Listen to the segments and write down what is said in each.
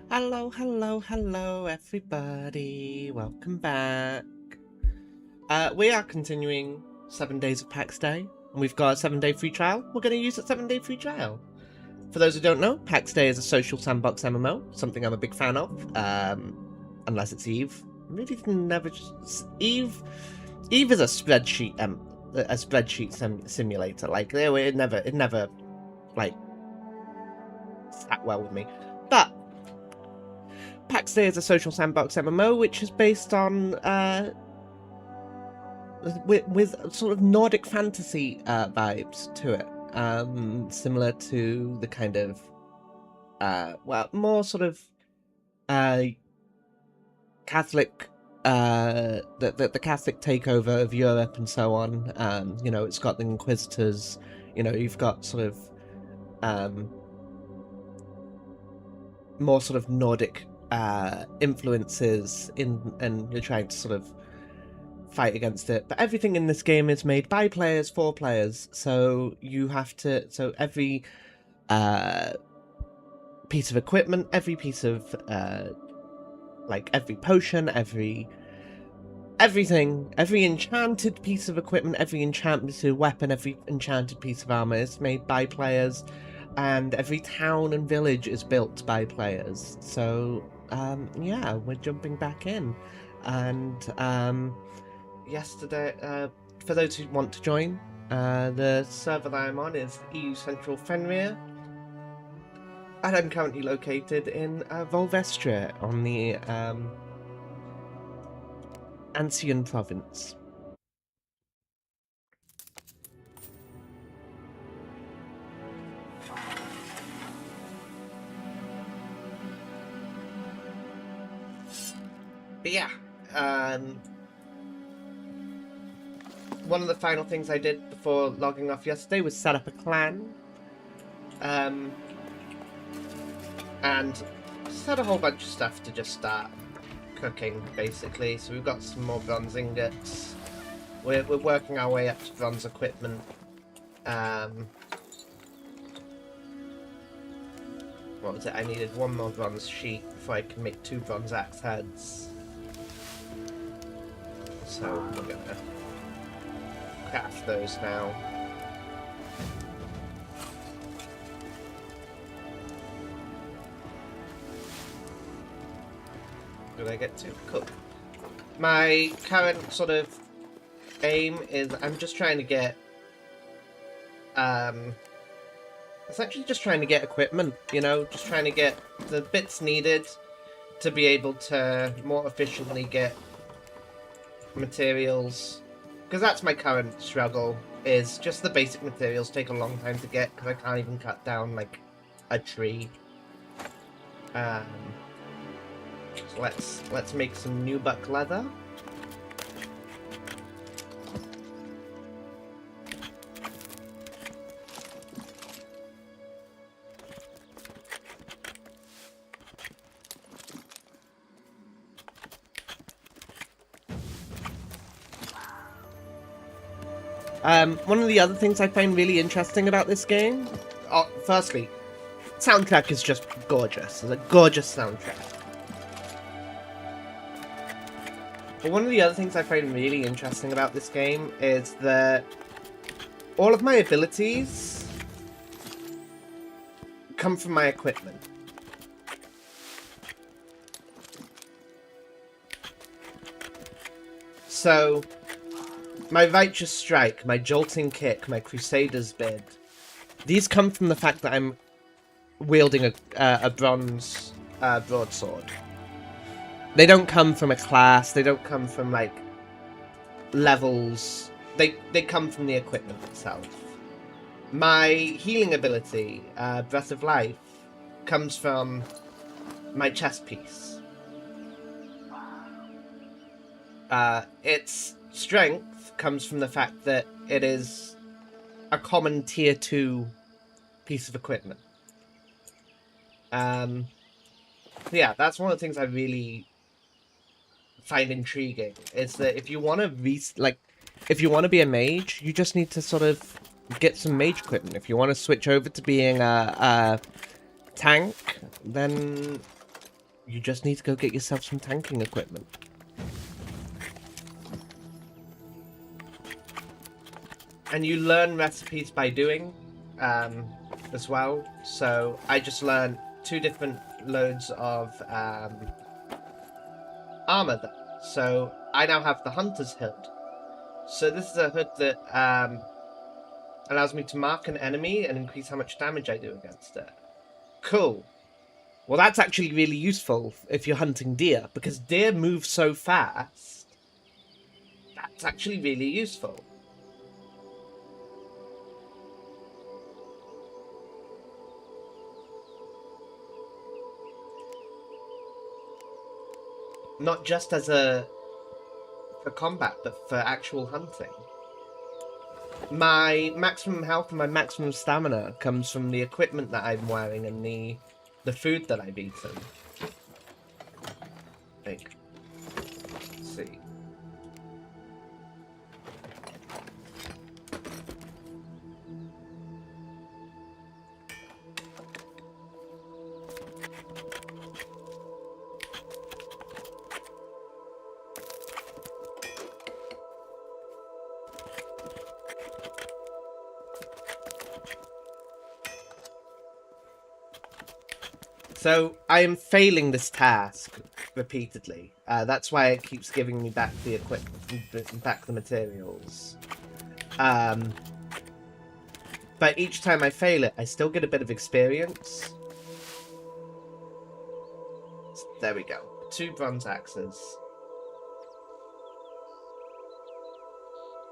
Hello, hello, hello, everybody. Welcome back. We are continuing 7 days of Pax Day, and we've got a 7-day free trial. We're going to use a 7-day free trial. For those who don't know, Pax Day is a social sandbox MMO, something I'm a big fan of. Unless it's Eve. Really never just Eve. Eve is a spreadsheet simulator. Like it never like sat well with me. But Pax Dei is a social sandbox MMO, which is based on with sort of Nordic fantasy vibes to it, similar to the kind of more sort of Catholic the Catholic takeover of Europe and so on. You know, it's got the Inquisitors. You know, you've got sort of more sort of Nordic influences and you're trying to sort of fight against it. But everything in this game is made by players for players, so you have to. So every piece of equipment, every piece of like every potion, everything, every enchanted piece of equipment, every enchanted weapon, every enchanted piece of armor is made by players, and every town and village is built by players. So yeah, we're jumping back in, and yesterday, for those who want to join, the server that I'm on is EU Central Fenrir, and I'm currently located in Volvestria on the Ancien province. But yeah, one of the final things I did before logging off yesterday was set up a clan, and just had a whole bunch of stuff to just start cooking, basically. So we've got some more bronze ingots. We're working our way up to bronze equipment. What was it? I needed one more bronze sheet before I can make 2 bronze axe heads. So we're gonna craft those now. Did I get to? Cool. My current sort of aim is I'm just trying to get essentially just trying to get equipment, you know, just trying to get the bits needed to be able to more efficiently get materials, because that's my current struggle, is just the basic materials take a long time to get because I can't even cut down like a tree. So let's make some nubuck leather. One of the other things I find really interesting about this game, firstly, soundtrack is just gorgeous. It's a gorgeous soundtrack. But one of the other things I find really interesting about this game is that all of my abilities come from my equipment. So, my Righteous Strike, my Jolting Kick, my Crusader's Bid, these come from the fact that I'm wielding a bronze broadsword. They don't come from a class, they don't come from, like, levels. They come from the equipment itself. My healing ability, Breath of Life, comes from my chest piece. Its strength comes from the fact that it is a common tier 2 piece of equipment. Yeah, that's one of the things I really find intriguing, is that if you want to if you want to be a mage, you just need to sort of get some mage equipment. If you want to switch over to being a tank, then You just need to go get yourself some tanking equipment. And you learn recipes by doing, as well. So I just learned 2 different loads of armor. So I now have the Hunter's Hood. So this is a hood that allows me to mark an enemy and increase how much damage I do against it. Cool. Well, that's actually really useful if you're hunting deer, because deer move so fast. That's actually really useful. Not just as for combat, but for actual hunting. My maximum health and my maximum stamina comes from the equipment that I'm wearing and the food that I've eaten. Like, let's see. So I am failing this task repeatedly. That's why it keeps giving me back the equipment, back the materials. But each time I fail it, I still get a bit of experience. There we go. 2 bronze axes.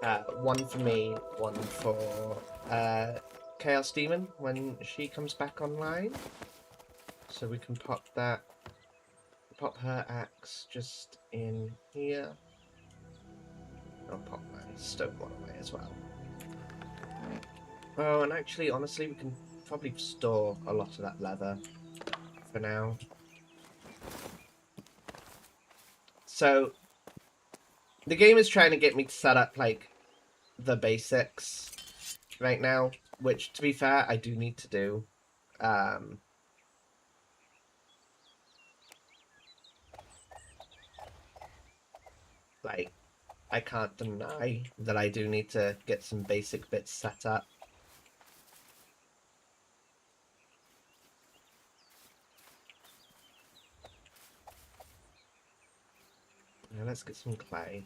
1 for me, 1 for Chaos Demon when she comes back online. So we can pop her axe just in here. I'll pop my stone one away as well. Oh, and actually, honestly, we can probably store a lot of that leather for now. So, the game is trying to get me to set up, like, the basics right now, which, to be fair, I do need to do. Like, I can't deny that I do need to get some basic bits set up. Now let's get some clay.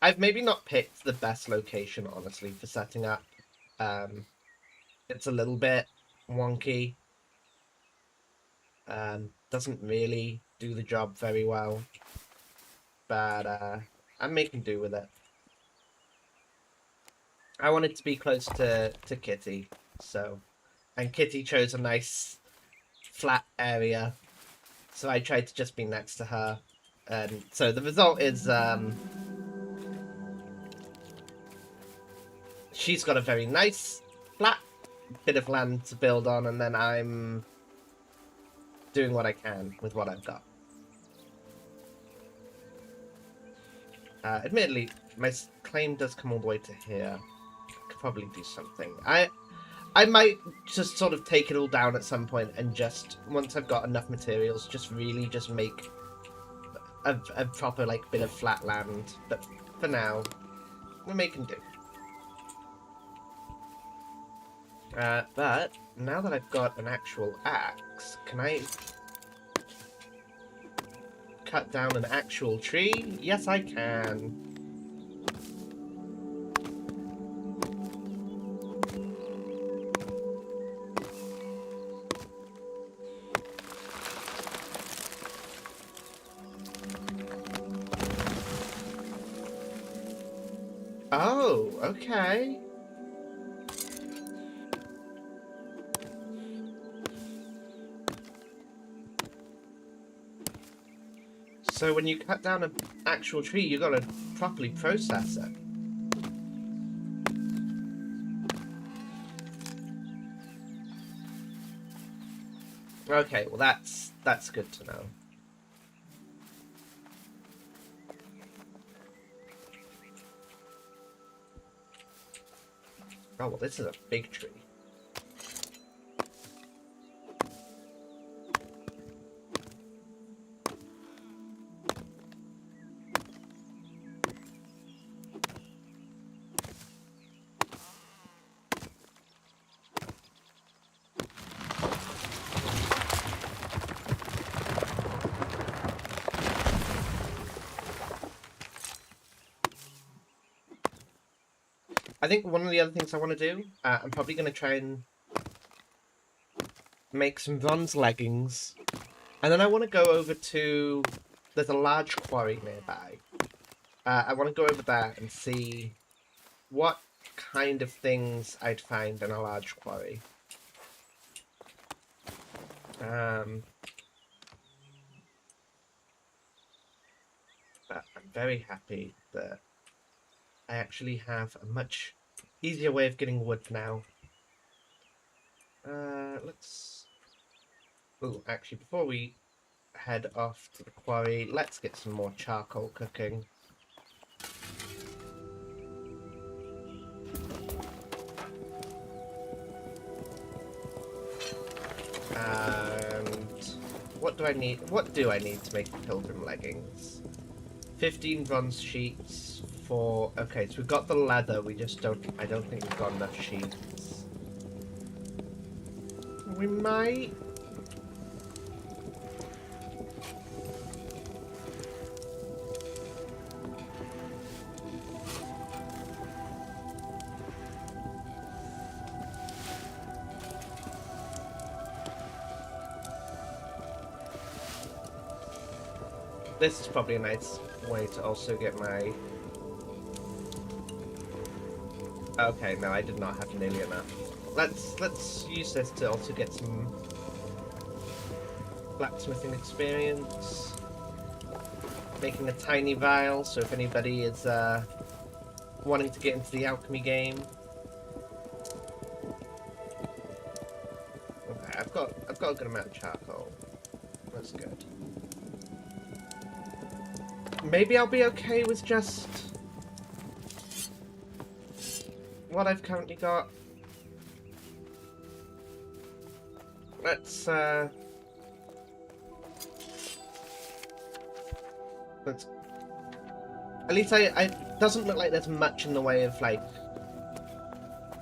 I've maybe not picked the best location, honestly, for setting up. It's a little bit wonky. Doesn't really do the job very well. But I'm making do with it. I wanted to be close to Kitty, so... And Kitty chose a nice flat area, so I tried to just be next to her. And so the result is... she's got a very nice, flat bit of land to build on, and then I'm doing what I can with what I've got. Admittedly, my claim does come all the way to here. I could probably do something. I might just sort of take it all down at some point and just, once I've got enough materials, just really just make a proper, like, bit of flat land. But for now, we're making do. But now that I've got an actual axe, can I cut down an actual tree? Yes, I can. Oh, okay. So when you cut down an actual tree, you gotta properly process it. Okay, well that's good to know. Oh, well, this is a big tree. I think one of the other things I want to do, I'm probably going to try and make some bronze leggings. And then I want to go over to... There's a large quarry nearby. I want to go over there and see what kind of things I'd find in a large quarry. But I'm very happy that I actually have a much easier way of getting wood now. Let's... Oh, actually, before we head off to the quarry, let's get some more charcoal cooking. And what do I need? What do I need to make pilgrim leggings? 15 bronze sheets for... Okay, so we've got the leather, we just don't... I don't think we've got enough sheets. We might... This is probably a nice way to also get my... Okay, no, I did not have nearly enough. Let's use this to also get some blacksmithing experience. Making a tiny vial, so if anybody is wanting to get into the alchemy game. Okay, I've got a good amount of charcoal. That's good. Maybe I'll be okay with just what I've currently got. Let's at least I doesn't look like there's much in the way of like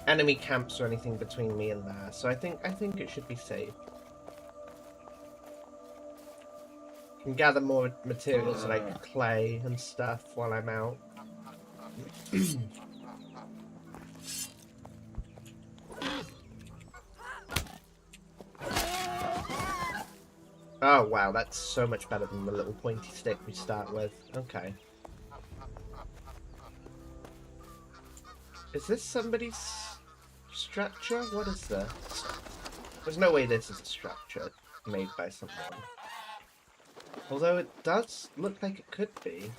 enemy camps or anything between me and there, so I think it should be safe. Can gather more materials like clay and stuff while I'm out. Oh wow, that's so much better than the little pointy stick we start with. Okay. Is this somebody's structure? What is this? There's no way this is a structure made by someone. Although it does look like it could be.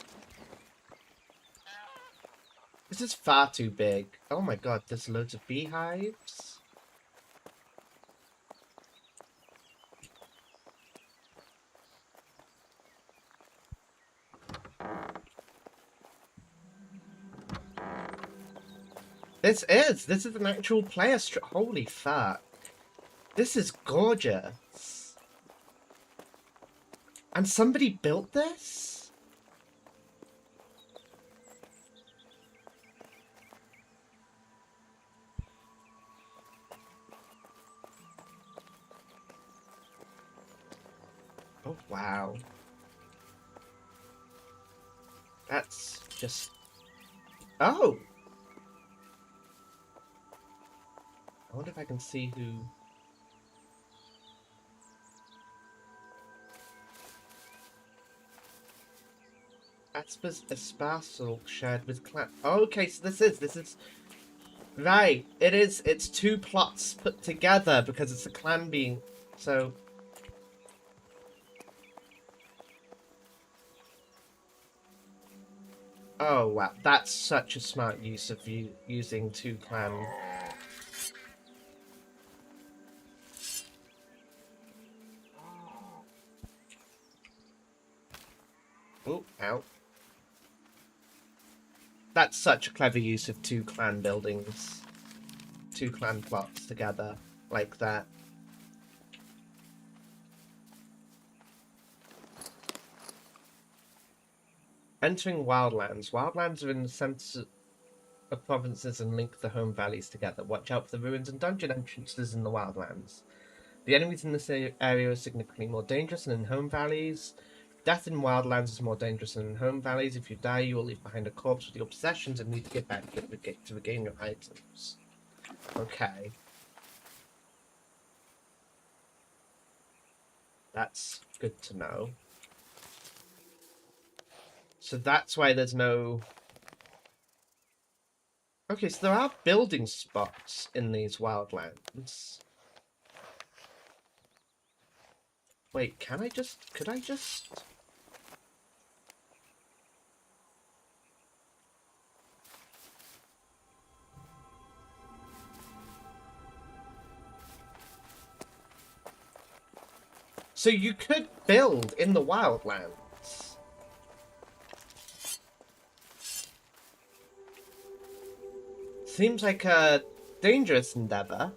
This is far too big. Oh my god, there's loads of beehives. This is an actual player holy fuck. This is gorgeous. And somebody built this? Oh, wow. That's just... Oh! I wonder if I can see who... Esparsal shared with clan. Oh, okay, so this is right. It's two plots put together because it's a clan being so. Oh, wow. That's such a smart use of using 2 clan. Oh, ow. That's such a clever use of 2 clan buildings. 2 clan plots together like that. Entering wildlands. Wildlands are in the center of provinces and link the home valleys together. Watch out for the ruins and dungeon entrances in the wildlands. The enemies in this area are significantly more dangerous than in home valleys. Death in wildlands is more dangerous than in home valleys. If you die, you will leave behind a corpse with your possessions and need to get back to regain your items. Okay. That's good to know. So that's why there's no... Okay, so there are building spots in these wildlands. Wait, could I just... So you could build in the wildlands. Seems like a dangerous endeavor.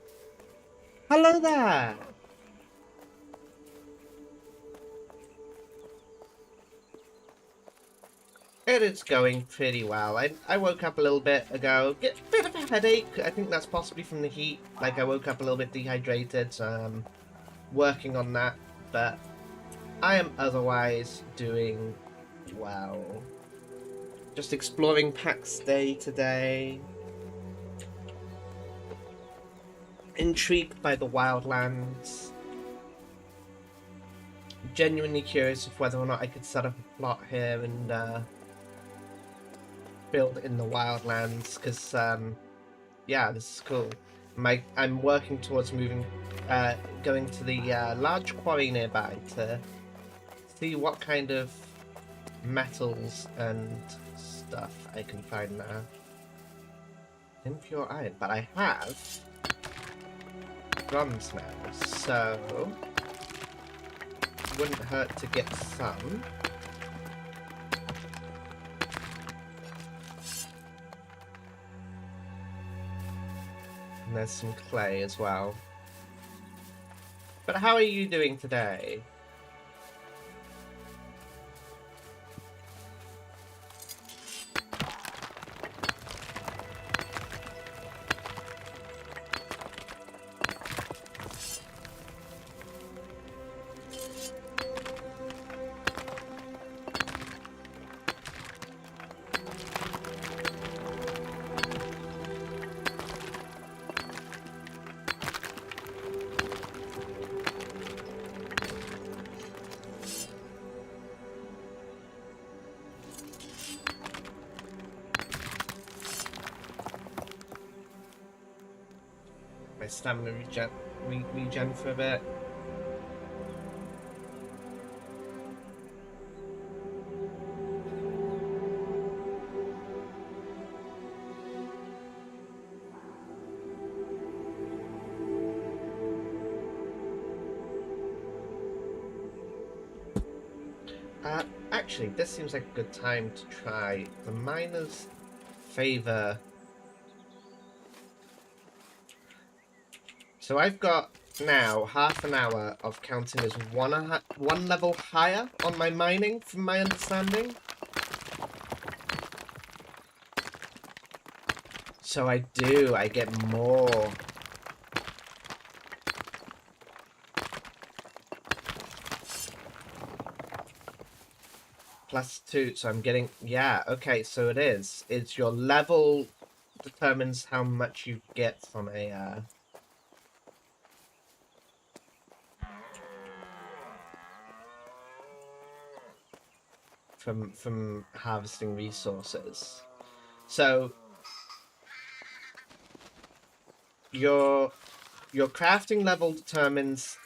Hello there! It is going pretty well. I woke up a little bit ago. Get a bit of a headache. I think that's possibly from the heat. Like, I woke up a little bit dehydrated, so I'm working on that. But I am otherwise doing well. Just exploring Pax Dei today. Intrigued by the wildlands. Genuinely curious of whether or not I could set up a plot here and build in the wildlands, because yeah, this is cool. I'm working towards going to the large quarry nearby to see what kind of metals and stuff I can find there. Impure iron, but I have bronze now, so wouldn't hurt to get some. And there's some clay as well. But how are you doing today? My stamina regen for a bit. Actually, this seems like a good time to try the miners' favor. So I've got now half an hour of counting as one level higher on my mining, from my understanding. So I get more. +2, so I'm getting, yeah, okay, so it is. It's your level determines how much you get from a, from harvesting resources. So your crafting level determines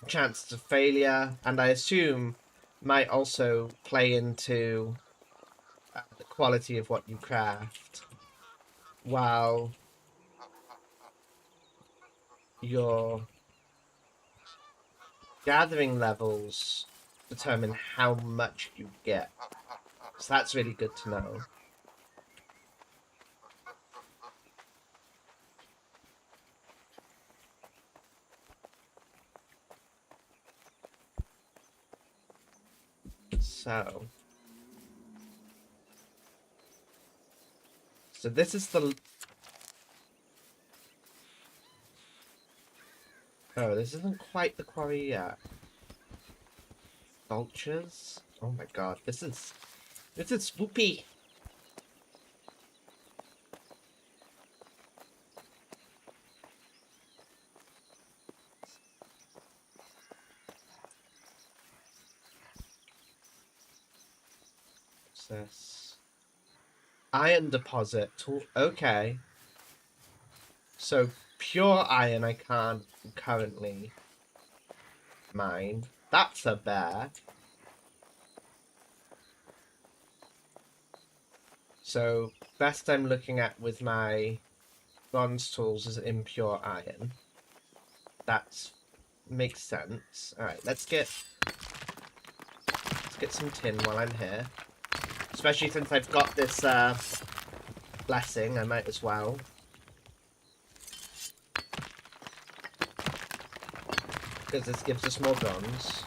chances of failure, and I assume might also play into the quality of what you craft, while your gathering levels determine how much you get. So that's really good to know. So this is the... Oh, this isn't quite the quarry yet. Vultures? Oh my god, this is spoopy. What's this? Iron deposit. Okay. So pure iron I can't currently mine. That's a bear. So best I'm looking at with my bronze tools is impure iron. That makes sense. Alright, let's get some tin while I'm here. Especially since I've got this blessing, I might as well. Because this gives us more bronze.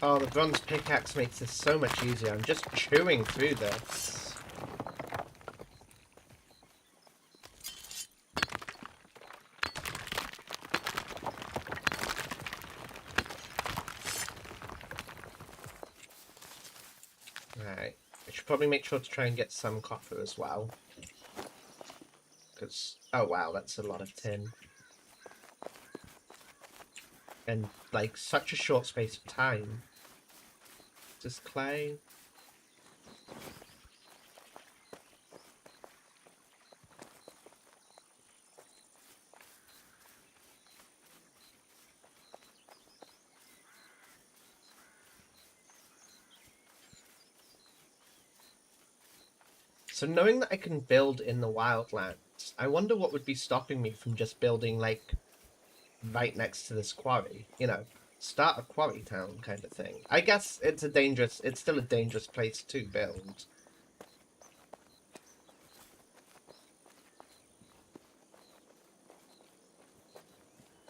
Oh, the bronze pickaxe makes this so much easier. I'm just chewing through this. Right. I should probably make sure to try and get some copper as well. Because, oh wow, that's a lot of tin. And, like, such a short space of time. Just clay. So knowing that I can build in the wildlands, I wonder what would be stopping me from just building, like, right next to this quarry. You know, start a quarry town kind of thing. I guess it's still a dangerous place to build.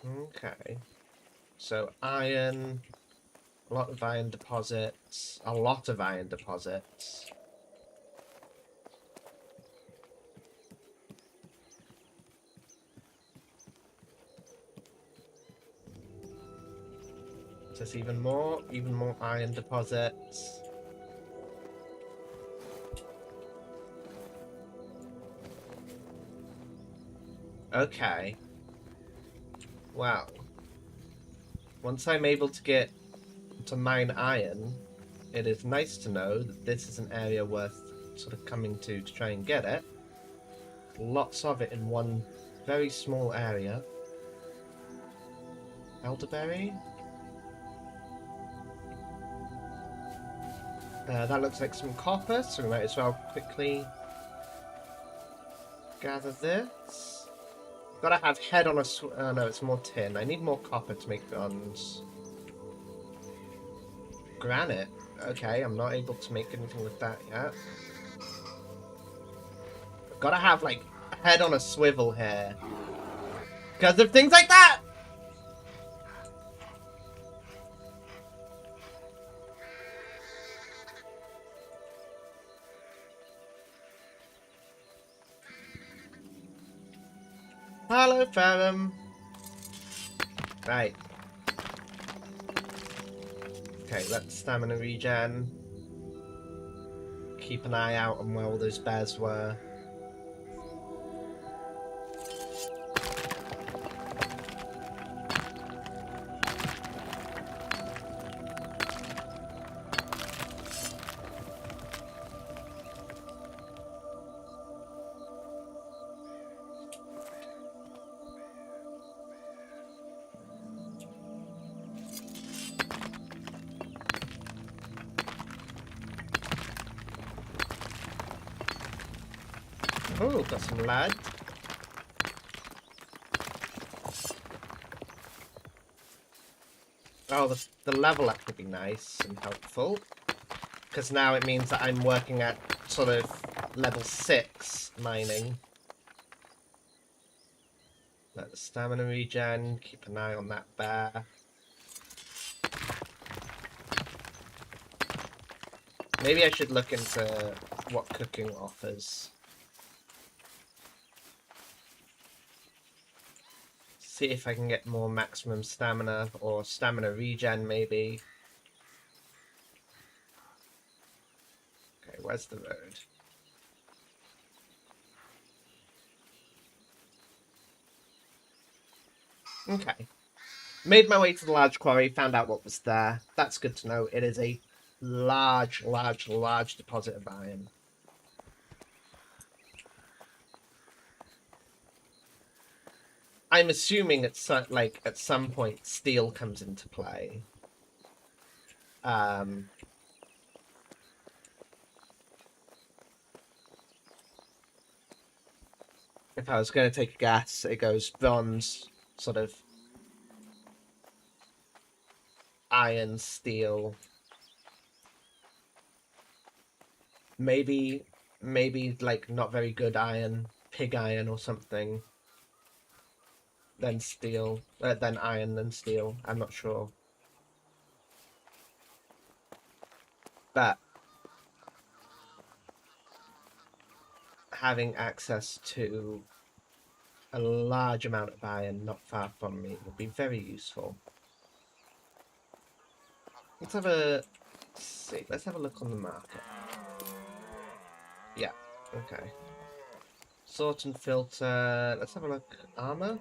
Okay. So iron, a lot of iron deposits, a lot of iron deposits. Just even more iron deposits. Okay. Wow. Once I'm able to get to mine iron, it is nice to know that this is an area worth sort of coming to try and get it. Lots of it in one very small area. Elderberry? That looks like some copper, so we might as well quickly gather this. Gotta have head on a oh no, it's more tin. I need more copper to make bronze. Granite. Okay, I'm not able to make anything with that yet. I've gotta have, like, head on a swivel here. Because of things like that! Hello, Ferrum. Right. Okay, let's stamina regen. Keep an eye out on where all those bears were. Oh, got some lead. Oh, the level up could be nice and helpful. Because now it means that I'm working at sort of level 6 mining. Let the stamina regen, keep an eye on that bear. Maybe I should look into what cooking offers. See if I can get more maximum stamina or stamina regen maybe. Okay, where's the road? Okay. Made my way to the large quarry, found out what was there. That's good to know. It is a large deposit of iron. I'm assuming at some point steel comes into play. If I was going to take a guess, it goes bronze, sort of iron, steel. Maybe like not very good iron, pig iron or something. Then steel, then iron, then steel. I'm not sure. But having access to a large amount of iron not far from me would be very useful. Let's have a see. Let's have a look on the market. Yeah. Okay. Sort and filter. Let's have a look. Armor.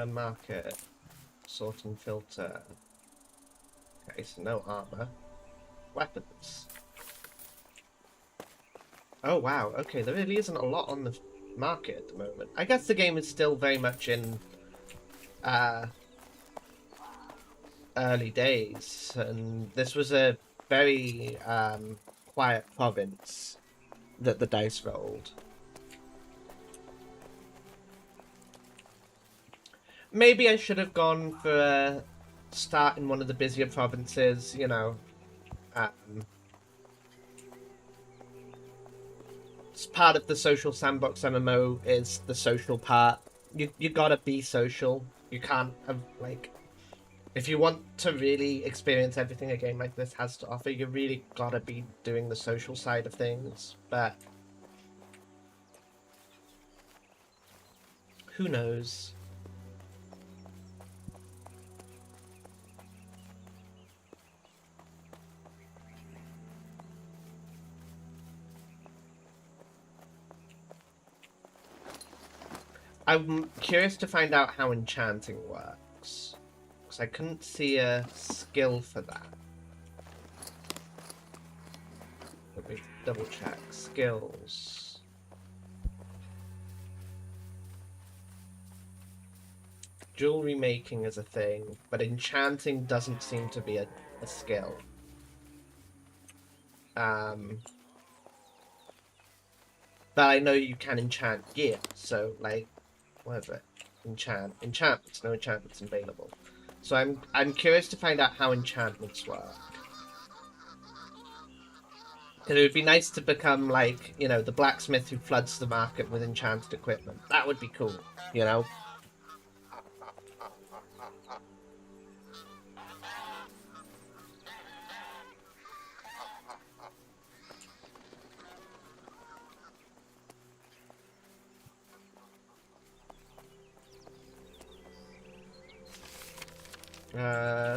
Market. Sort and filter. Okay, so no armor. Weapons. Oh wow. Okay, there really isn't a lot on the market at the moment. I guess the game is still very much in early days, and this was a very quiet province that the dice rolled. Maybe I should have gone for a start in one of the busier provinces, you know. It's part of the social sandbox MMO is the social part. You gotta be social. You can't have, like, if you want to really experience everything a game like this has to offer, you really gotta be doing the social side of things. But who knows? I'm curious to find out how enchanting works, because I couldn't see a skill for that. Let me double check. Skills. Jewelry making is a thing, but enchanting doesn't seem to be a skill. But I know you can enchant gear, so, like, what is it? Enchantments. No enchantments available. So I'm curious to find out how enchantments work. Because it would be nice to become, like, you know, the blacksmith who floods the market with enchanted equipment. That would be cool, you know?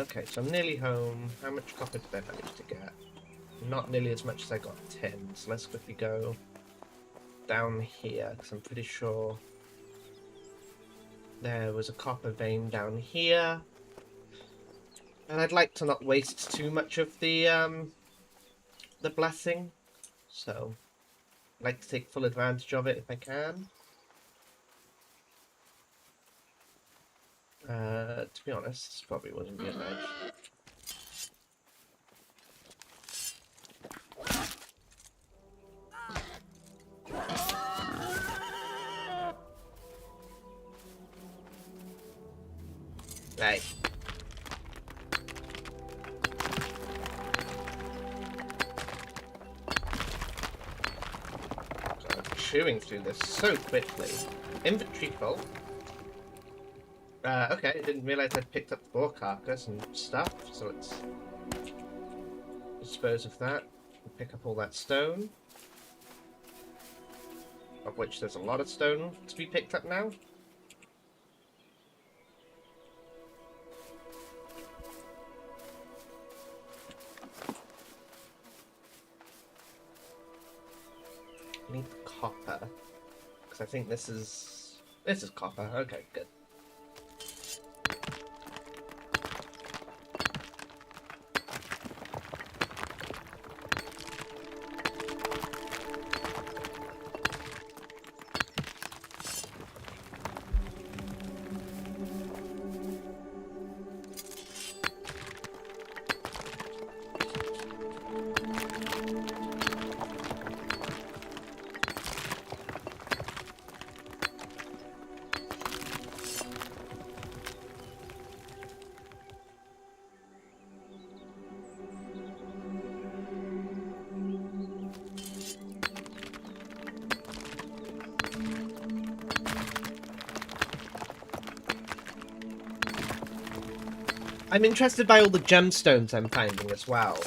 Okay, so I'm nearly home. How much copper did I manage to get? Not nearly as much as I got tin, so let's quickly go down here, because I'm pretty sure there was a copper vein down here. And I'd like to not waste too much of the blessing, so I'd like to take full advantage of it if I can. To be honest, this probably wouldn't be a ledge. Right. I'm chewing through this so quickly. Inventory full. Okay, I didn't realise I'd picked up the boar carcass and stuff, so let's dispose of that. Pick up all that stone. Of which there's a lot of stone to be picked up now. I need copper. Because I think this is copper. Okay, good. I'm interested by all the gemstones I'm finding as well.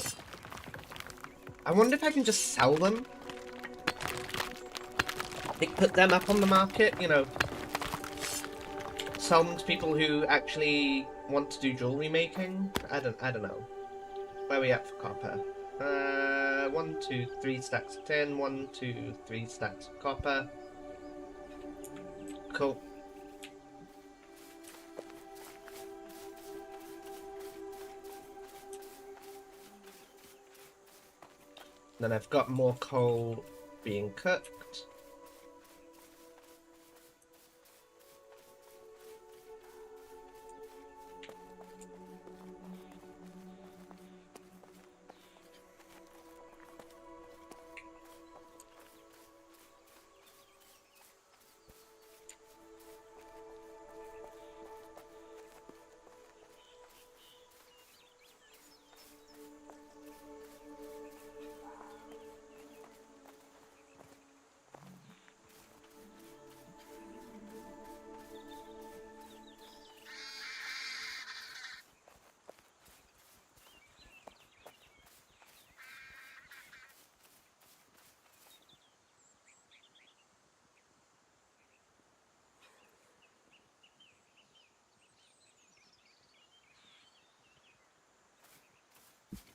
I wonder if I can just sell them? Like, put them up on the market, you know. Sell them to people who actually want to do jewellery making? I don't know. Where are we at for copper? 1, 2, 3 stacks of tin, 1, 2, 3 stacks of copper. Cool. Then I've got more coal being cooked.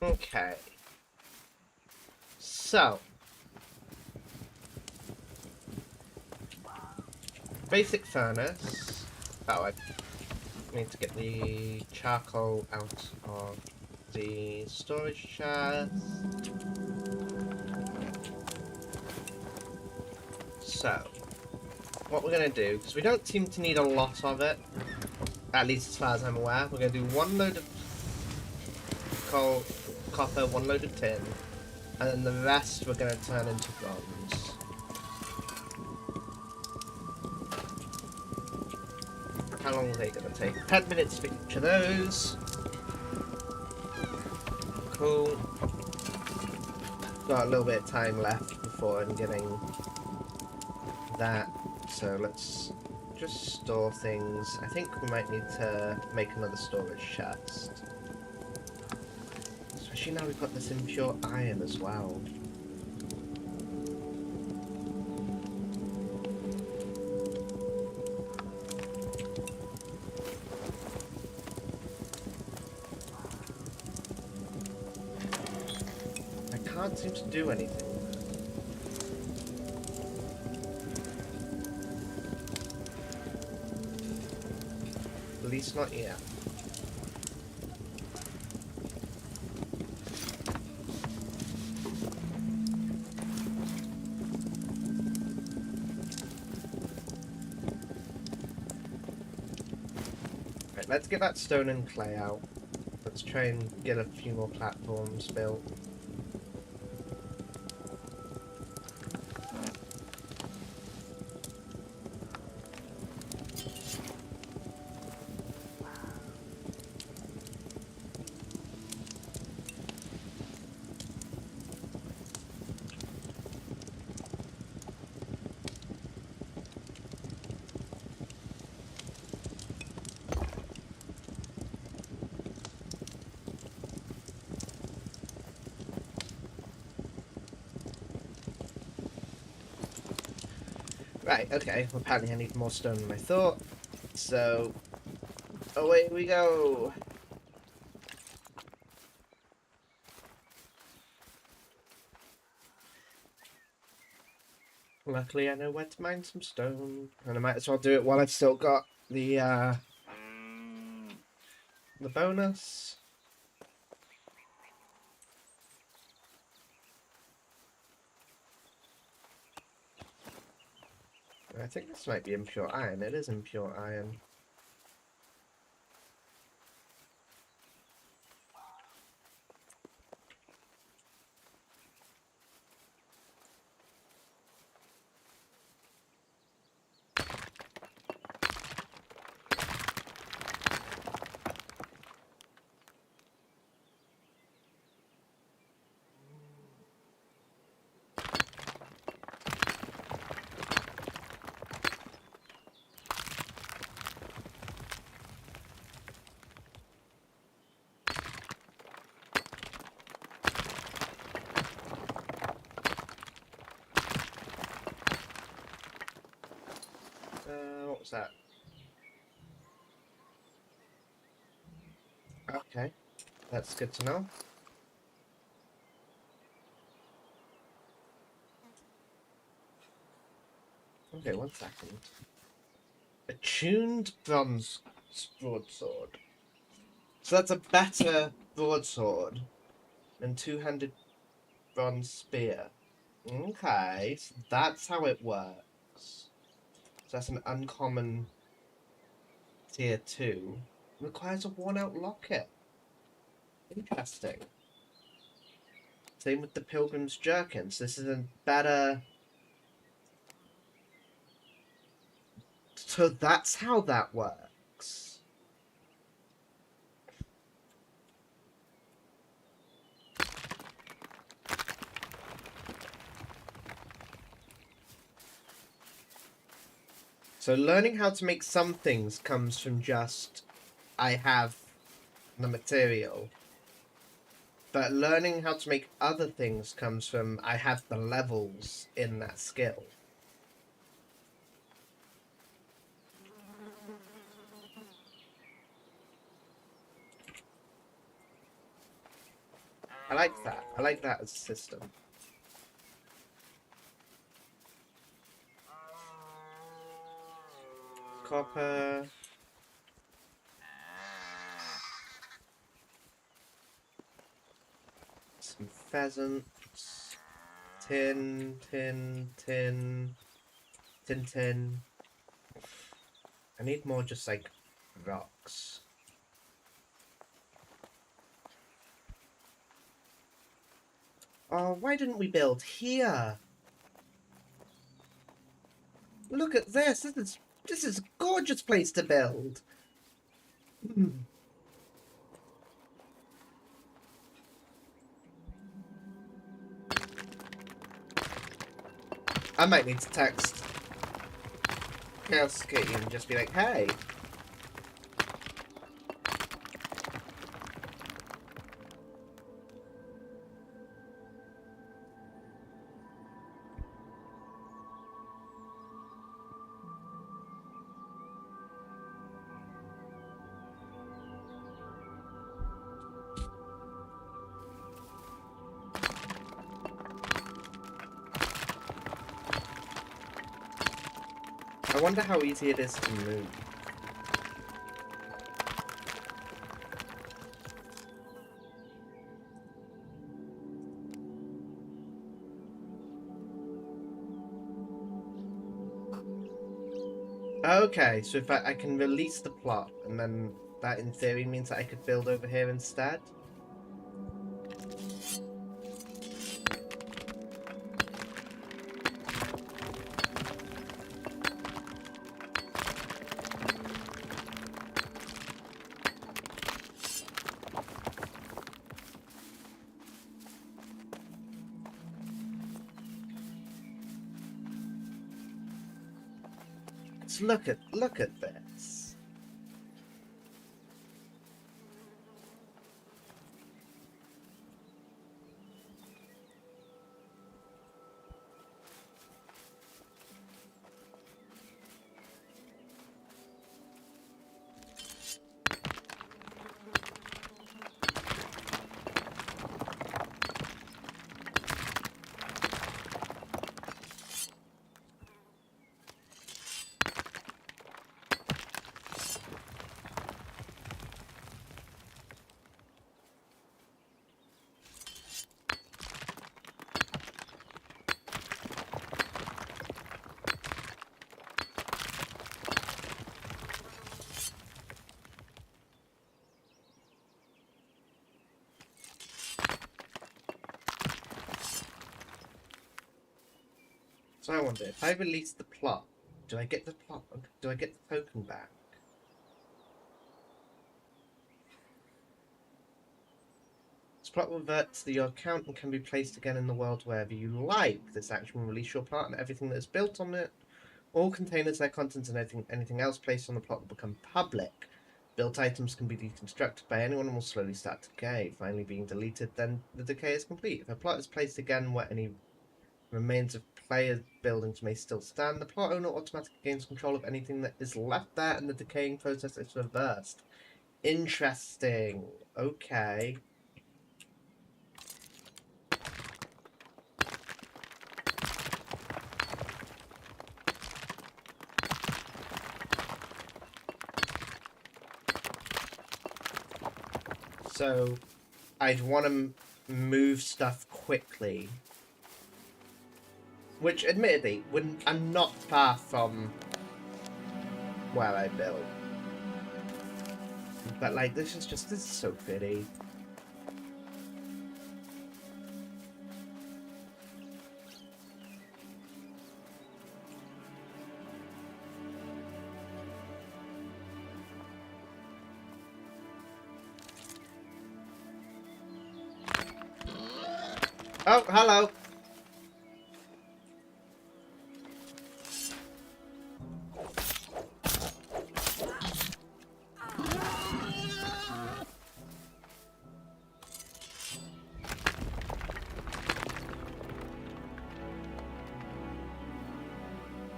Okay. So. Basic furnace. Oh, I need to get the charcoal out of the storage chest. So, what we're going to do, because we don't seem to need a lot of it, at least as far as I'm aware, we're going to do 1 load of coal, copper, 1 load of tin, and then the rest we're going to turn into bronze. How long are they going to take? 10 minutes for each of those. Cool. Got a little bit of time left before I'm getting that, so let's just store things. I think we might need to make another storage chest. Especially now we've got this impure iron as well. I can't seem to do anything. At least not yet. Right, let's get that stone and clay out. Let's try and get a few more platforms built. Right, okay. Well, apparently I need more stone than I thought. So, away we go. Luckily, I know where to mine some stone, and I might as well do it while I've still got the bonus. I think this might be impure iron. It is impure iron. What was that? Okay, that's good to know. Okay, 1 second. Attuned bronze broadsword. So that's a better broadsword than two-handed bronze spear. Okay, so that's how it works. So that's an uncommon tier 2. Requires a worn-out locket. Interesting. Same with the Pilgrim's Jerkins. This is a better... So that's how that works. So learning how to make some things comes from just, I have the material. But learning how to make other things comes from, I have the levels in that skill. I like that. I like that as a system. Copper. Some pheasants. Tin. I need more just like rocks. Oh, why didn't we build here? Look at this. This is a gorgeous place to build. I might need to text Chaos Kitty and just be like, hey. I wonder how easy it is to move. Okay, so if I can release the plot, and then that in theory means that I could build over here instead? Let's look at this. So I wonder, if I release the plot, do I get the plot? Do I get the token back? This plot reverts to your account and can be placed again in the world wherever you like. This action will release your plot and everything that is built on it. All containers, their contents, and anything else placed on the plot will become public. Built items can be deconstructed by anyone and will slowly start to decay. Finally being deleted, then the decay is complete. If a plot is placed again where any remains of player buildings may still stand, the plot owner automatically gains control of anything that is left there and the decaying process is reversed. Interesting. Okay. So, I'd want to move stuff quickly. Which, admittedly, I'm not far from where I built. But, like, this is so pretty. Oh, hello.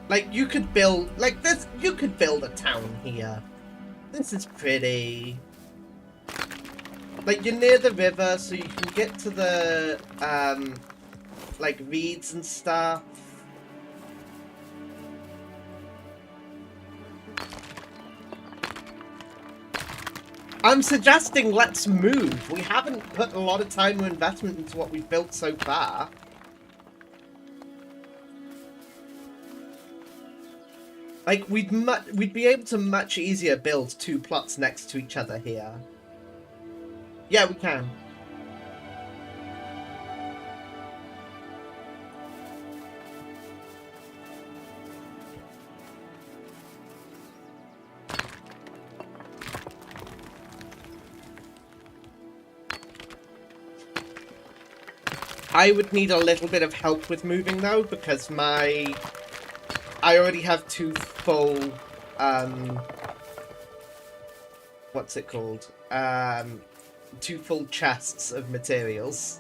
Like, you could build, like, this, you could build a town here. This is pretty. Like, you're near the river, so you can get to the, like, reeds and stuff. I'm suggesting let's move. We haven't put a lot of time or investment into what we've built so far. Like, we'd be able to much easier build two plots next to each other here. Yeah, we can. I would need a little bit of help with moving though, because I already have two full, what's it called? Two full chests of materials.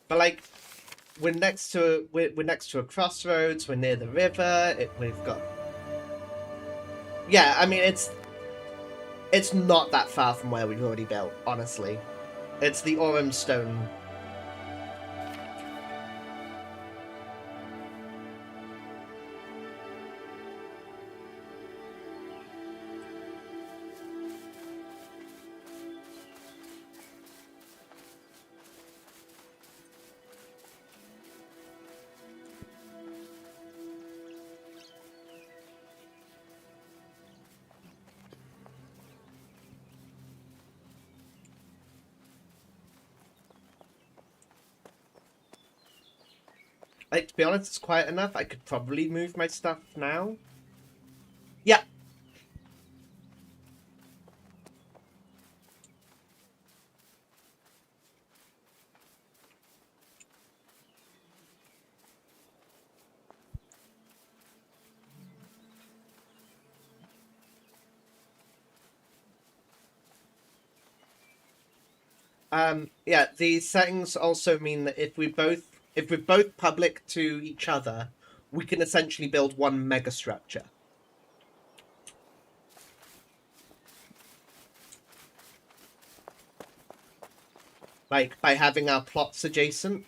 But like, we're next to a crossroads. We're near the river. We've got. Yeah, I mean it's not that far from where we've already built. Honestly, it's the Aurum Stone. Like, to be honest, it's quiet enough. I could probably move my stuff now. Yeah. Yeah, the settings also mean that if we're both public to each other, we can essentially build one mega structure. Like, by having our plots adjacent.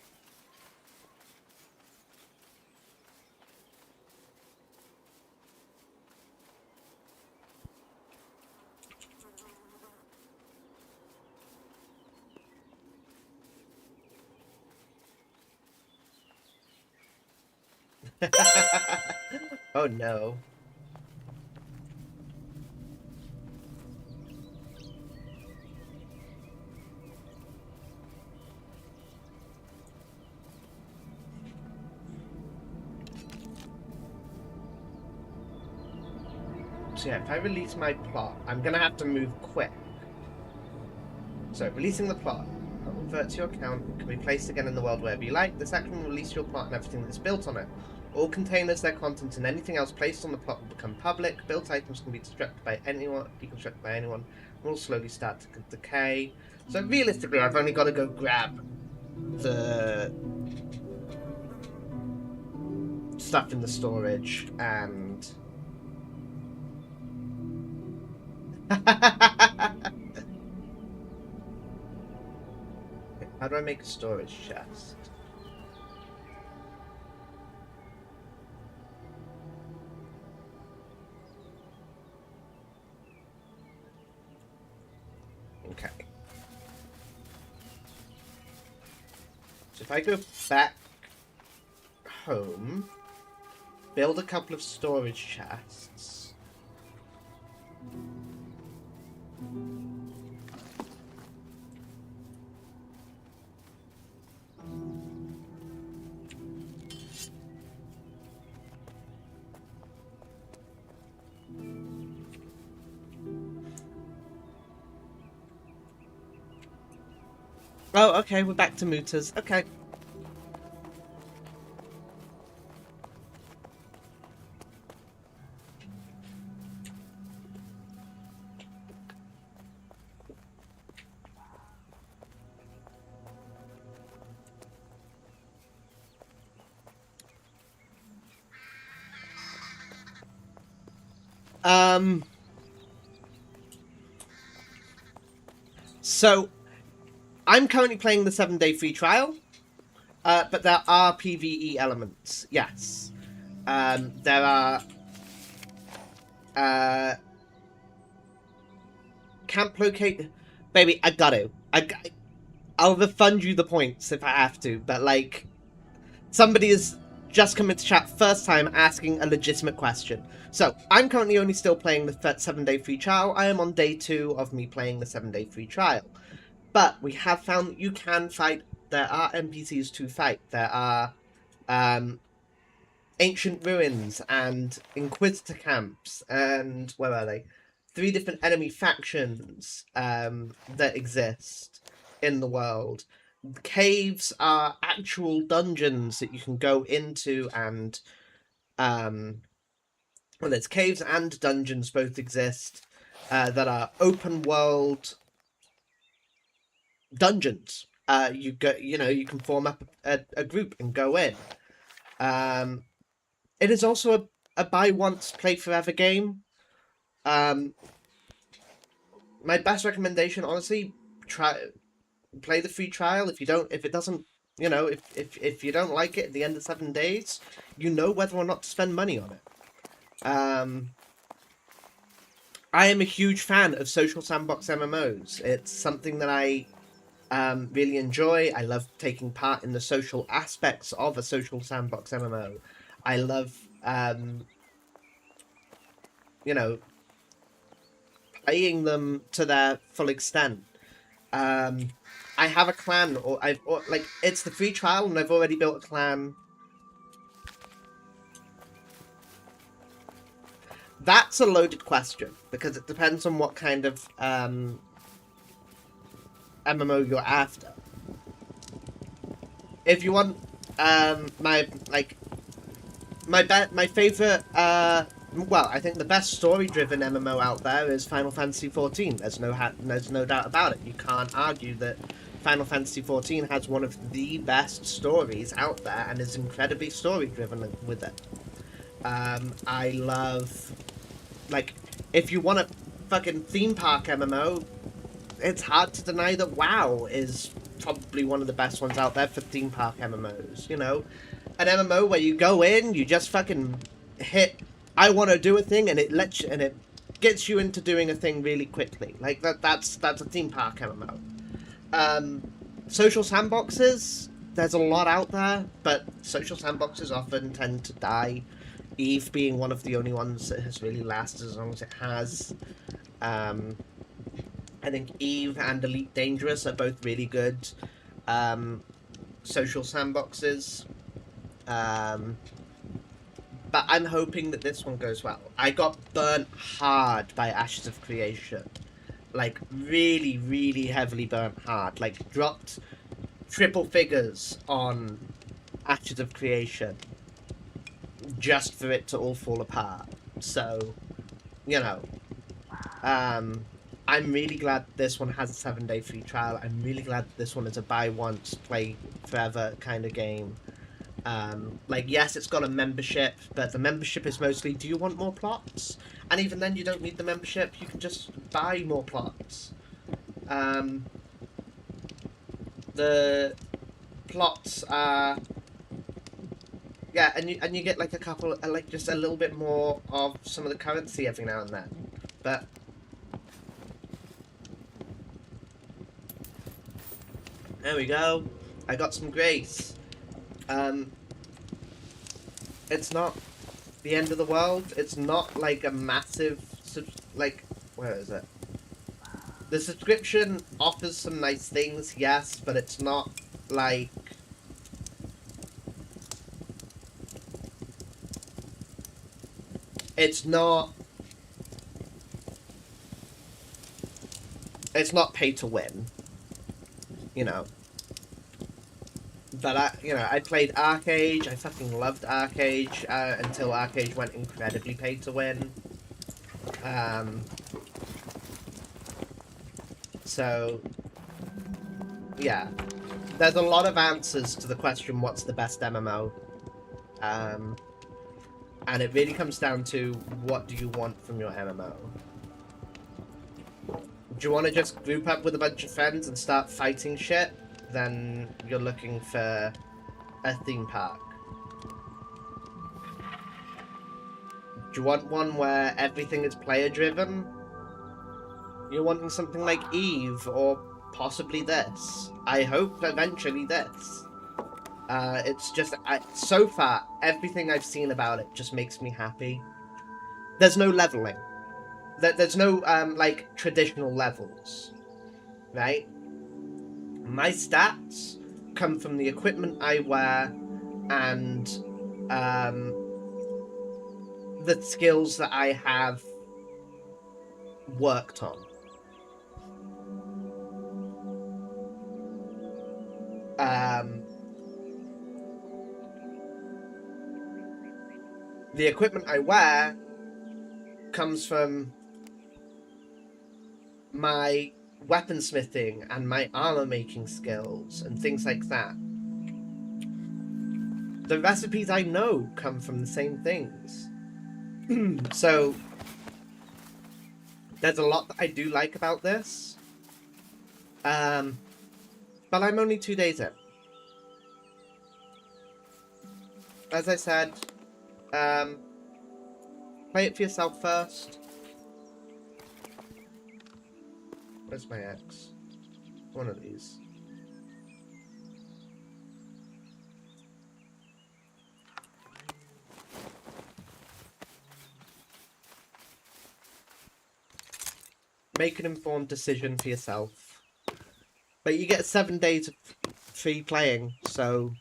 Oh no. So yeah, if I release my plot, I'm gonna have to move quick. So, releasing the plot. That will revert to your account and can be placed again in the world wherever you like. This action will release your plot and everything that's built on it. All containers, their contents, and anything else placed on the plot will become public. Built items can be destructed by anyone, deconstructed by anyone, and will slowly start to decay. So realistically, I've only got to go grab the stuff in the storage and... How do I make a storage chest? Okay. So if I go back home, build a couple of storage chests. Oh, okay, we're back to Mooters. Okay. So, I'm currently playing the 7-day free trial, but there are PvE elements, yes. There are... camp locate... Baby, I got to. I'll refund you the points if I have to, but, like... Somebody has just come into chat first time asking a legitimate question. So, I'm currently only still playing the 7-day free trial. I am on day 2 of me playing the 7-day free trial. But we have found that you can fight. There are NPCs to fight. There are ancient ruins and Inquisitor camps and where are they? 3 different enemy factions that exist in the world. Caves are actual dungeons that you can go into and well, there's caves and dungeons both exist that are open world dungeons. You can form up a group and go in. It is also a buy once, play forever game. My best recommendation, honestly, play the free trial. If you don't like it at the end of 7 days, you know whether or not to spend money on it. I am a huge fan of social sandbox MMOs. It's something that I really enjoy. I love taking part in the social aspects of a social sandbox MMO. I love, playing them to their full extent. I have a clan, it's the free trial, and I've already built a clan. That's a loaded question, because it depends on what kind of MMO you're after. If you want my favorite well, I think the best story-driven MMO out there is Final Fantasy XIV. There's no doubt about it. You can't argue that Final Fantasy XIV has one of the best stories out there and is incredibly story-driven with it. I love, if you want a fucking theme park MMO, it's hard to deny that WoW is probably one of the best ones out there for theme park MMOs, you know? An MMO where you go in, you just fucking hit, I want to do a thing, and it gets you into doing a thing really quickly. That's a theme park MMO. Social sandboxes, there's a lot out there, but social sandboxes often tend to die. Eve being one of the only ones that has really lasted as long as it has. Um, I think Eve and Elite Dangerous are both really good social sandboxes. Um, but I'm hoping that this one goes well. I got burnt hard by Ashes of Creation. Like, really, really heavily burnt hard. Like, dropped triple figures on Ashes of Creation just for it to all fall apart. So, you know, um, I'm really glad this one has a 7-day free trial. I'm really glad this one is a buy once, play forever kind of game. Like, yes, it's got a membership, but the membership is mostly, do you want more plots? And even then, you don't need the membership. You can just buy more plots. The plots are, yeah, and you get like a couple, like just a little bit more of some of the currency every now and then. But there we go. I got some grace. It's not the end of the world. It's not like a massive, like, where is it? The subscription offers some nice things, yes, but it's not like... It's not... It's not pay to win, you know. But I played Arcade. I fucking loved Arcade until Arcade went incredibly pay to win. So, yeah. There's a lot of answers to the question, what's the best MMO? And it really comes down to, what do you want from your MMO? Do you want to just group up with a bunch of friends and start fighting shit? Then you're looking for a theme park. Do you want one where everything is player driven? You're wanting something like Eve, or possibly this. I hope eventually this. It's just, so far, everything I've seen about it just makes me happy. There's no leveling. There's no, like, traditional levels. Right? My stats come from the equipment I wear and, the skills that I have worked on. The equipment I wear comes from my weaponsmithing and my armor making skills and things like that. The recipes I know come from the same things. So there's a lot that I do like about this. But I'm only 2 days in. As I said, play it for yourself first. Where's my X? One of these. Make an informed decision for yourself. But you get 7 days of free playing, so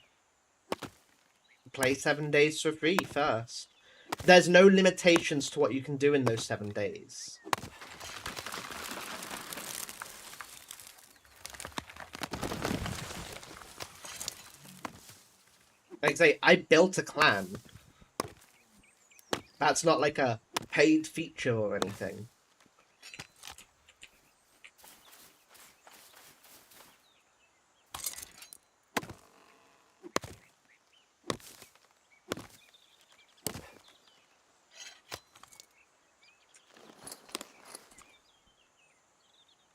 play 7 days for free first. There's no limitations to what you can do in those 7 days. Like I say, I built a clan. That's not like a paid feature or anything.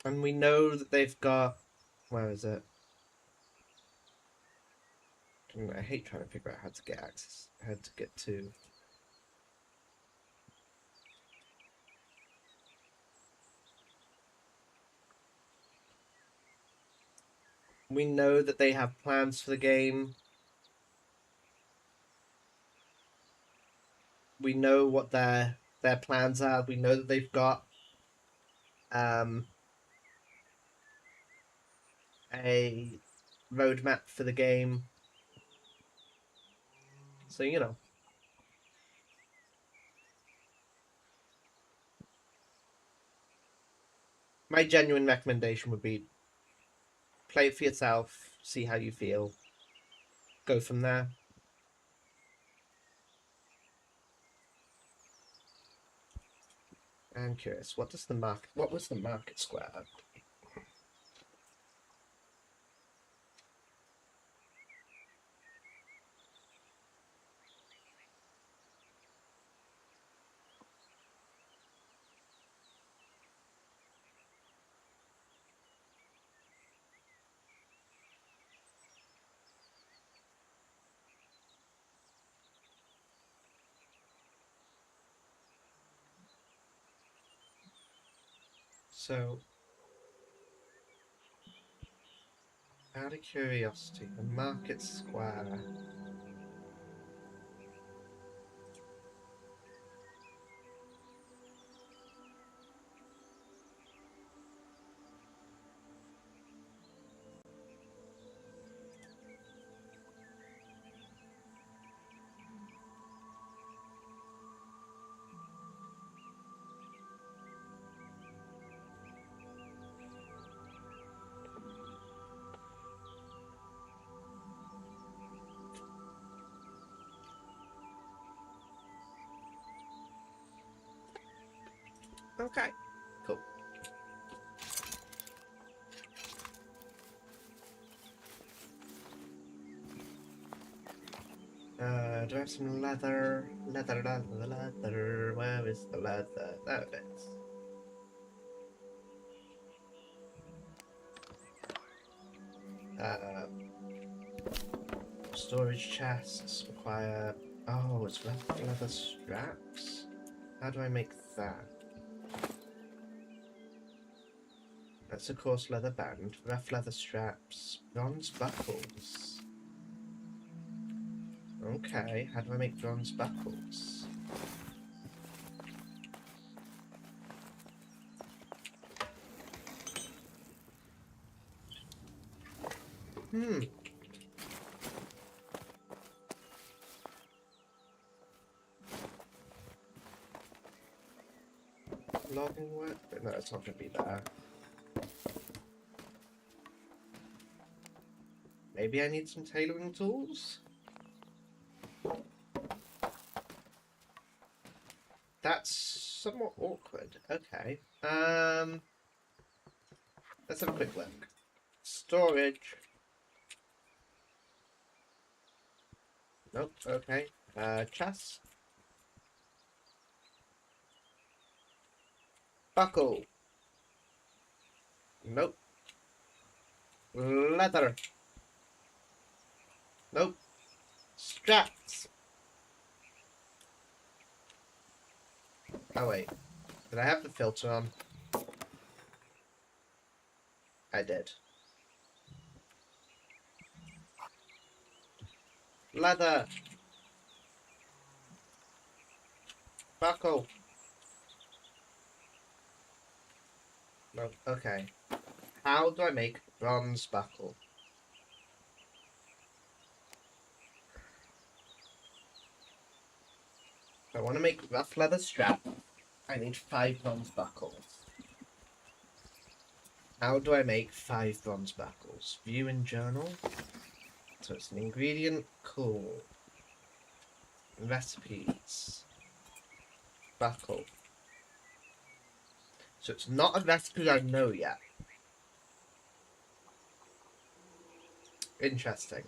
And we know that they've got... Where is it? I hate trying to figure out how to get access, how to get to... We know that they have plans for the game. We know what their plans are. We know that they've got a roadmap for the game. So, you know. My genuine recommendation would be play it for yourself, see how you feel, go from there. I'm curious, what was the market square? So, out of curiosity, the market square. Okay, cool. Do I have some leather? Leather. Where is the leather? There it is. Storage chests require. Oh, it's leather straps. How do I make that? That's a coarse leather band, rough leather straps, bronze buckles. Okay, how do I make bronze buckles? Logging work? No, it's not going to be there. Maybe I need some tailoring tools? That's somewhat awkward. Okay. Let's have a quick look. Storage. Nope, okay. Chest. Buckle. Nope. Leather. Nope. Straps. Oh wait. Did I have the filter on? I did. Leather. Buckle. No, okay. How do I make bronze buckle? If I want to make rough leather strap, I need 5 bronze buckles. How do I make 5 bronze buckles? View in journal. So it's an ingredient. Cool. Recipes. Buckle. So it's not a recipe I know yet. Interesting.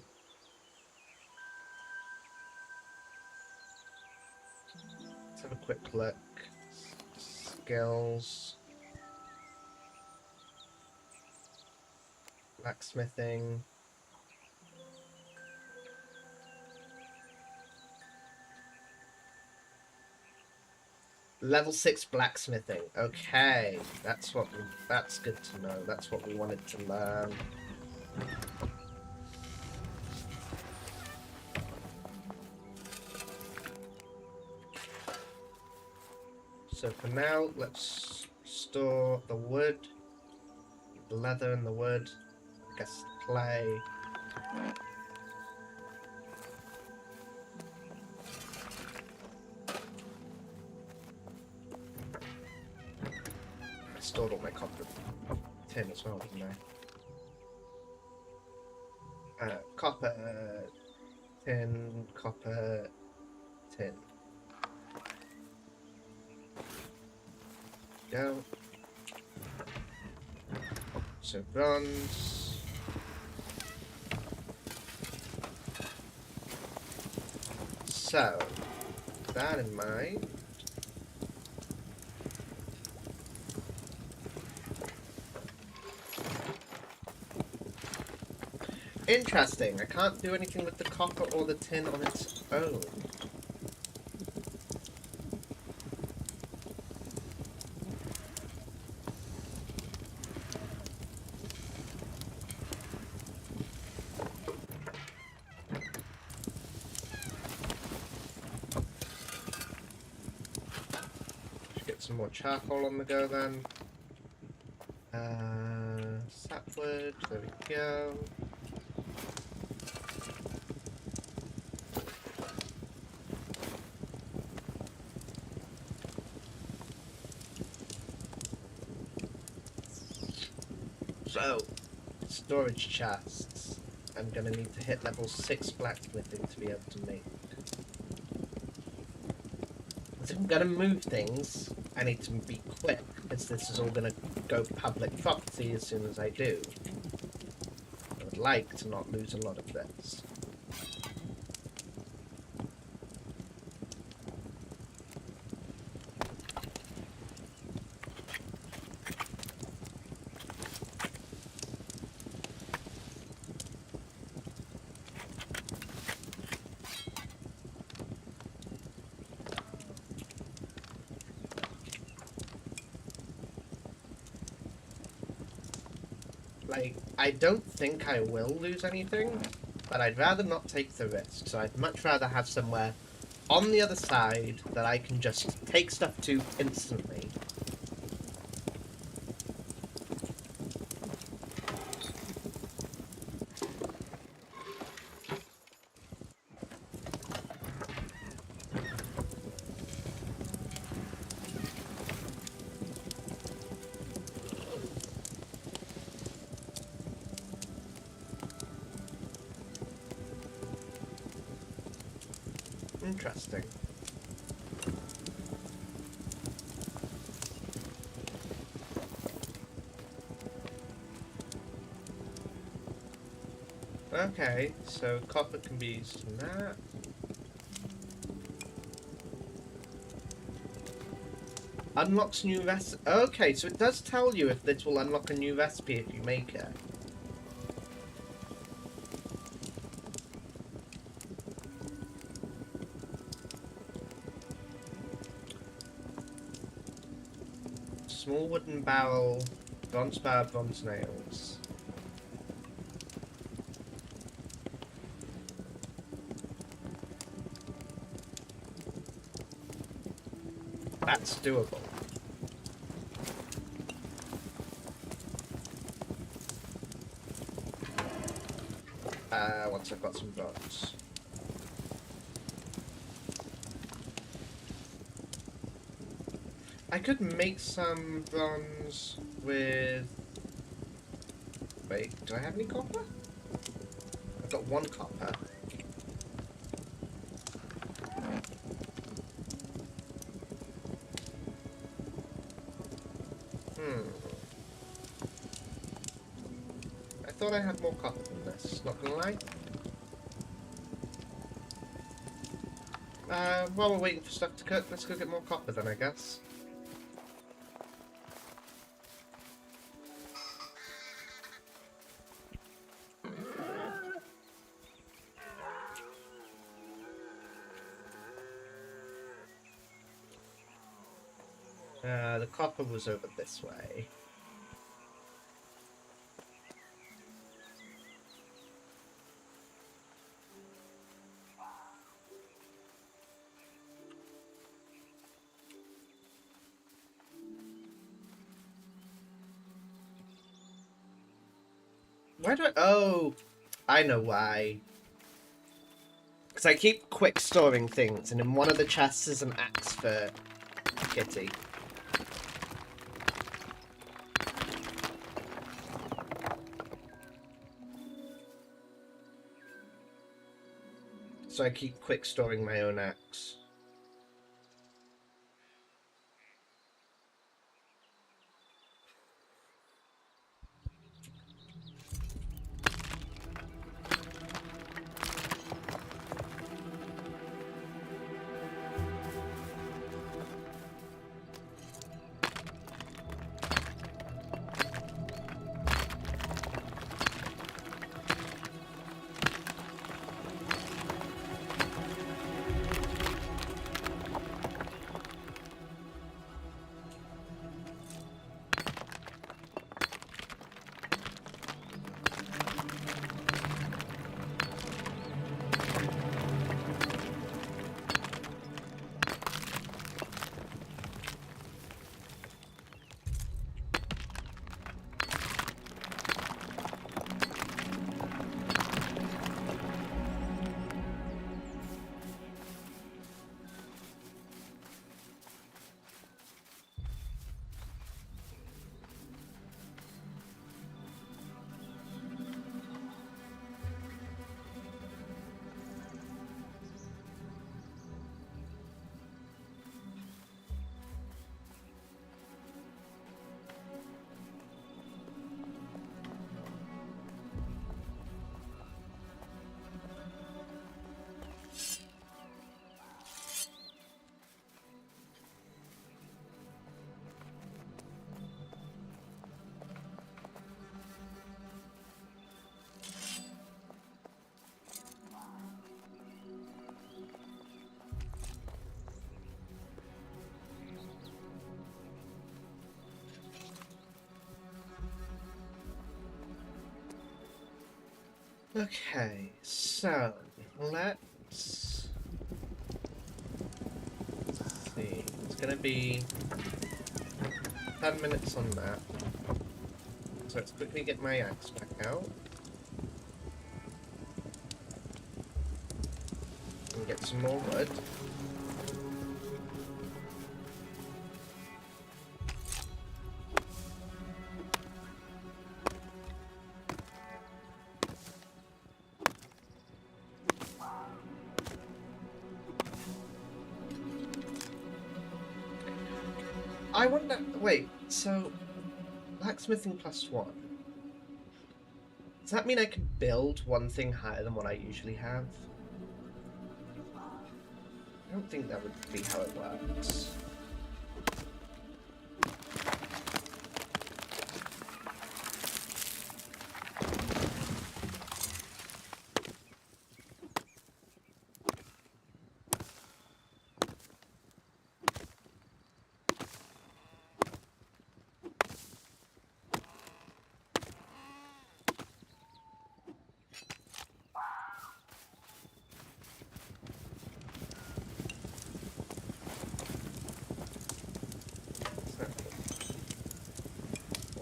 Let's have a quick look. Skills. Blacksmithing. Level 6 blacksmithing. Okay, that's good to know. That's what we wanted to learn. So for now, let's store the wood, the leather and the wood. I guess the clay. I stored all my copper tin as well, didn't I? Copper, tin, copper, tin. Go. So bronze. So, with that in mind. Interesting, I can't do anything with the copper or the tin on its own. Some more charcoal on the go then. Sapwood, there we go. So, storage chests. I'm gonna need to hit level 6 blacksmithing to be able to make. If I'm gonna move things, I need to be quick, because this is all gonna go public property as soon as I do. I would like to not lose a lot of this. Like, I don't think I will lose anything, but I'd rather not take the risk. So I'd much rather have somewhere on the other side that I can just take stuff to instantly. Interesting. Okay, so copper can be used in that. Unlocks new recipe. Okay, so it does tell you if this will unlock a new recipe if you make it. Small wooden barrel, bronze bar, bronze nails. That's doable. Once I've got some bronze. I could make some bronze with... Wait, do I have any copper? I've got 1 copper. I thought I had more copper than this, not gonna lie. While we're waiting for stuff to cook, let's go get more copper then, I guess. The copper was over this way. Why do I... Oh, I know why. Because I keep quick storing things, and in one of the chests is an axe for Kitty. So I keep quick storing my own axe. Okay, so let's see. It's gonna be 10 minutes on that. So let's quickly get my axe back out. And get some more wood. I wonder... Wait, so... Blacksmithing +1. Does that mean I can build one thing higher than what I usually have? I don't think that would be how it works.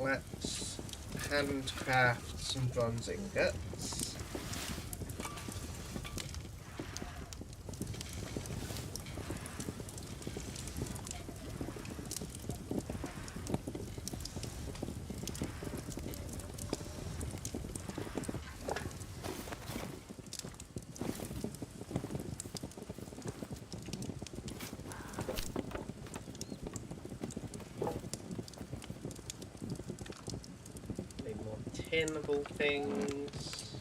Let's handcraft some bronze ingots. Tinnable things.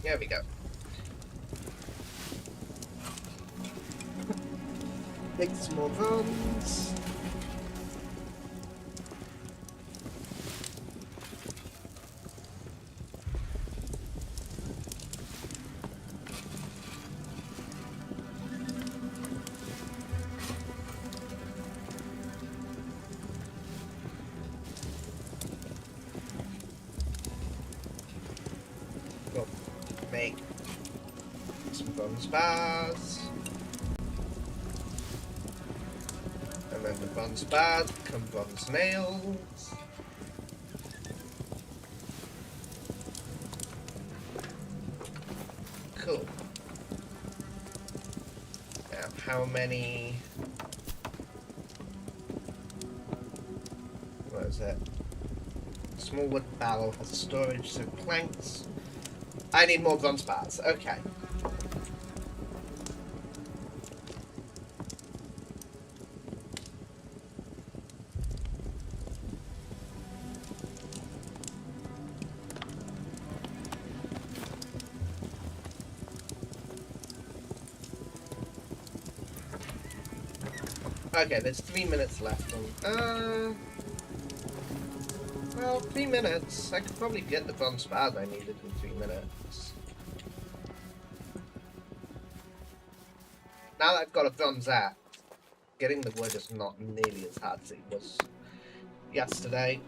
There we go. Make some more bronze. Make some bronze bars, and then the bronze bars become bronze nails. Cool. Now, how many? What is it? Small wood barrel has storage, so planks. I need more bronze bars. Okay. Okay, there's 3 minutes left. Well, 3 minutes. I could probably get the bronze bars I needed in 3 minutes. Now that I've got a bronze axe, getting the wood is not nearly as hard as it was yesterday.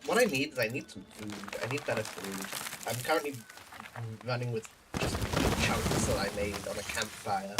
What I need is I need some food. I need better food. I'm currently running with just chunks that I made on a campfire.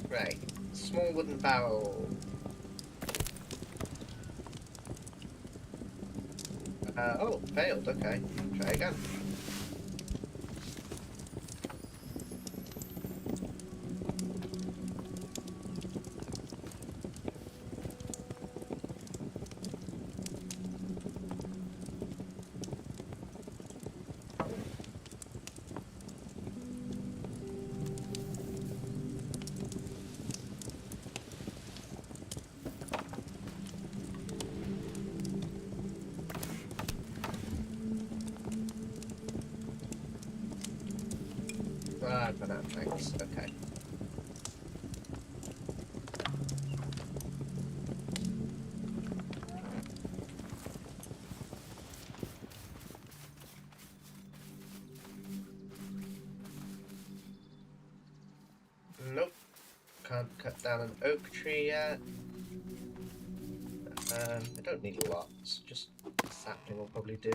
Right, small wooden barrel. Oh, failed, okay. Try again. Banana planks, okay. Nope. Can't cut down an oak tree yet. I don't need lots, just a sapling will probably do.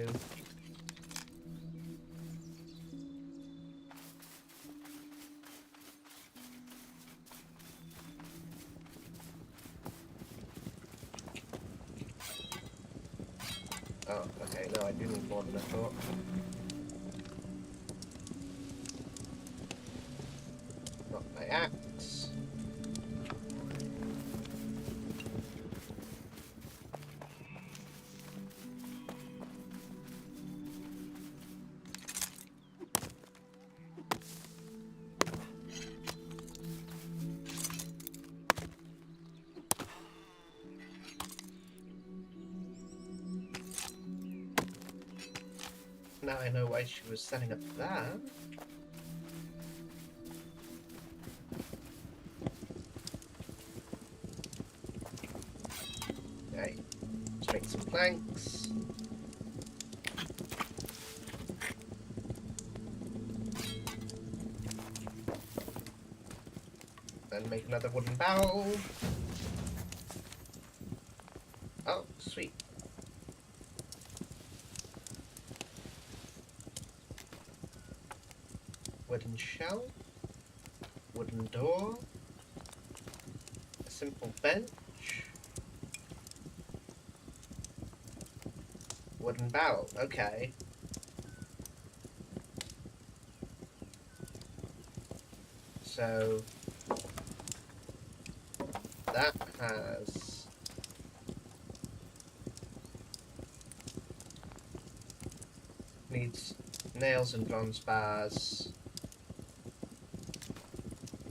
Oh, okay, no, I do need more than I thought. Not my axe. Now I know why she was setting up that. Okay, let's make some planks. Then make another wooden barrel. Oh, sweet. Wooden shell. Wooden door. A simple bench. Wooden barrel, okay. So that has needs nails and bronze bars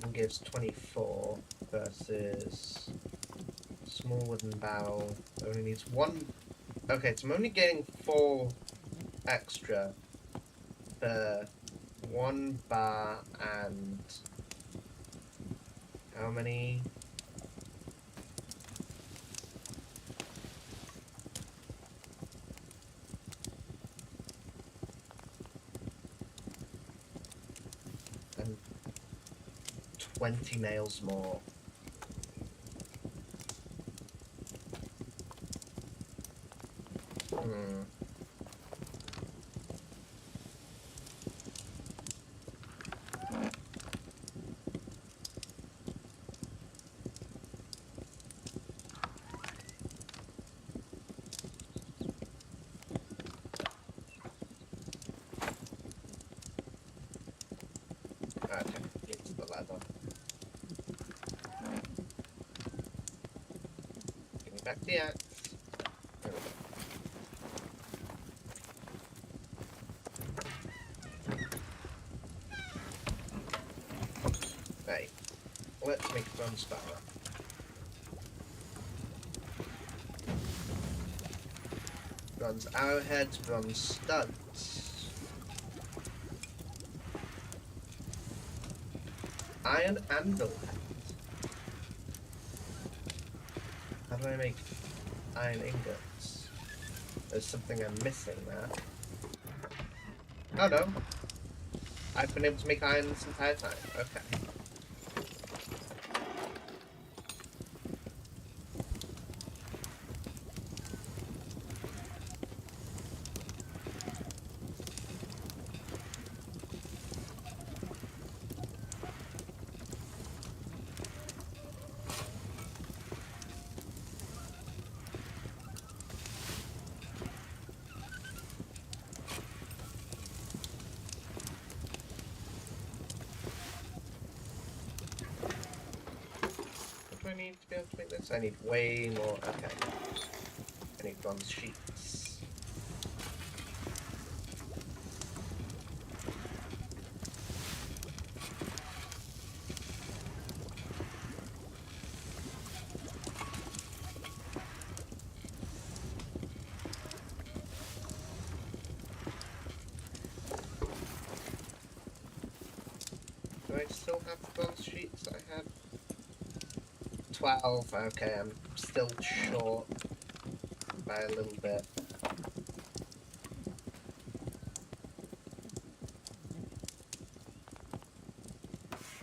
and gives 24 versus small wooden barrel only needs 1. Okay, so I'm only getting 4 extra for 1 bar and how many? And 20 nails more. Okay, get to the ladder. Give me back the axe. There we go. Right, let's make a bronze bar. Bronze arrowheads, bronze studs. Iron anvil head. How do I make iron ingots? There's something I'm missing there. Oh no. I've been able to make iron this entire time. Okay. I need to be able to make this? I need way more. Okay. I need bronze sheets. Do I still have the bronze sheets that I had? 12. Okay, I'm still short by a little bit.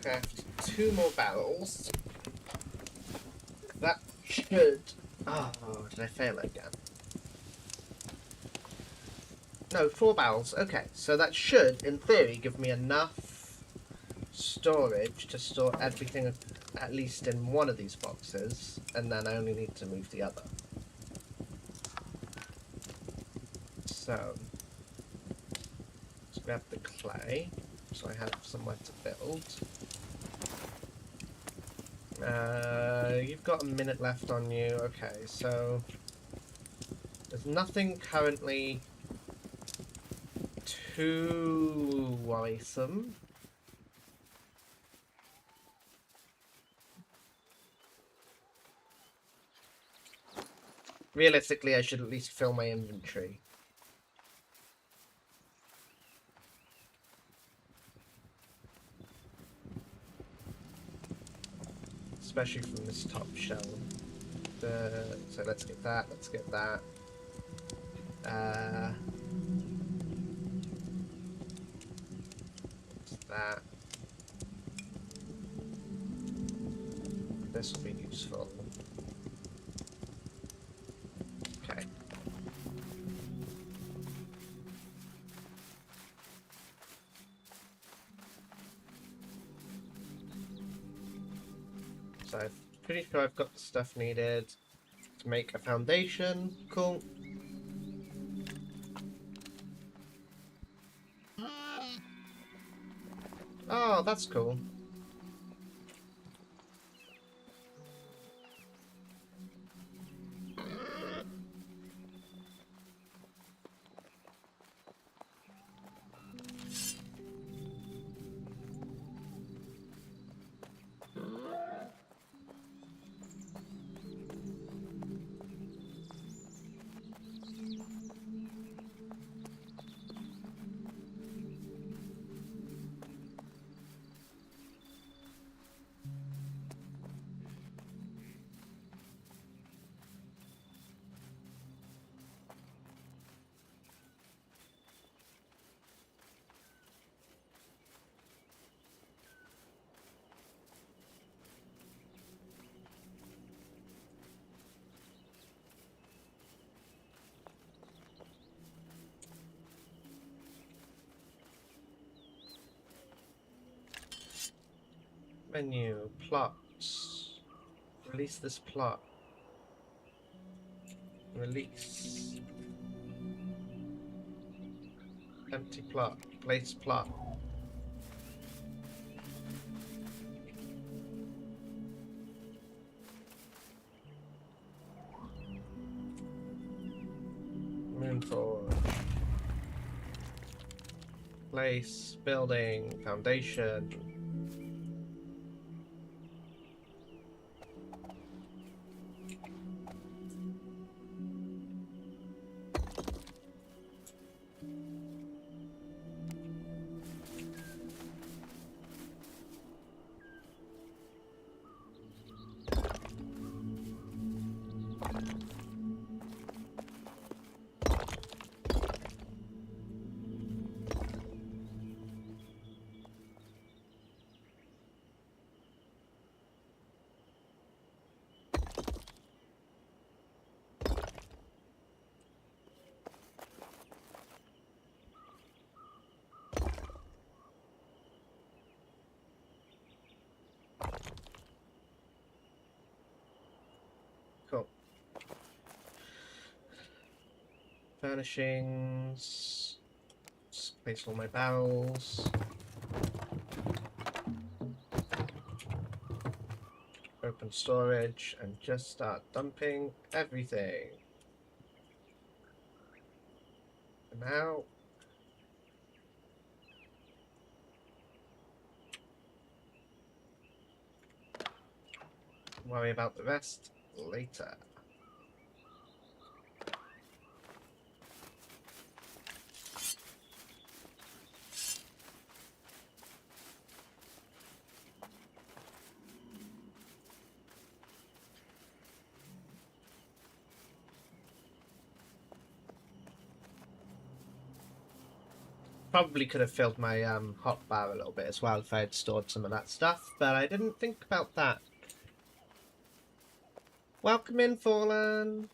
Craft 2 more barrels. That should... Oh, did I fail again? No, 4 barrels. Okay, so that should, in theory, give me enough storage to store everything at least in one of these boxes, and then I only need to move the other. So, let's grab the clay, so I have somewhere to build. You've got a minute left on you. Okay, so there's nothing currently too worrisome. Realistically, I should at least fill my inventory. especially from this top shelf. So let's get that. Let's get that. That. This will be useful. Okay. So I'm pretty sure I've got the stuff needed to make a foundation. Cool. Oh, that's cool. Menu, plots. Release this plot. Release. Empty plot. Place plot. Moon forward. Place, building, foundation. Cool. Furnishings. Just place all my barrels. Open storage and just start dumping everything. And now worry about the rest later. Probably could have filled my hot bar a little bit as well if I had stored some of that stuff, but I didn't think about that. Welcome in, Fallen.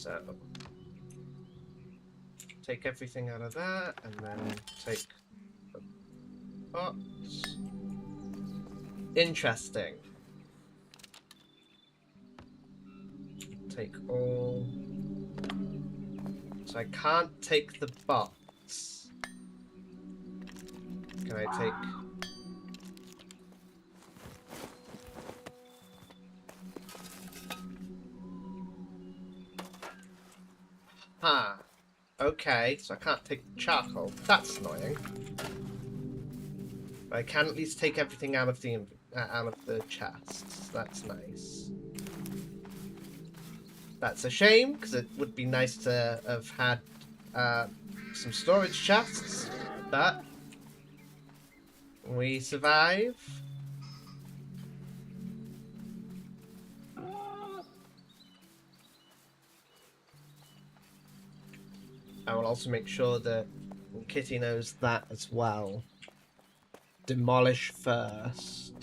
So take everything out of that, and then take the pots. Interesting. Take all. So I can't take the box. Can I take... Huh. Okay, so I can't take the charcoal. That's annoying. But I can at least take everything out of the chests. That's nice. That's a shame, because it would be nice to have had some storage chests, but we survive. I will also make sure that Kitty knows that as well. Demolish first.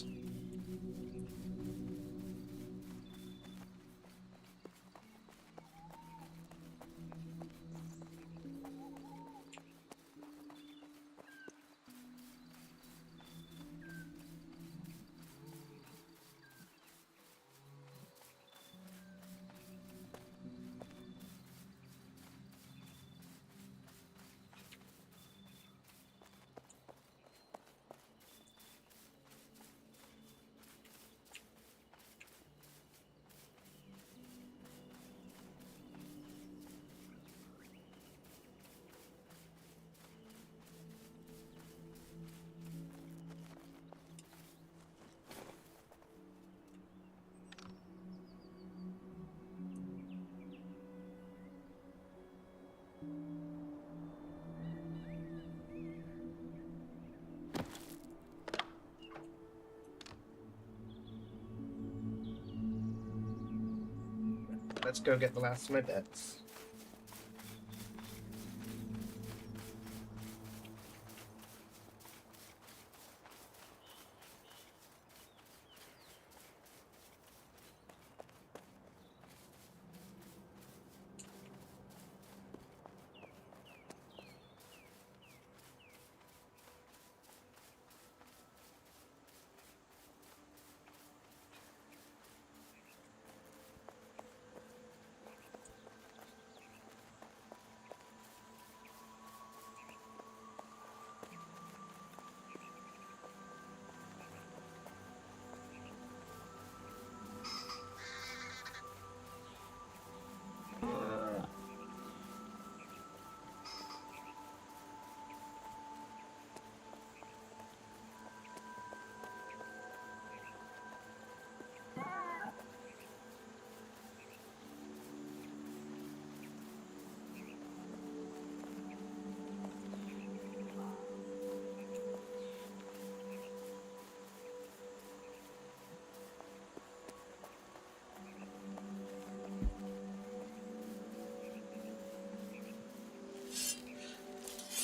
Let's go get the last of my bits.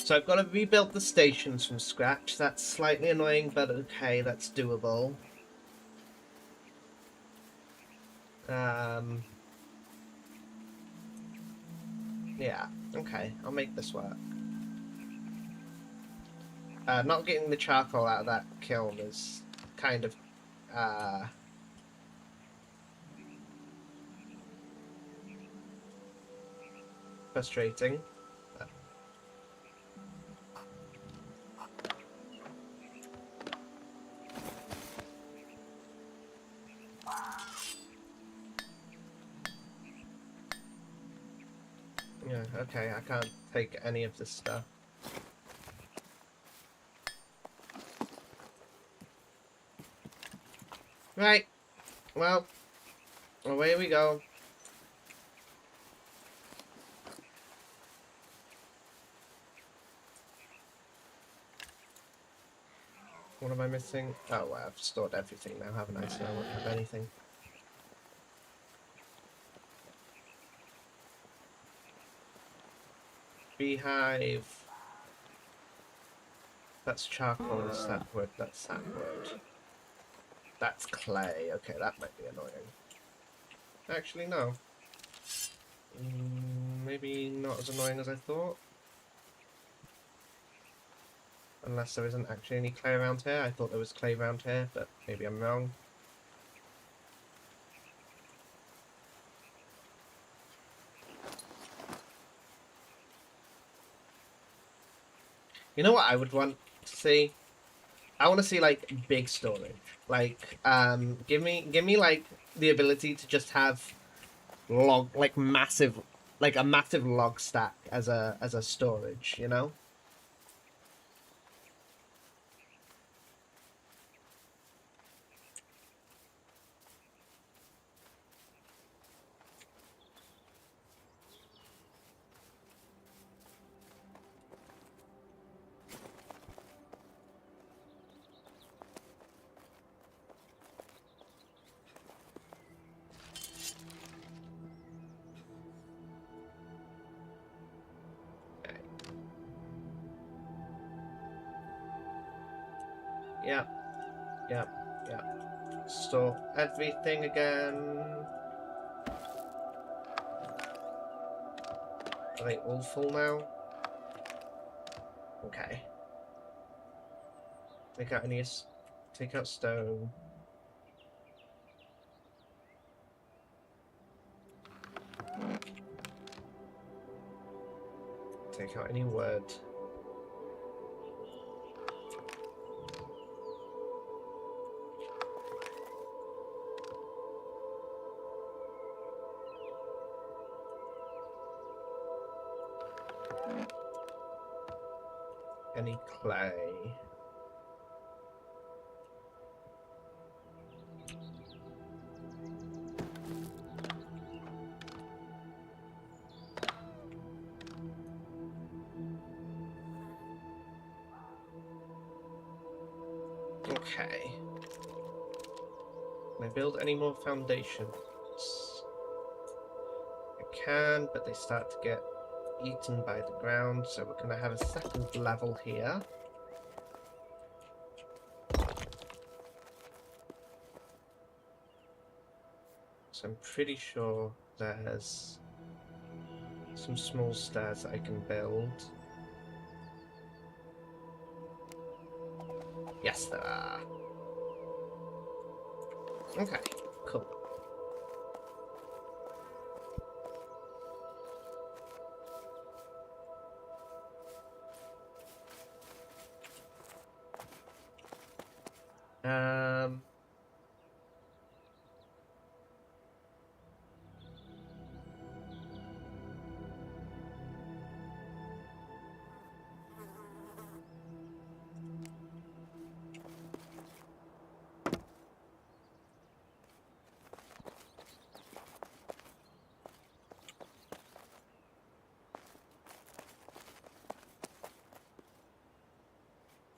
So I've got to rebuild the stations from scratch. That's slightly annoying, but okay, that's doable. Yeah, okay, I'll make this work. Not getting the charcoal out of that kiln is kind of, frustrating. Yeah, okay, I can't take any of this stuff. Right, well, away we go. What am I missing? Oh, well, I've stored everything now, haven't I? So I won't have anything. Beehive. That's charcoal and sapwood. That's sapwood. That's clay. Okay, that might be annoying. Actually, no. Maybe not as annoying as I thought. Unless there isn't actually any clay around here. I thought there was clay around here, but maybe I'm wrong. You know what I would want to see? I want to see like big storage. Like, give me like the ability to just have like a massive log stack as a storage, you know? Yeah, yeah, yeah. Store everything again. Are they all full now? Okay. Take out any. Take out stone. Take out any wood. Any clay. Okay. Can I build any more foundations? I can, but they start to get eaten by the ground, so we're going to have a second level here. So I'm pretty sure there's some small stairs that I can build. Yes, there are. Okay, cool. Um...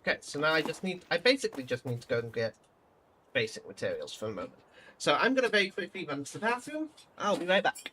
Okay, so now I basically just need to go and get basic materials for a moment. So I'm going to very quickly run to the bathroom. I'll be right back.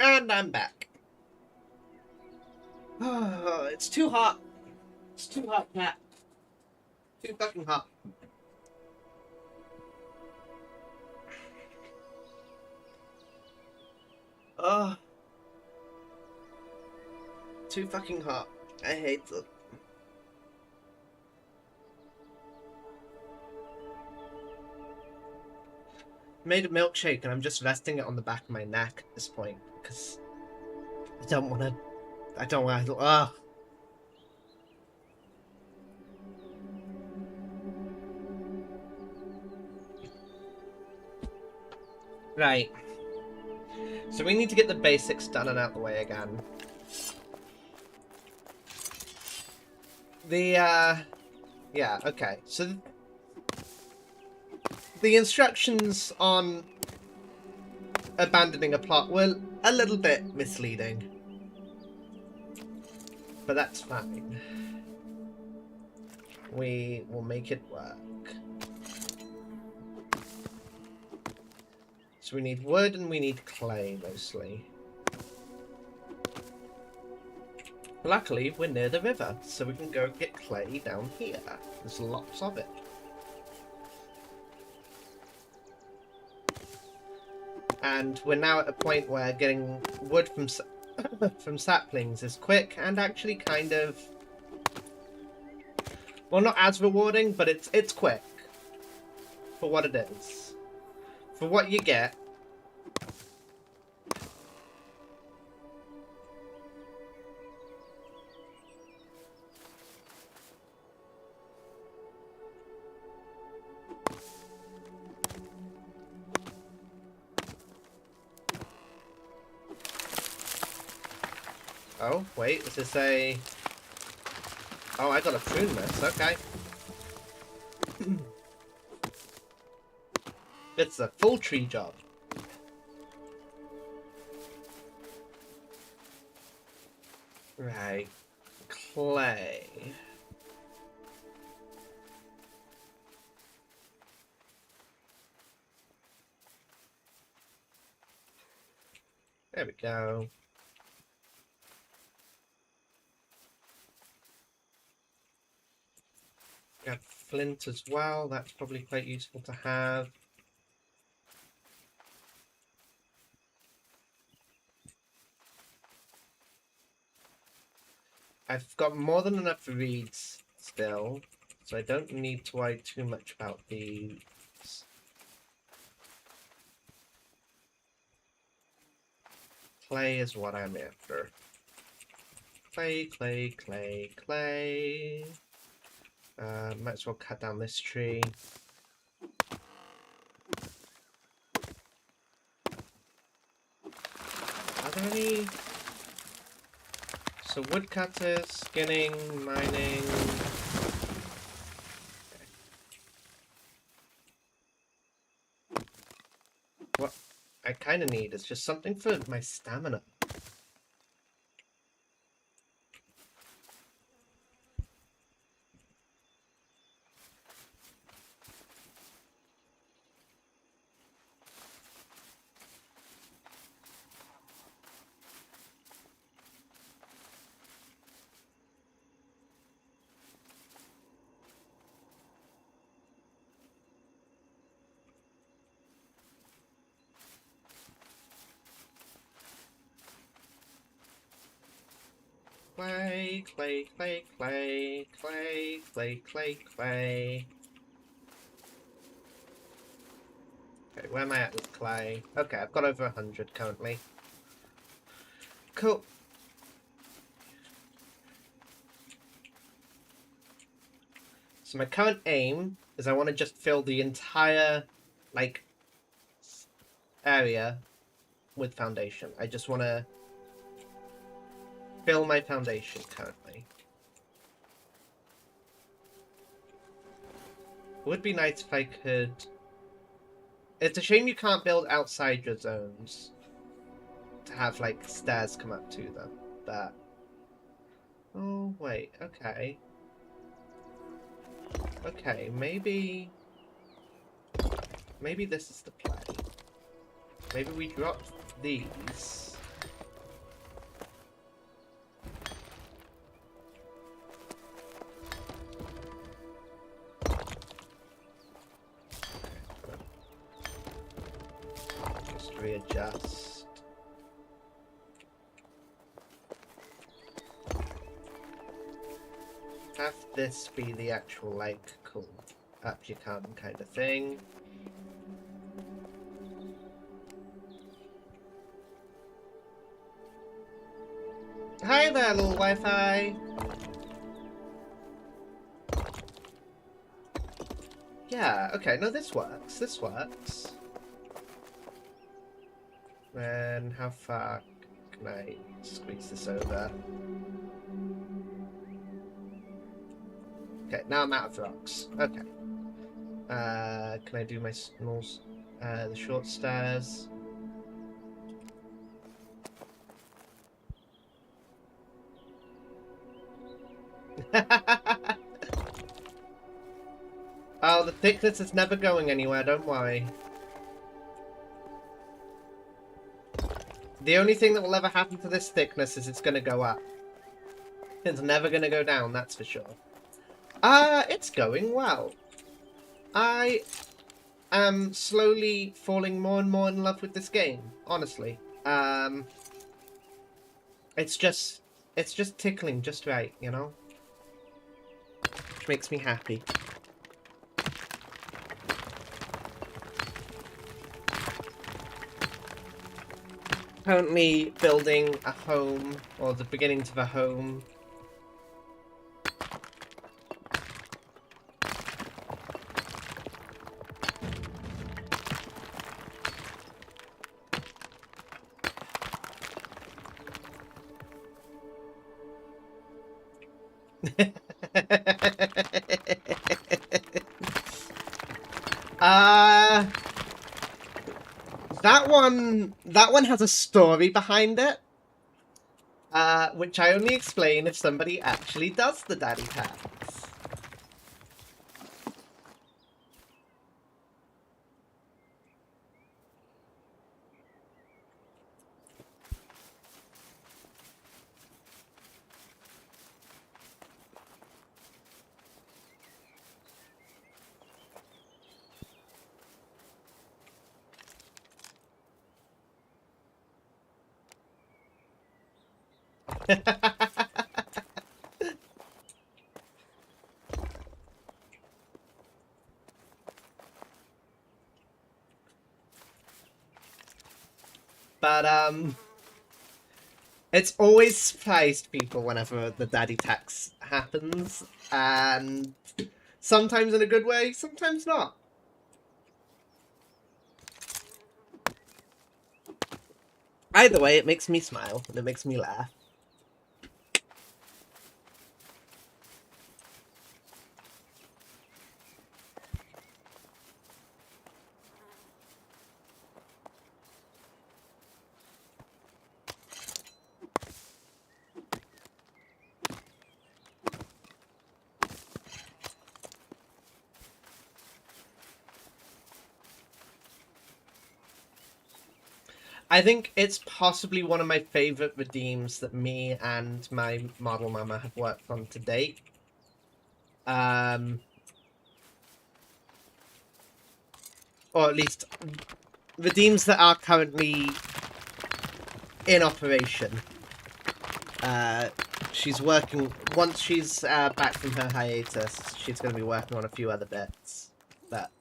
And I'm back. Oh, it's too hot. It's too hot, Cat. Too fucking hot. Oh. Too fucking hot. I hate it. Made a milkshake and I'm just resting it on the back of my neck at this point because I don't want to. Ugh. Right. So we need to get the basics done and out the way again. Yeah, okay. So the instructions on abandoning a plot were a little bit misleading. But that's fine. We will make it work. So we need wood and we need clay, mostly. Luckily, we're near the river, so we can go get clay down here. There's lots of it. And we're now at a point where getting wood from from saplings is quick and actually kind of... well, not as rewarding, but it's quick. For what it is. For what you get. Oh, wait, does it say... oh, I gotta prune this, okay. It's a full tree job. Right. Clay. There we go. Got flint as well, that's probably quite useful to have. I've got more than enough reeds still, so I don't need to worry too much about these. Clay is what I'm after. Clay, clay, clay, clay. Might as well cut down this tree. Are there any... so woodcutters, skinning, mining... okay. What I kind of need is just something for my stamina. Clay, clay, clay, clay, clay, clay, clay, clay. Okay, where am I at with clay? Okay, I've got over 100 currently. Cool. So my current aim is I want to just fill the entire, like, area with foundation. I just want to fill my foundation currently. It would be nice if I could... it's a shame you can't build outside your zones to have, like, stairs come up to them, but... oh, wait, okay. Okay, maybe... maybe this is the play. Maybe we drop these readjust. Have this be the actual, like, cool, up you come kind of thing. Hi there, little Wi-Fi! Yeah, okay, no, this works. This works. Then how far can I squeeze this over? Okay, now I'm out of rocks. Okay. Can I do my small, the short stairs? Oh, the thickness is never going anywhere, don't worry. The only thing that will ever happen to this thickness is it's gonna go up. It's never gonna go down, that's for sure. It's going well. I am slowly falling more and more in love with this game, honestly. It's just tickling just right, you know? Which makes me happy. Currently building a home, or the beginning to the home. That one has a story behind it, which I only explain if somebody actually does the daddy tax. But, it's always surprised people whenever the daddy tax happens, and sometimes in a good way, sometimes not. Either way, it makes me smile, and it makes me laugh. I think it's possibly one of my favorite redeems that me and my model mama have worked on to date. Or at least redeems that are currently in operation. She's working, once she's back from her hiatus, she's going to be working on a few other bits. But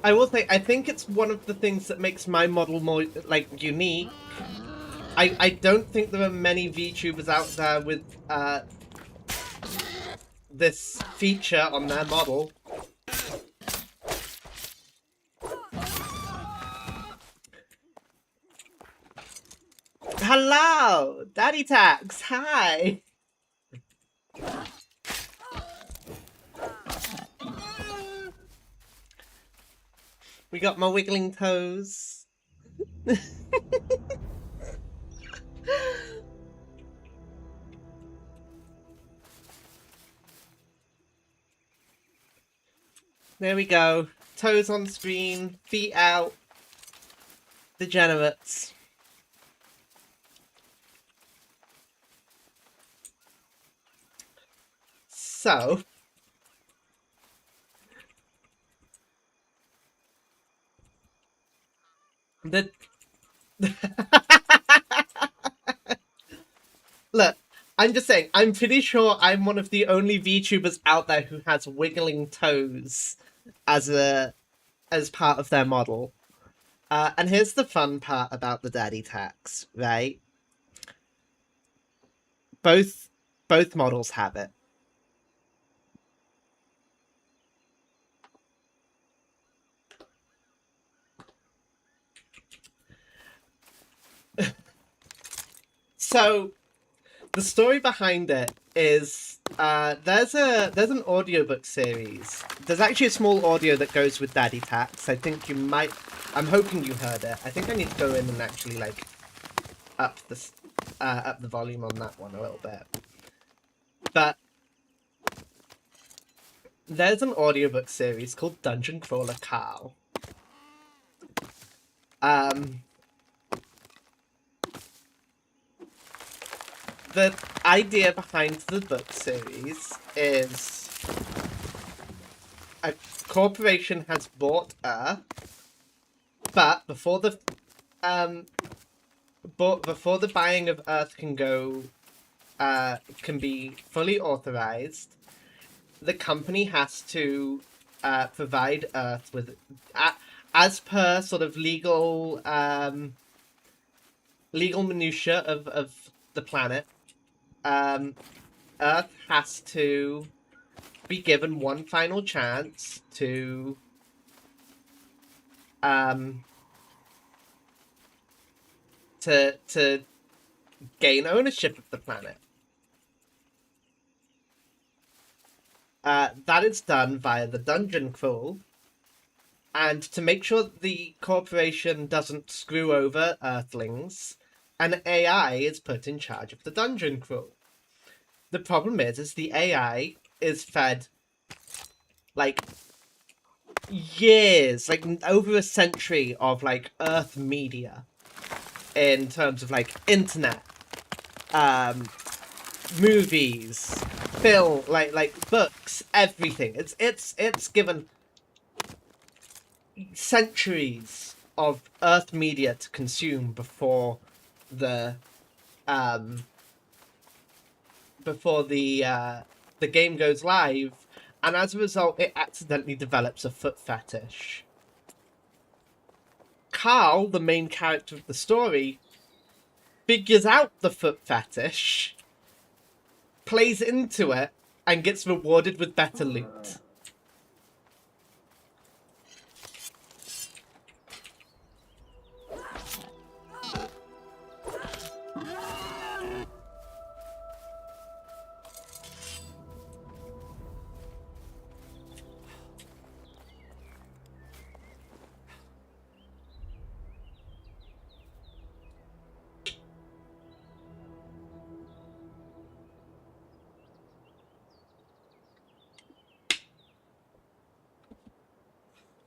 I will say, I think it's one of the things that makes my model more, like, unique. I don't think there are many VTubers out there with, this feature on their model. Hello! Daddy Tax! Hi! We got my wiggling toes. There we go. Toes on screen, feet out. Degenerates. So... The... Look, I'm just saying, I'm pretty sure I'm one of the only VTubers out there who has wiggling toes as part of their model. And here's the fun part about the daddy tax, right? Both models have it. So, the story behind it is there's an audiobook series. There's actually a small audio that goes with Daddy Tax. I think you might. I'm hoping you heard it. I think I need to go in and actually like up the volume on that one a little bit. But there's an audiobook series called Dungeon Crawler Carl. The idea behind the book series is a corporation has bought Earth, but before the buying of Earth can be fully authorized, the company has to provide Earth with, as per sort of legal minutia of the planet. Earth has to be given one final chance to gain ownership of the planet. That is done via the dungeon crawl, and to make sure the corporation doesn't screw over Earthlings, an AI is put in charge of the dungeon crawl. The problem is the AI is fed, like, years, like, over a century of, like, Earth media, in terms of, like, internet, movies, film, like books, everything. It's given centuries of Earth media to consume before the game goes live, and as a result, it accidentally develops a foot fetish. Carl, the main character of the story, figures out the foot fetish, plays into it, and gets rewarded with better loot.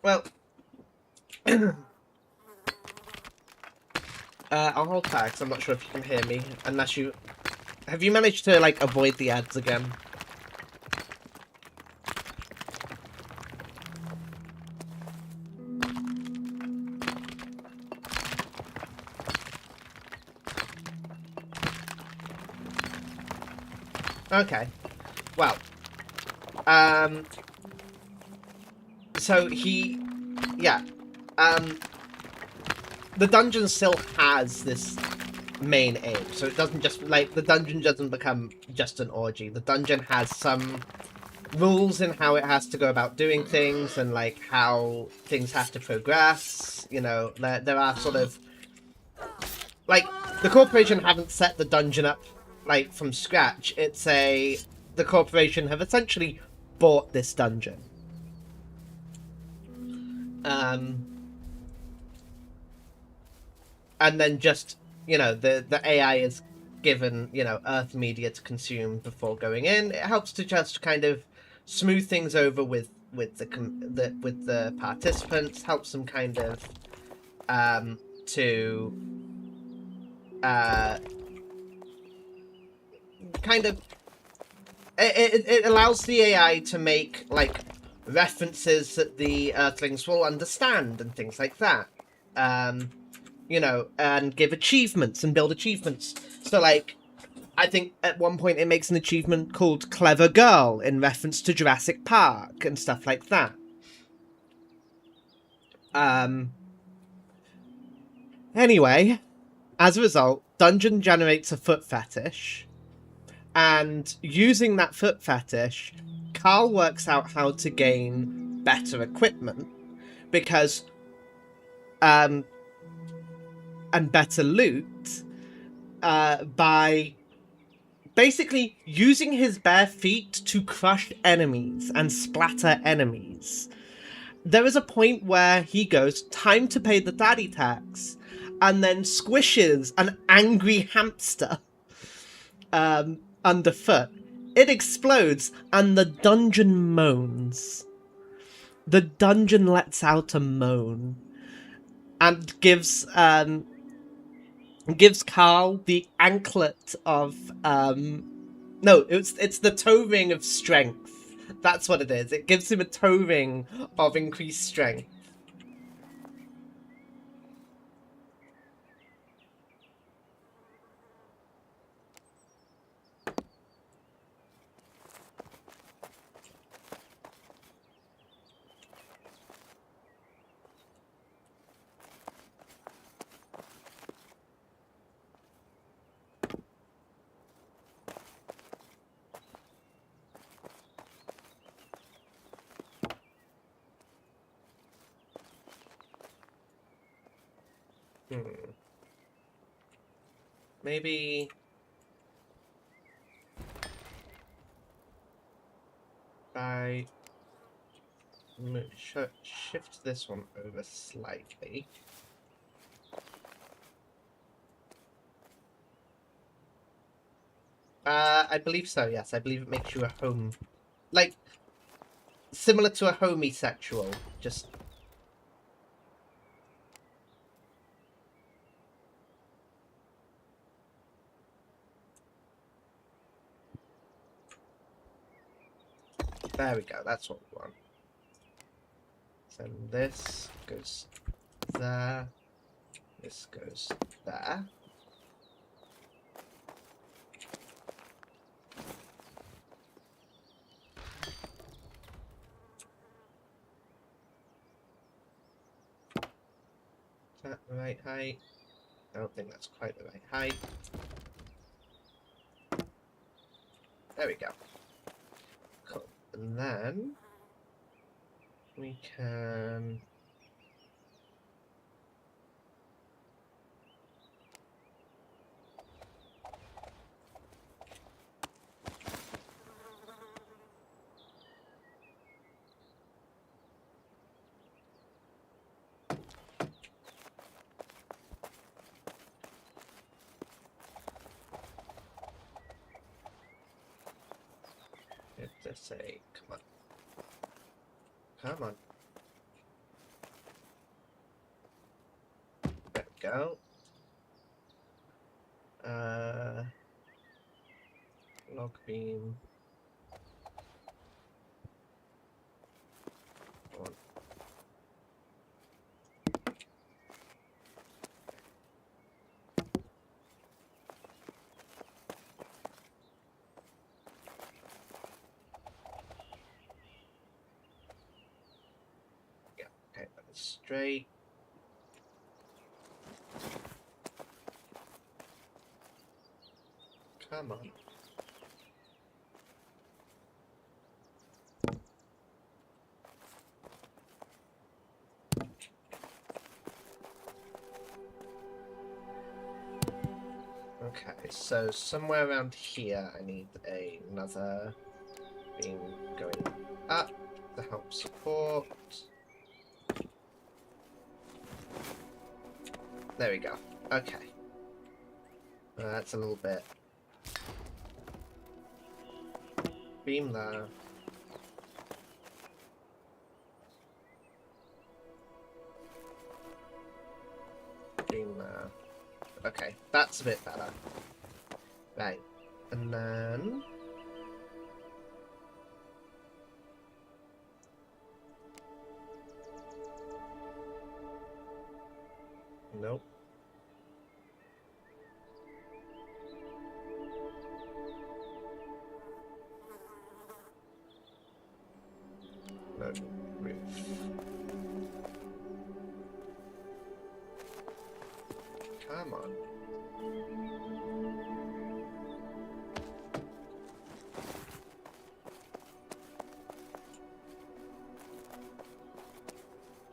Well, I'll hold Pax. I'm not sure if you can hear me, unless you... Have you managed to, like, avoid the ads again? Okay. Well. So yeah. The dungeon still has this main aim, so it doesn't just, like, the dungeon doesn't become just an orgy. The dungeon has some rules in how it has to go about doing things, and, like, how things have to progress. You know, there are sort of, like, the corporation haven't set the dungeon up, like, from scratch. The corporation have essentially bought this dungeon. and then just, you know, the AI is given, you know, Earth media to consume before going in. It helps to just kind of smooth things over with the participants, helps them kind of to kind of it allows the AI to make like references that the Earthlings will understand and things like that. You know, and give achievements and build achievements. So like, I think at one point it makes an achievement called Clever Girl in reference to Jurassic Park and stuff like that. Anyway, as a result, Dungeon generates a foot fetish, and using that foot fetish, Carl works out how to gain better equipment because and better loot by basically using his bare feet to crush enemies and splatter enemies. There is a point where he goes, time to pay the daddy tax, and then squishes an angry hamster underfoot. It explodes, and the dungeon moans. The dungeon lets out a moan and gives Carl the anklet of no, it's the toe ring of strength. That's what it is. It gives him a toe ring of increased strength. Maybe I shift this one over slightly. I believe so, yes. I believe it makes you a home... Like, similar to a homosexual, just... There we go, that's what we want. So this goes there. This goes there. Is that the right height? I don't think that's quite the right height. There we go. Cool. And then we can... Let's say, come on. Come on. There we go. Log beam. One. Yeah, okay, that is straight. Come on. Okay, so somewhere around here I need another beam going up to help support. There we go. Okay. That's a little bit. Beam there. Beam there. Okay, that's a bit better. Right. And then... Nope. No roof. Come on.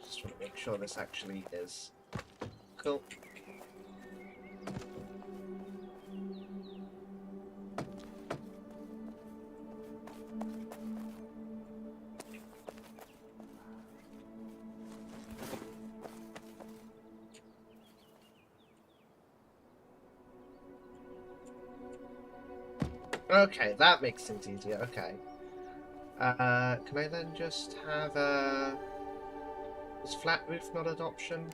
Just want to make sure this actually is cool. Okay, that makes things easier. Okay. Can I then just have a... Is flat roof not an option?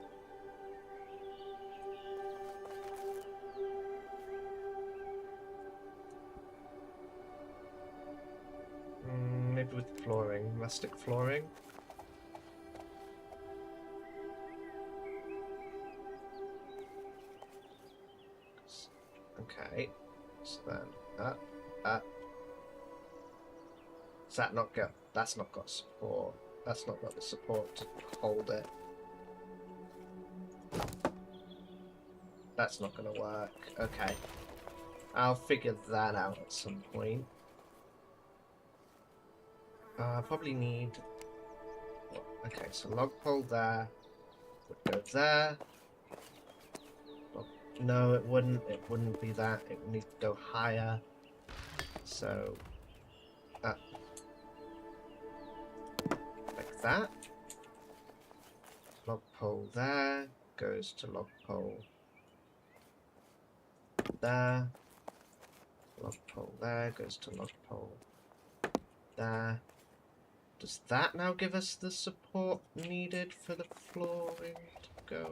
Maybe with flooring. Rustic flooring? Okay. So then, Does that not go? That's not got support. That's not got the support to hold it. That's not going to work. Okay. I'll figure that out at some point. I probably need... Okay, so log pole there. Would go there. No, it wouldn't. It wouldn't be that. It would need to go higher. So... like that. Log pole there. Goes to log pole there. Log pole there. Goes to log pole there. Does that now give us the support needed for the flooring to go?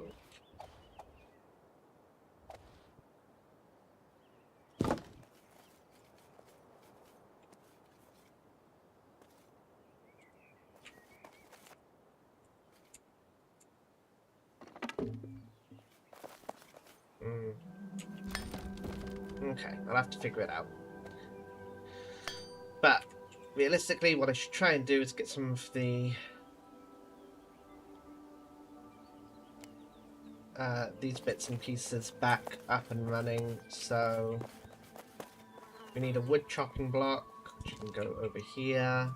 Okay, I'll have to figure it out. But realistically, what I should try and do is get some of the these bits and pieces back up and running. So we need a wood chopping block, which can go over here.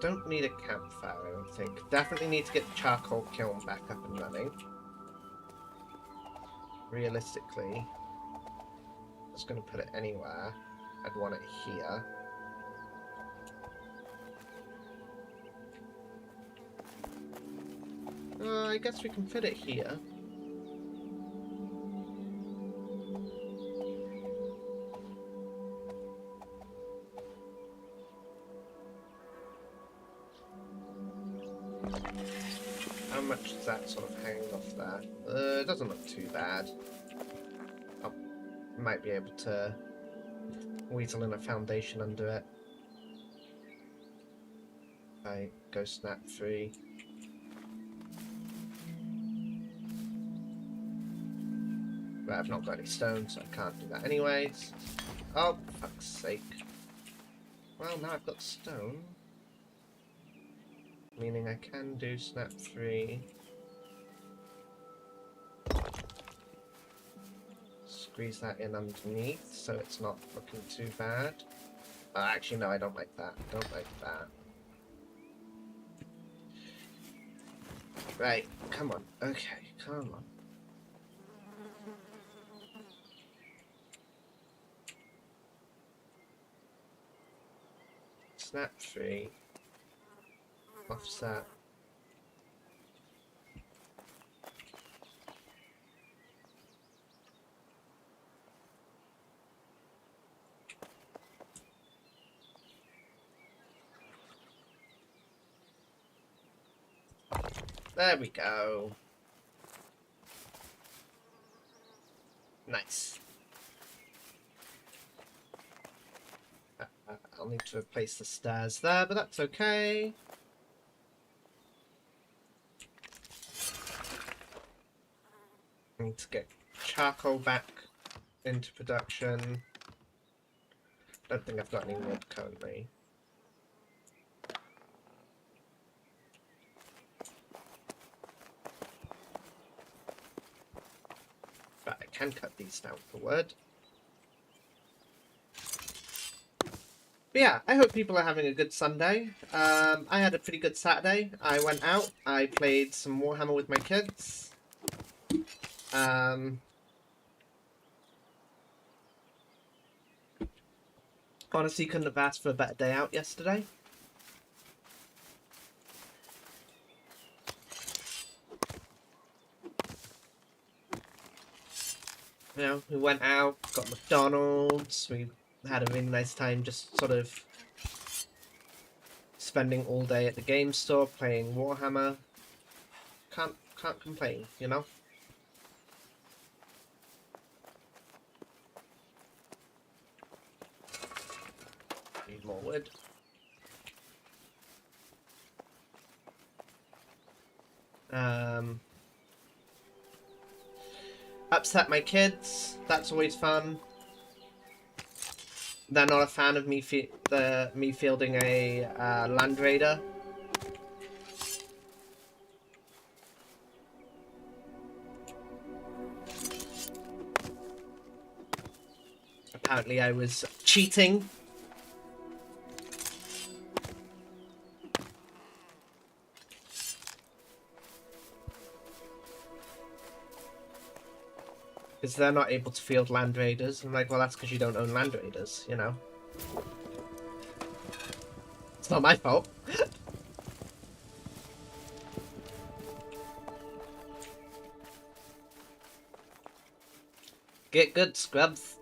Don't need a campfire, I don't think. Definitely need to get the charcoal kiln back up and running. Realistically, I was going to put it anywhere. I'd want it here. I guess we can fit it here. How much is that sort of hanging off there? It doesn't look too bad. I might be able to weasel in a foundation under it. I go snap 3. But I've not got any stone, so I can't do that anyways. Oh, for fuck's sake. Well, now I've got stone. Meaning I can do snap 3. Squeeze that in underneath so it's not looking too bad. Actually, no, I don't like that. Don't like that. Right, come on. Okay, come on. Snap 3. Offset. There we go. Nice. I'll need to replace the stairs there, but that's okay. I need to get charcoal back into production. Don't think I've got any wood currently. But I can cut these down for wood. But yeah, I hope people are having a good Sunday. I had a pretty good Saturday. I went out, I played some Warhammer with my kids. Honestly, couldn't have asked for a better day out yesterday. You know, we went out, got McDonald's, we had a really nice time just sort of spending all day at the game store playing Warhammer. Can't complain, you know? Need more wood. Upset my kids. That's always fun. They're not a fan of me fielding a Land Raider. Apparently I was cheating. Because they're not able to field Land Raiders. I'm like, well, that's because you don't own Land Raiders, you know? It's not my fault. Get good, scrubs.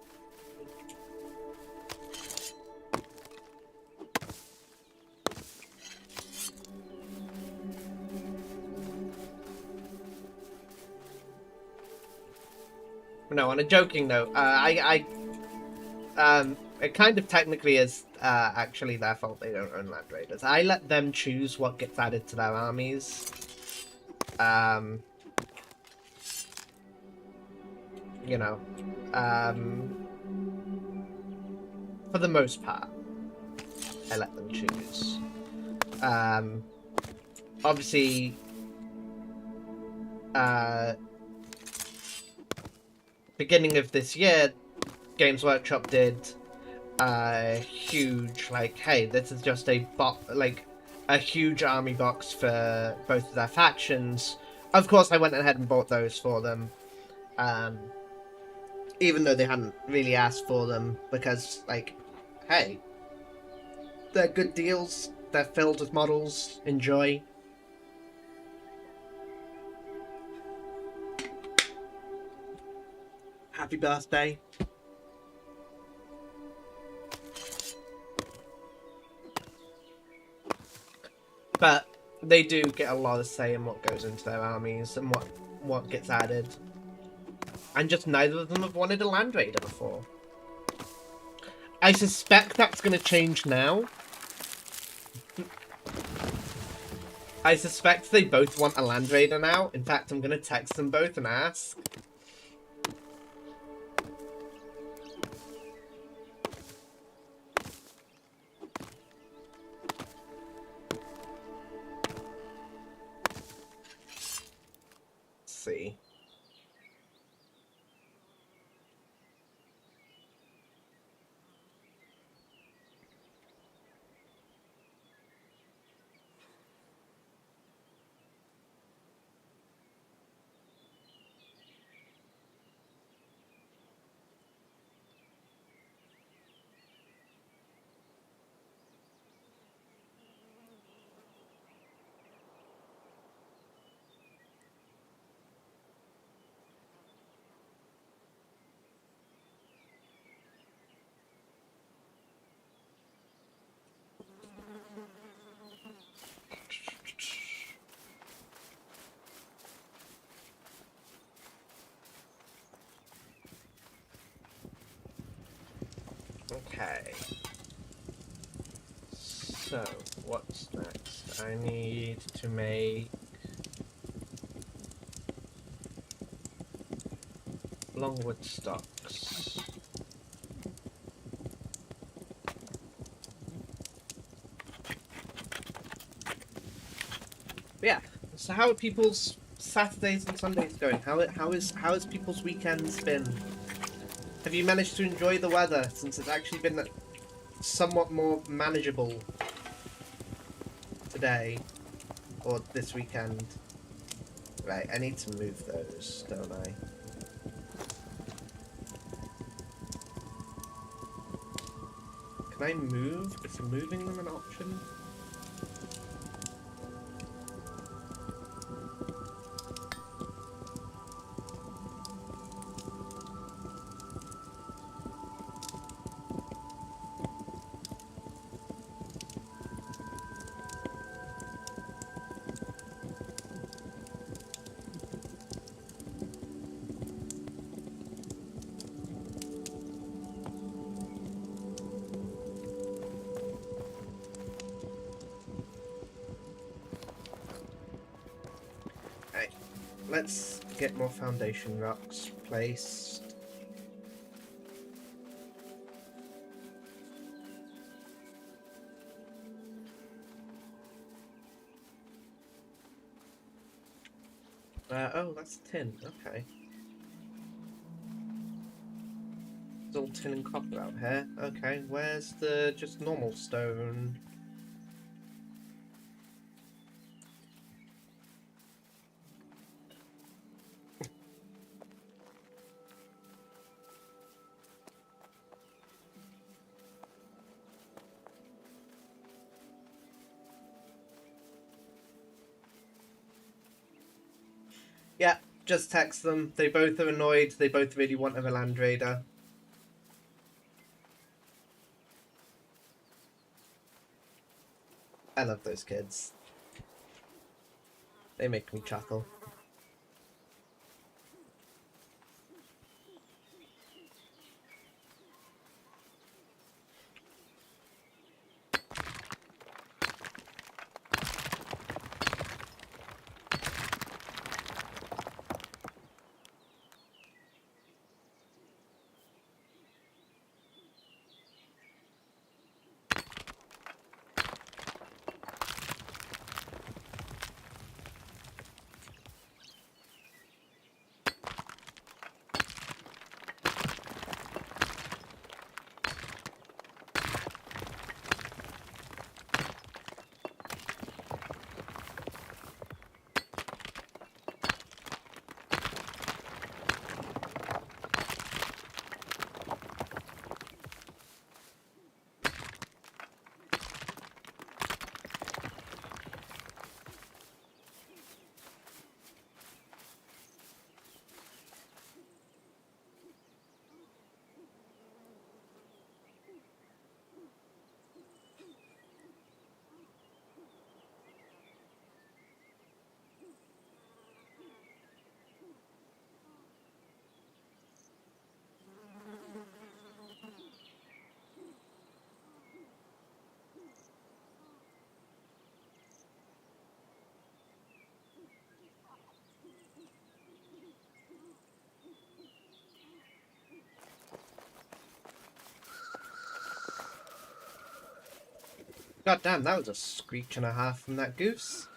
No, on a joking note, it kind of technically is actually their fault they don't own Land Raiders. I let them choose what gets added to their armies. You know, for the most part, I let them choose. Obviously, beginning of this year, Games Workshop did a huge, like, hey, this is just a huge army box for both of their factions. Of course, I went ahead and bought those for them, even though they hadn't really asked for them, because, like, hey, they're good deals, they're filled with models, enjoy. Happy birthday. But they do get a lot of say in what goes into their armies and what gets added. And just neither of them have wanted a Land Raider before. I suspect that's going to change now. I suspect they both want a Land Raider now. In fact, I'm going to text them both and ask. See. Okay. So, what's next? I need to make longwood stocks. But yeah, so how are people's Saturdays and Sundays going? How is people's weekends been? Have you managed to enjoy the weather since it's actually been somewhat more manageable today or this weekend? Right, I need to move those, don't I? Can I move? Is moving them an option? Right, let's get more foundation rocks placed. Oh, that's tin. Okay. It's all tin and copper out here. Okay, where's the just normal stone? Yeah, just text them. They both are annoyed. They both really want a land raider. I love those kids. They make me chuckle. God damn, that was a screech and a half from that goose.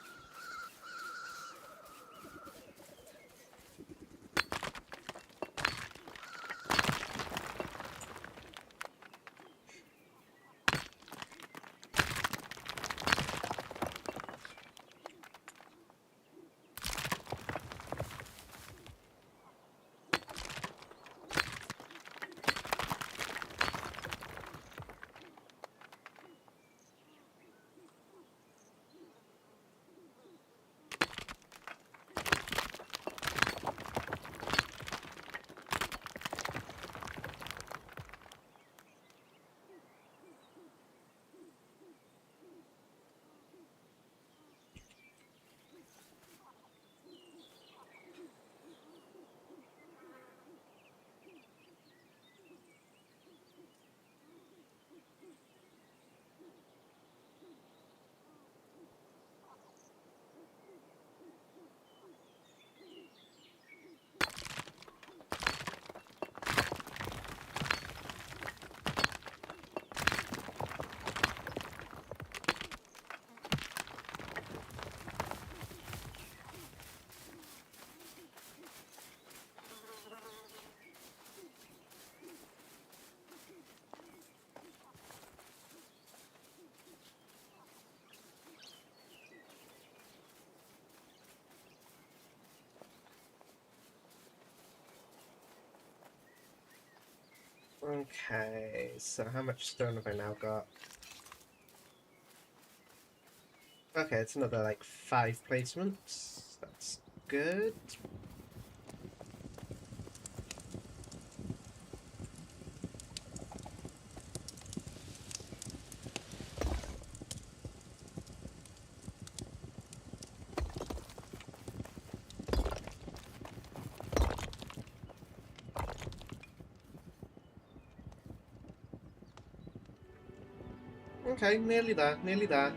Okay, so how much stone have I now got? Okay, it's another like 5 placements. That's good. Okay, nearly there, nearly there.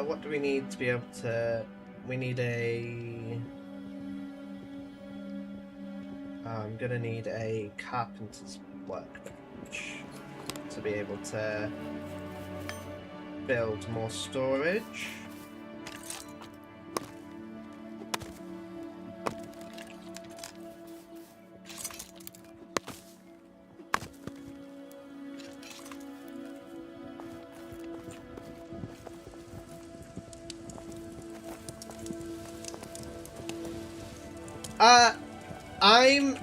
What do we need to be able to... We need a... I'm gonna need a carpenter's workbench to be able to build more storage.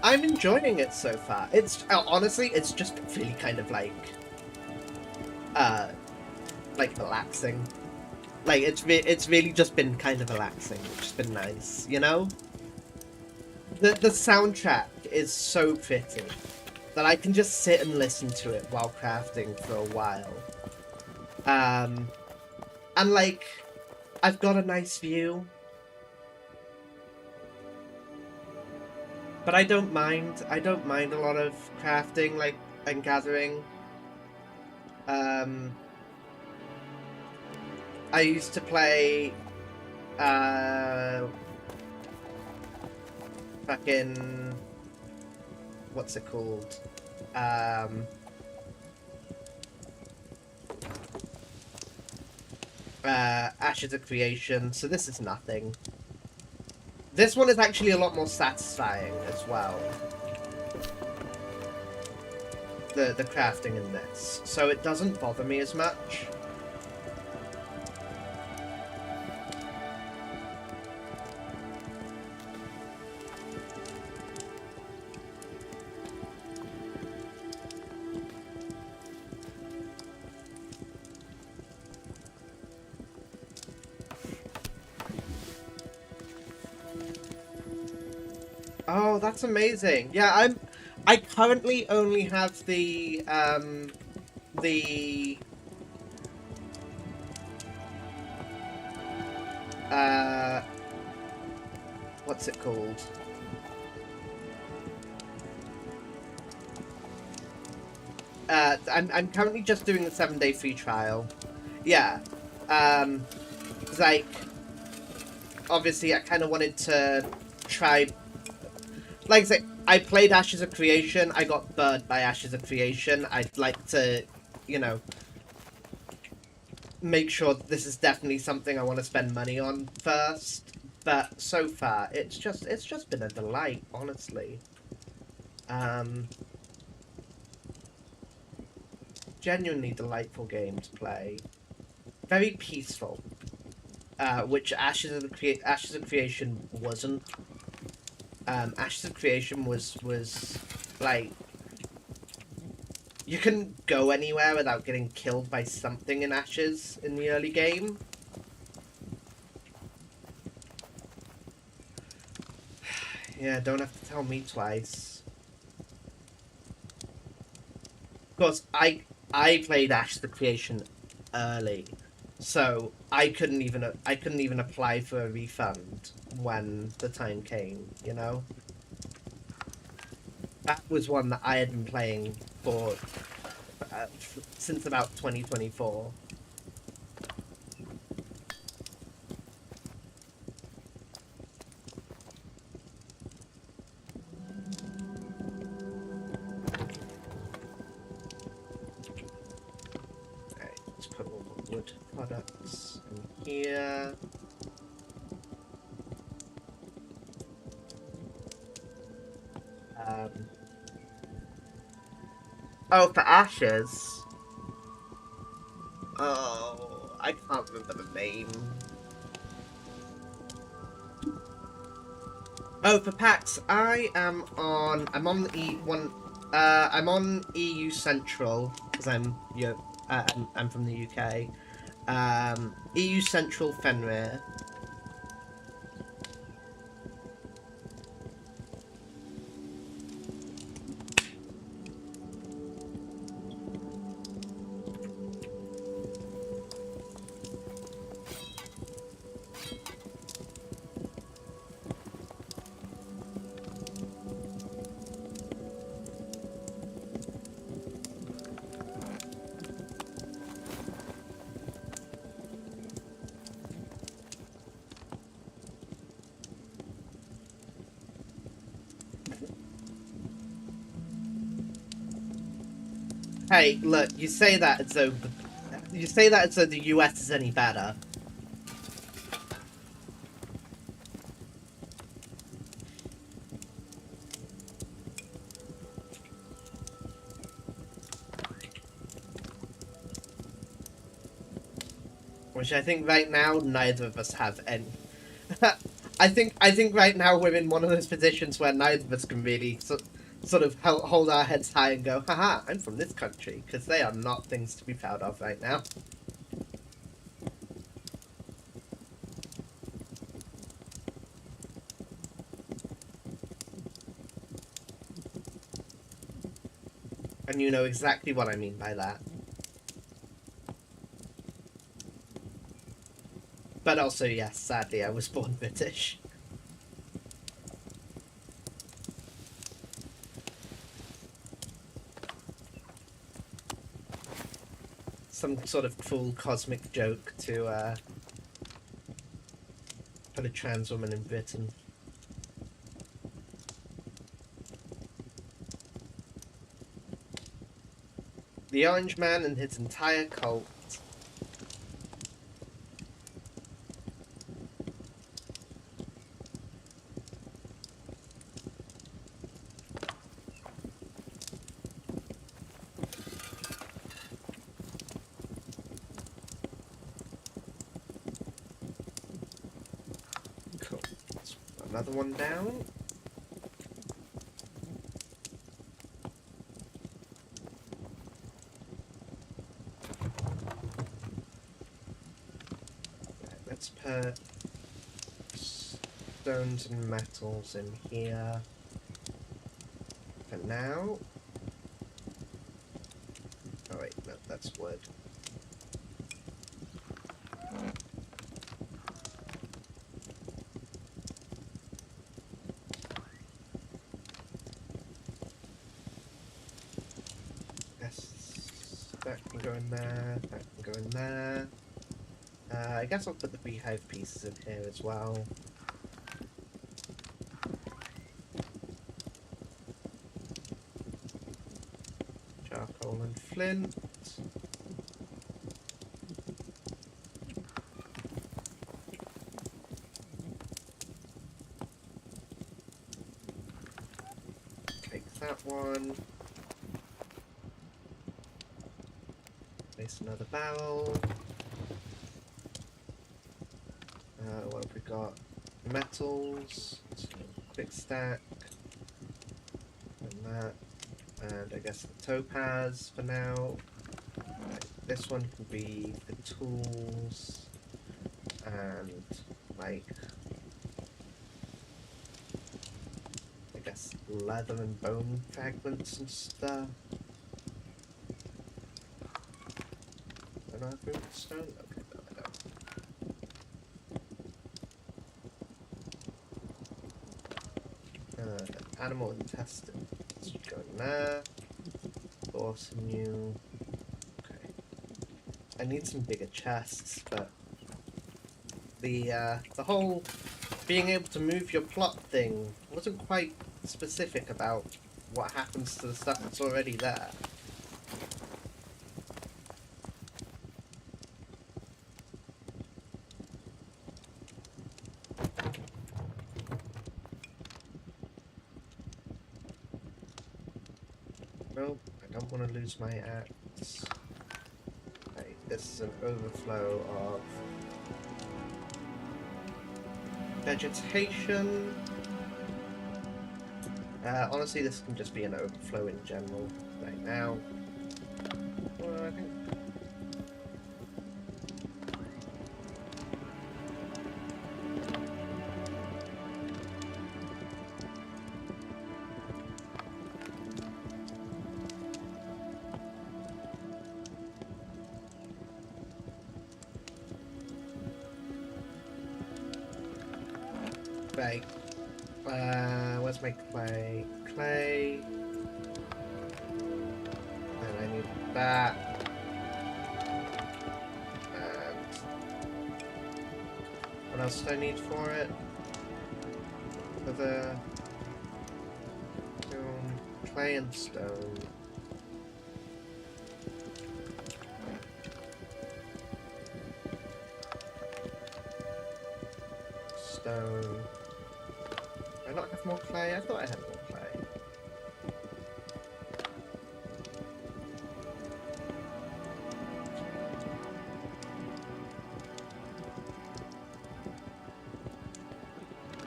I'm enjoying it so far. It's honestly, it's just really kind of like relaxing. Like it's really just been kind of relaxing, which has been nice, you know. The soundtrack is so pretty that I can just sit and listen to it while crafting for a while. And like, I've got a nice view. But I don't mind a lot of crafting, like, and gathering. I used to play, fucking, what's it called? Ashes of Creation, so this is nothing. This one is actually a lot more satisfying as well. The crafting in this, so it doesn't bother me as much. Oh, that's amazing. Yeah, I currently only have the what's it called? I'm currently just doing the 7-day free trial. Yeah. Like, obviously I kind of wanted to try... Like I say, I played Ashes of Creation. I got burned by Ashes of Creation. I'd like to, you know, make sure that this is definitely something I want to spend money on first. But so far, it's just been a delight, honestly. Genuinely delightful game to play. Very peaceful. Which Ashes of Creation wasn't. Ashes of Creation was like, you couldn't go anywhere without getting killed by something in Ashes in the early game. Yeah, don't have to tell me twice. Of course, I played Ashes of Creation early, so I couldn't even apply for a refund when the time came, you know? That was one that I had been playing for since about 2024. Okay, let's put all the wood products in here. Oh, for Ashes? Oh, I can't remember the name. Oh, for PAX, I'm on I'm on EU Central because I'm from the UK. EU Central Fenrir. Hey, look, you say that as though the US is any better. Which I think right now neither of us have any. I think right now we're in one of those positions where neither of us can really sort of hold our heads high and go, haha, I'm from this country, because they are not things to be proud of right now. And you know exactly what I mean by that. But also, yes, sadly, I was born British. Some sort of cruel cosmic joke to put a trans woman in Britain. The Orange Man and his entire cult. Cool. Let's put another one down. Let's put stones and metals in here for now. Oh wait, no, that's wood. Guess that can go in there, that can go in there. I guess I'll put the beehive pieces in here as well. Charcoal and flint. Take that one. Place another barrel. What have we got? Metals. So quick stack. And that. And I guess the topaz for now. Right, this one can be the tools. And like, I guess leather and bone fragments and stuff. Don't I have room for stone? Okay, no, I don't. Animal intestine. Let's go in there. Or some new. Okay. I need some bigger chests, but the whole being able to move your plot thing wasn't quite specific about what happens to the stuff that's already there. Nope, I don't want to lose my axe. Okay, this is an overflow of vegetation. Honestly, this can just be an overflow in general right now. Well, I think... Right. Where's my clay? Clay. And I need that. And what else do I need for it? For the stone, clay and stone. Stone. Do I not have more clay? I thought I had more clay.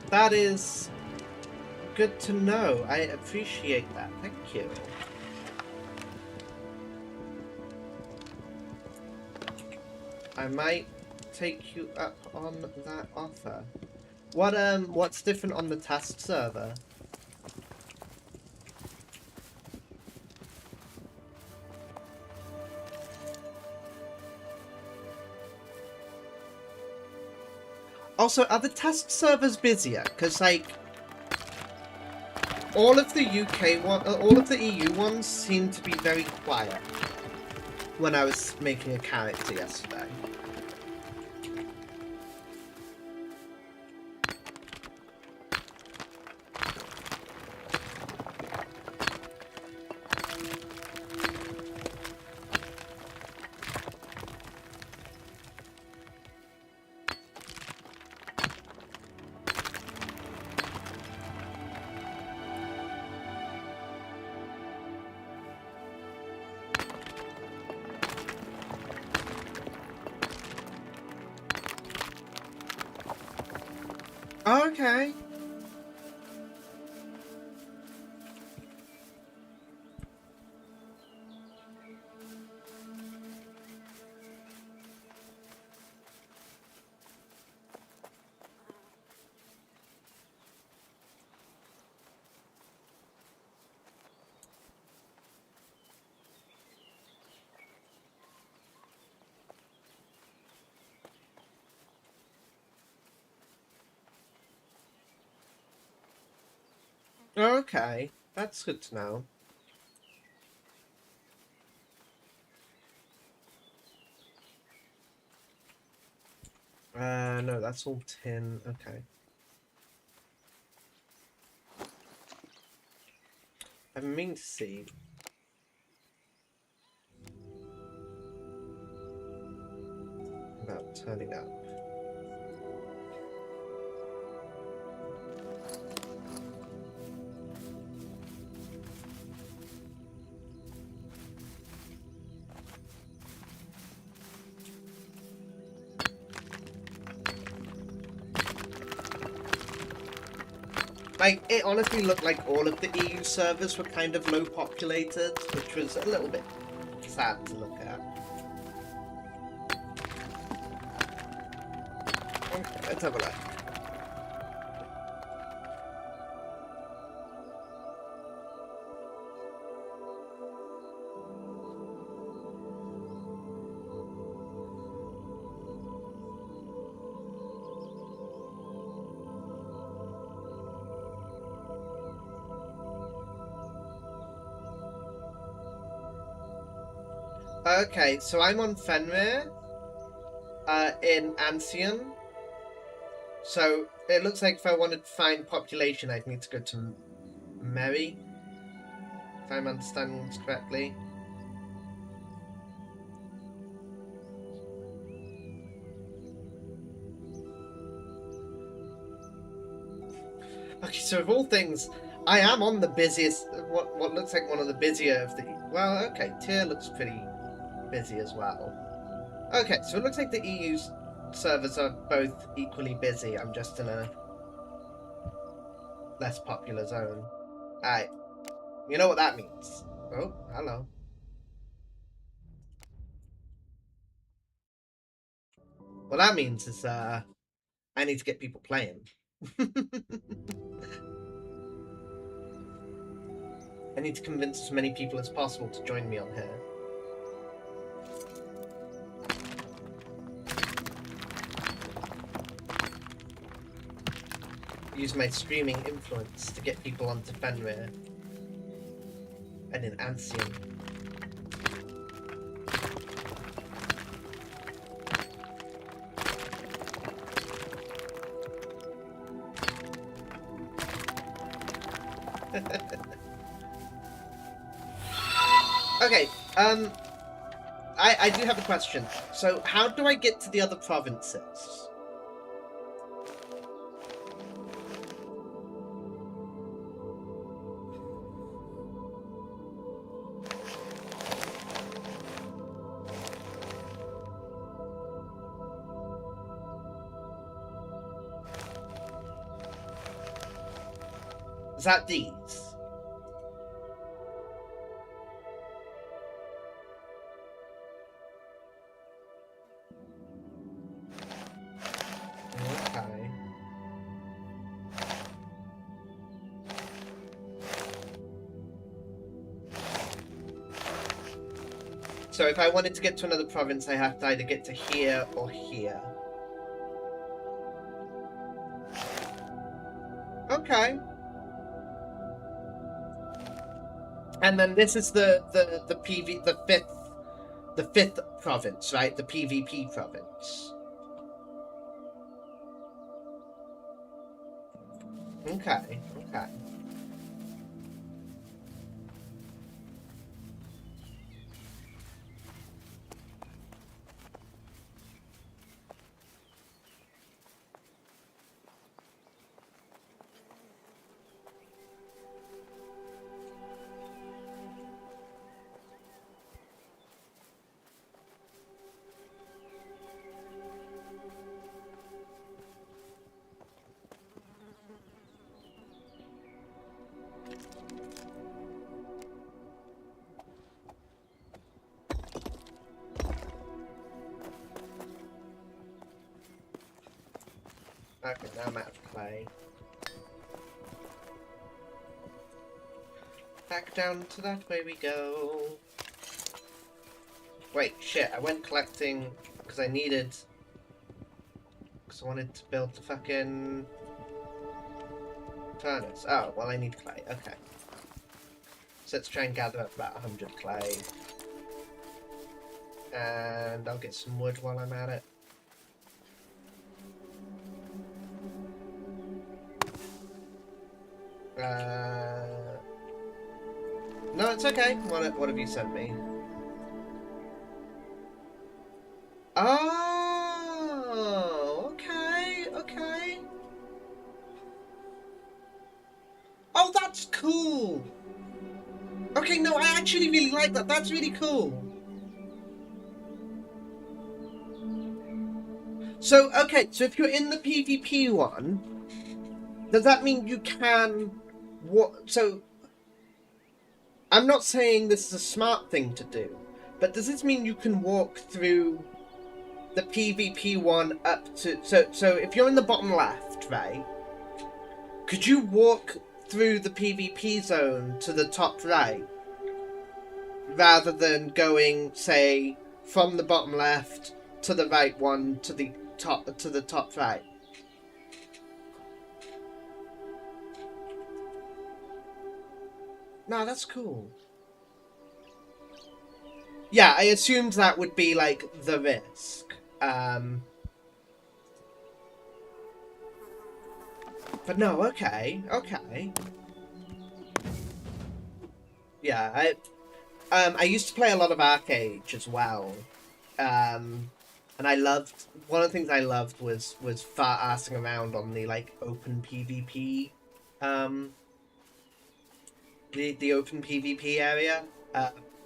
That is good to know. I appreciate that. Thank you. I might take you up on that offer. What's different on the task server? Also, are the task servers busier? Because, like, all of the all of the EU ones seem to be very quiet when I was making a character yesterday. Okay. Okay. That's good to know. No, that's all tin. Okay. I mean to see. About turning up. Like, it honestly looked like all of the EU servers were kind of low populated, which was a little bit sad to look at. Okay, let's have a look. Okay, so I'm on Fenrir, in Ancien. So it looks like if I wanted to find population, I'd need to go to Mary, if I'm understanding this correctly. Okay, so of all things, I am on the busiest, what looks like one of the busier of the, well, okay, Tyr looks pretty busy as well. Okay, so it looks like the EU servers are both equally busy. I'm just in a less popular zone. Alright. You know what that means. Oh, hello. What that means is, I need to get people playing. I need to convince as many people as possible to join me on here. Use my streaming influence to get people onto Fenrir and in Ancient. Okay, I do have a question. So, how do I get to the other provinces? Is that these? Okay. So if I wanted to get to another province, I have to either get to here or here. Okay. And then this is the fifth province, right? The PvP province. Okay, okay. Okay, now I'm out of clay. Back down to that way we go. Wait, shit, I went collecting because I needed... Because I wanted to build the fucking... furnace. Oh, well I need clay, okay. So let's try and gather up about 100 clay. And I'll get some wood while I'm at it. No, it's okay. What have you sent me? Oh, okay, okay. Oh, that's cool. Okay, no, I actually really like that. That's really cool. So, okay, so if you're in the PvP one, does that mean you can... What? So, I'm not saying this is a smart thing to do, but does this mean you can walk through the PvP one up to... So if you're in the bottom left, right, could you walk through the PvP zone to the top right, rather than going, say, from the bottom left to the right one to the top right? No, that's cool. Yeah, I assumed that would be, like, the risk. But no, okay, okay. Yeah, I used to play a lot of Arcade as well. And I loved... One of the things I loved was fart-assing around on the, like, open PvP, the open PvP area.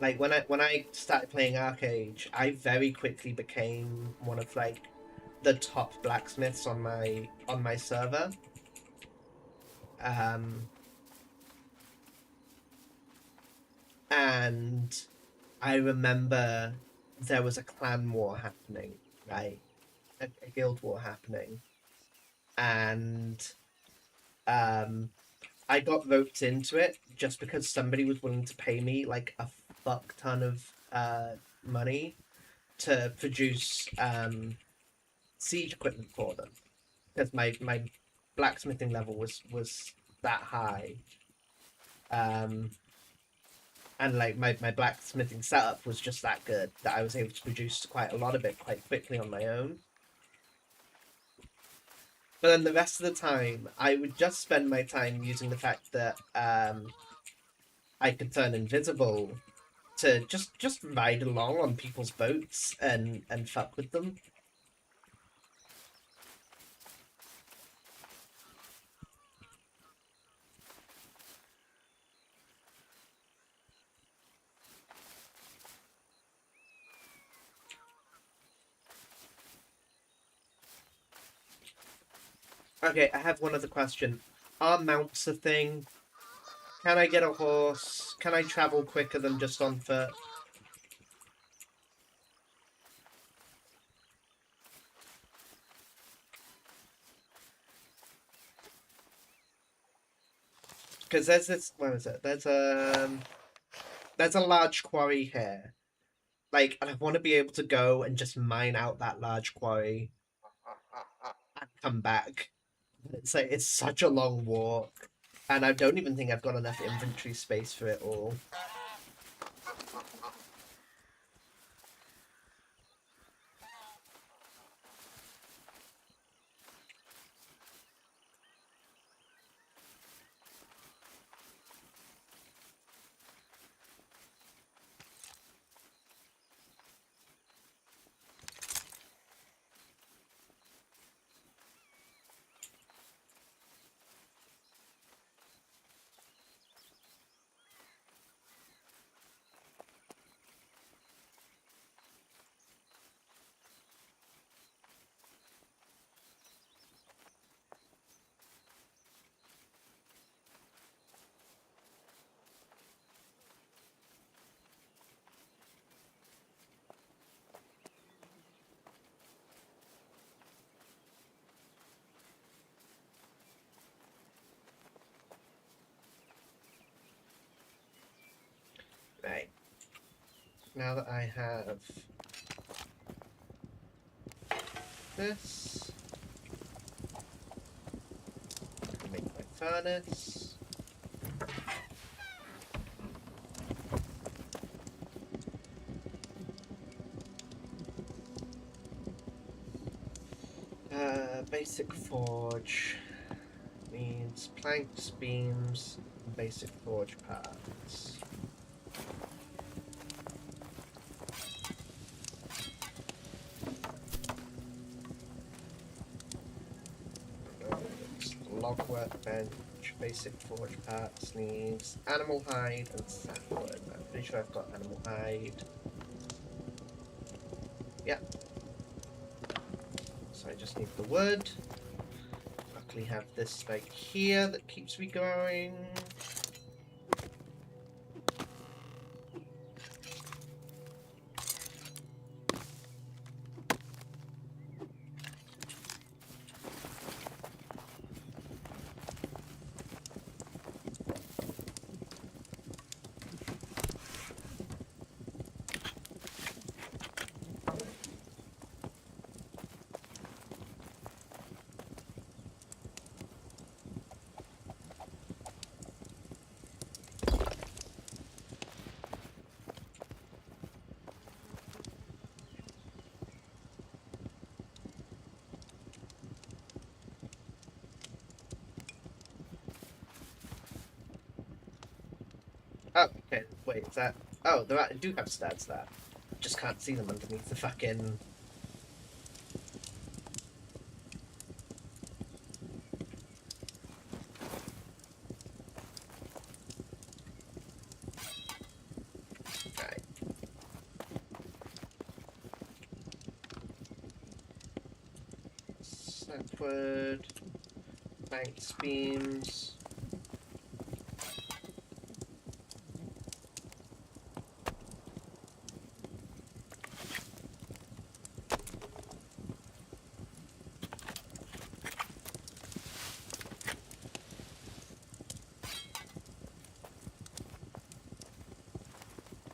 Like when I started playing Arcade, I very quickly became one of like the top blacksmiths on my server. And I remember there was a clan war happening, right? A guild war happening. And I got roped into it just because somebody was willing to pay me like a fuck ton of money to produce siege equipment for them, because my blacksmithing level was that high. And like my blacksmithing setup was just that good that I was able to produce quite a lot of it quite quickly on my own. But then the rest of the time, I would just spend my time using the fact that I could turn invisible to just ride along on people's boats and fuck with them. Okay, I have one other question. Are mounts a thing? Can I get a horse? Can I travel quicker than just on foot? Because there's this. Where is it? There's a large quarry here. Like, and I want to be able to go and just mine out that large quarry and come back. It's like it's such a long walk, and I don't even think I've got enough inventory space for it all. Right. Now that I have this, I can make my furnace. Basic forge needs planks, beams, and basic forge parts. Log workbench, basic forge parts needs animal hide and sapwood. I'm pretty sure I've got animal hide. Yeah. So I just need the wood. Luckily have this right here that keeps me going. Oh, okay. Wait, is that... Oh, I do have stats there. Just can't see them underneath the fucking... Right. Sapwood... Planks, beams...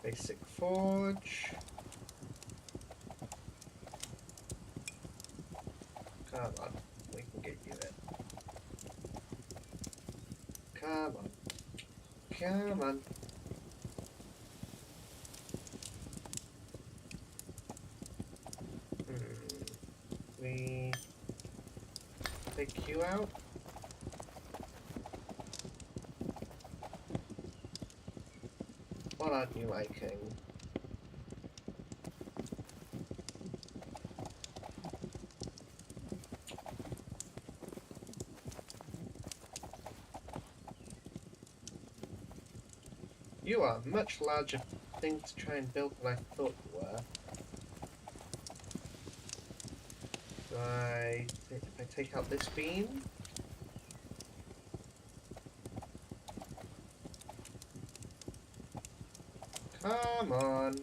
Basic forge. Come on, we can get you in. Come on. Come on. We take you out. What aren't you liking? You are a much larger thing to try and build than I thought you were. If I take out this beam? Come on.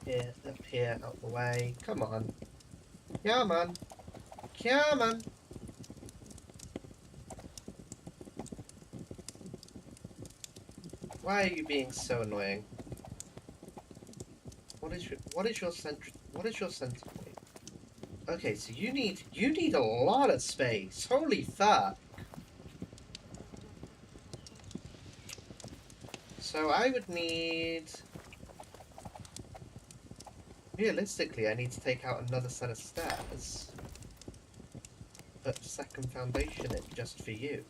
Here, up here, out the way. Come on. Come on. Come on. Why are you being so annoying? What is your center point? Okay, so you need a lot of space. Holy fuck. So I would need... Realistically, I need to take out another set of stairs. Put second foundation in just for you.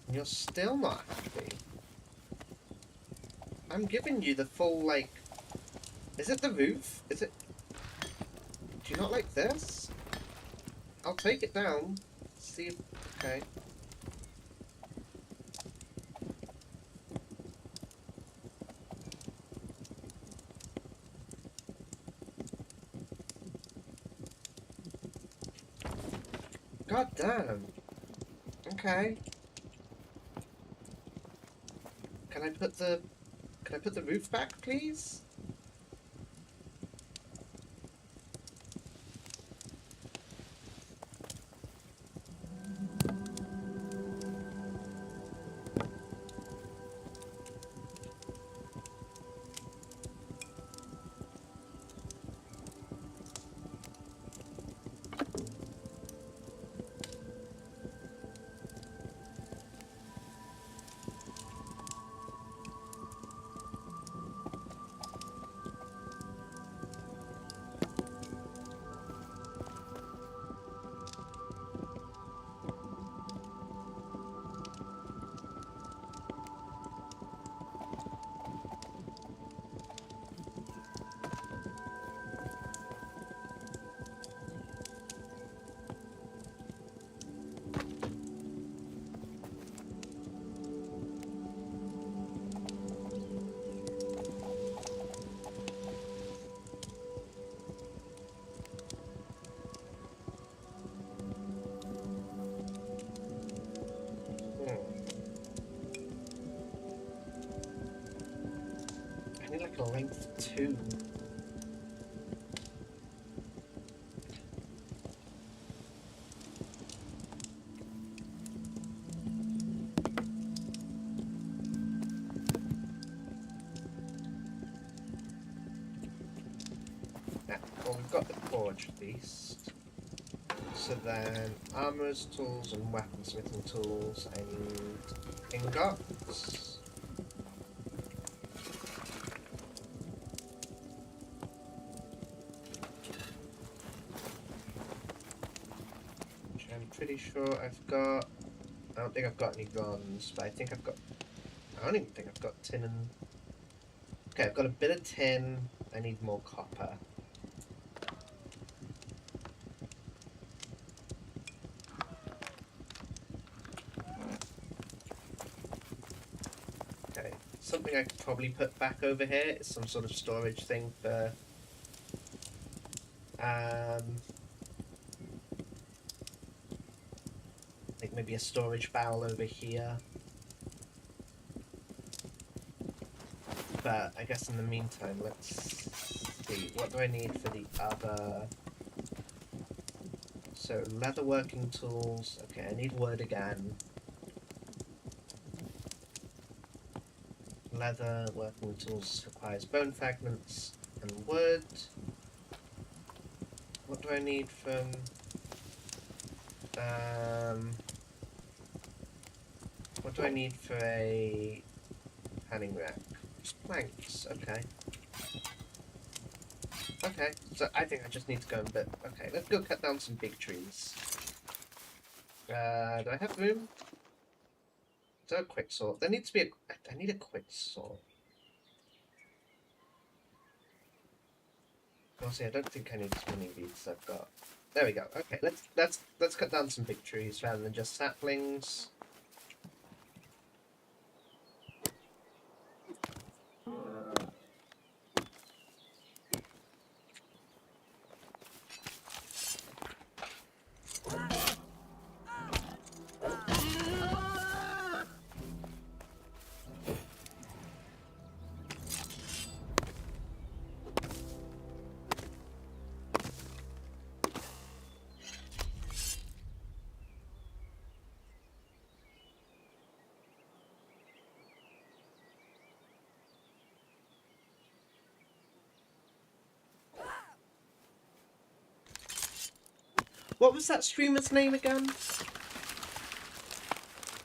And you're still not happy. I'm giving you the full, like... Is it the roof? Is it... Do you not like this? I'll take it down. See if... Okay. God damn. Okay. Can I put the roof back, please? I need like a length 2. Well, we've got the forge at least. So then, armorers, tools, and weaponsmithing tools. I need ingots. Which I'm pretty sure I've got. I don't think I've got any bronze, but I think I've got. I don't even think I've got tin and. Okay, I've got a bit of tin. I need more copper. Something I could probably put back over here is some sort of storage thing for like like maybe a storage barrel over here. But I guess in the meantime, let's see, what do I need for the other? So leather working tools, okay, I need wood again. Leather working tools requires bone fragments and wood. What do I need from what do I need for a panning rack? Just planks, okay. Okay, so I think I just need to go and bit. Okay, let's go cut down some big trees. Do I have room? Is there a quick saw? There needs to be a. I need a quick saw. Well, see, I don't think I need as many of these I've got. There we go. Okay, let's cut down some big trees rather than just saplings. What was that streamer's name again?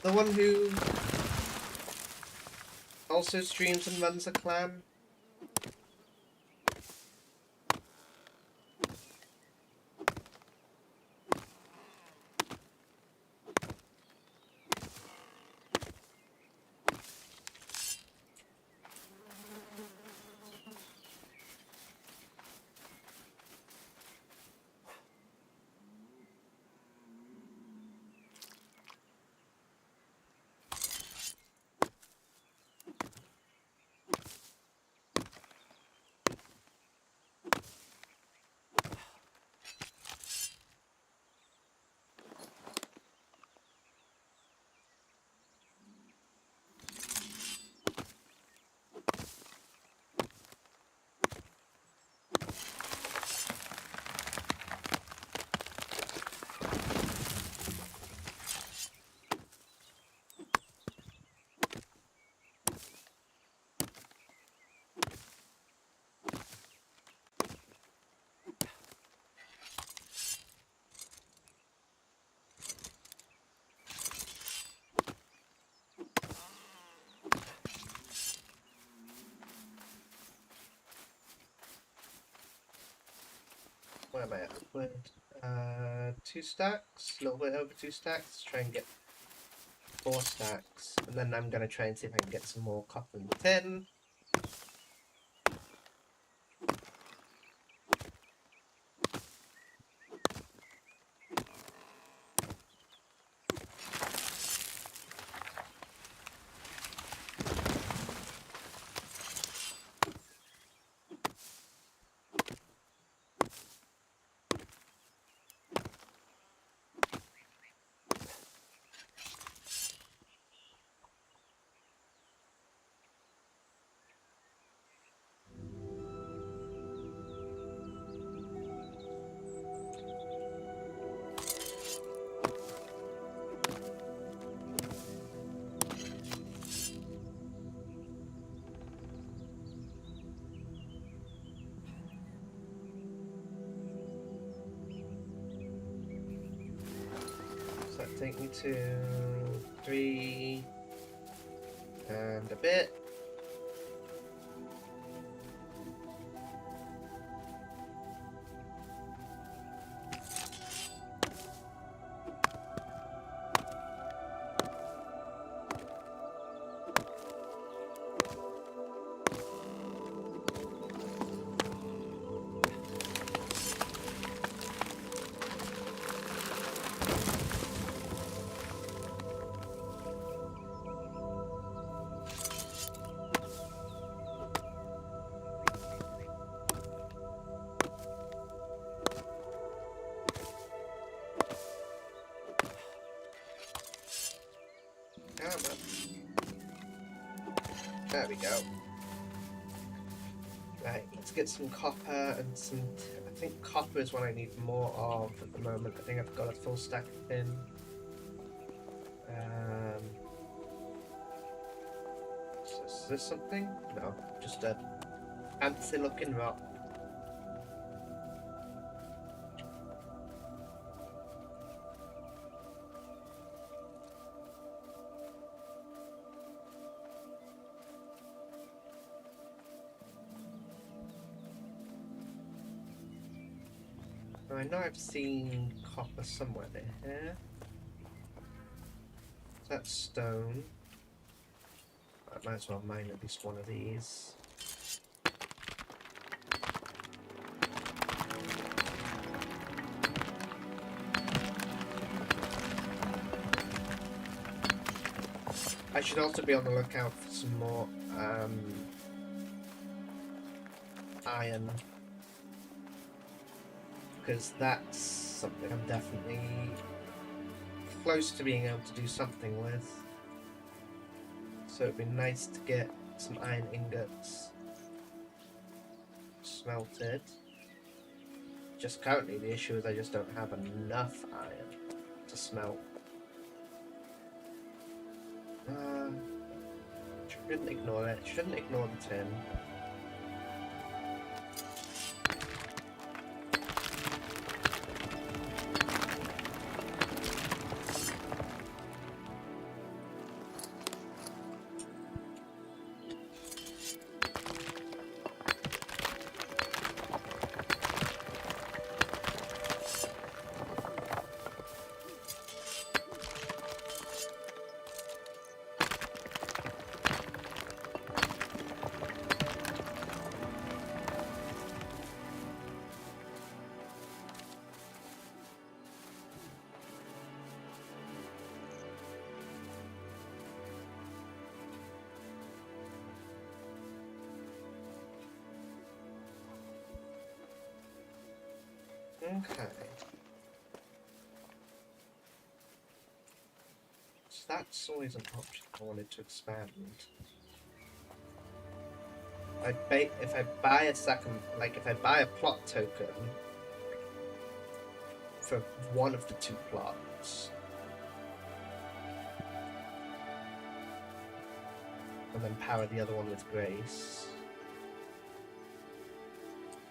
The one who also streams and runs a clan? Where am I at? Wood. 2 stacks, a little bit over 2 stacks. Try and get 4 stacks, and then I'm gonna try and see if I can get some more copper and tin. So that take me to 3 and a bit. There we go. Right, let's get some copper and some... I think copper is what I need more of at the moment. I think I've got a full stack of tin. Is this something? No, just a fancy looking rock. I know I've seen copper somewhere here. That's stone. I might as well mine at least one of these. I should also be on the lookout for some more iron, because that's something I'm definitely close to being able to do something with. So it'd be nice to get some iron ingots smelted. Just currently the issue is I just don't have enough iron to smelt. Shouldn't ignore it. Shouldn't ignore the tin. Okay. So that's always an option I wanted to expand. If I buy a second, like if I buy a plot token for one of the two plots, and then power the other one with grace.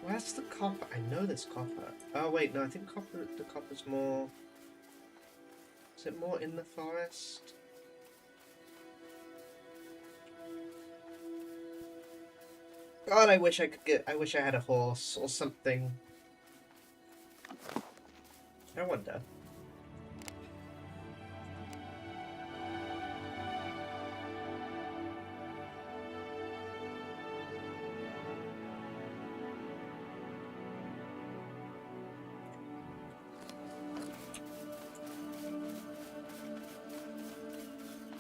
Where's the copper? I know there's copper. Oh wait, no, I think the copper's more... Is it more in the forest? God, I wish I could get... I wish I had a horse or something. I wonder.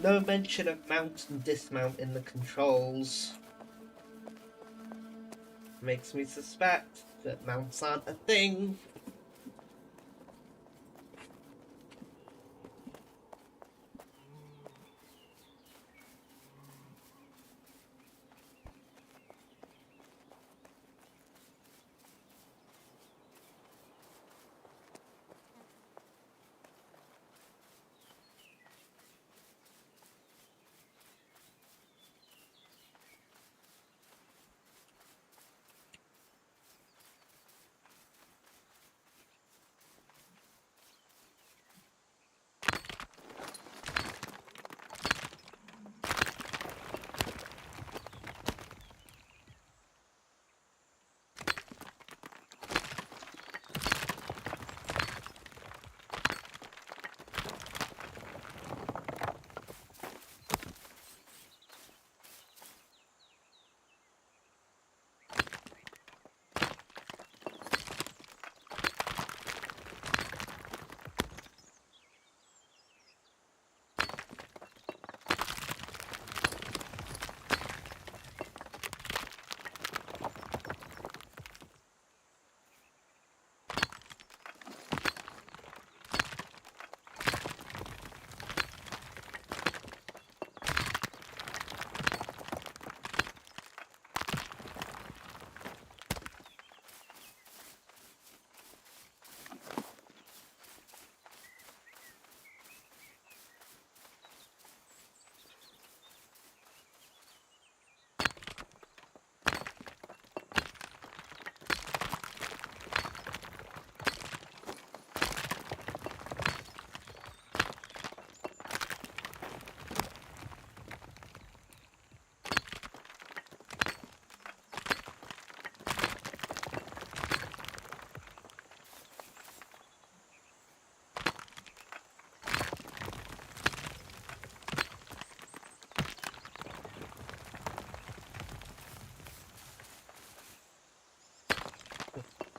No mention of mount and dismount in the controls. Makes me suspect that mounts aren't a thing.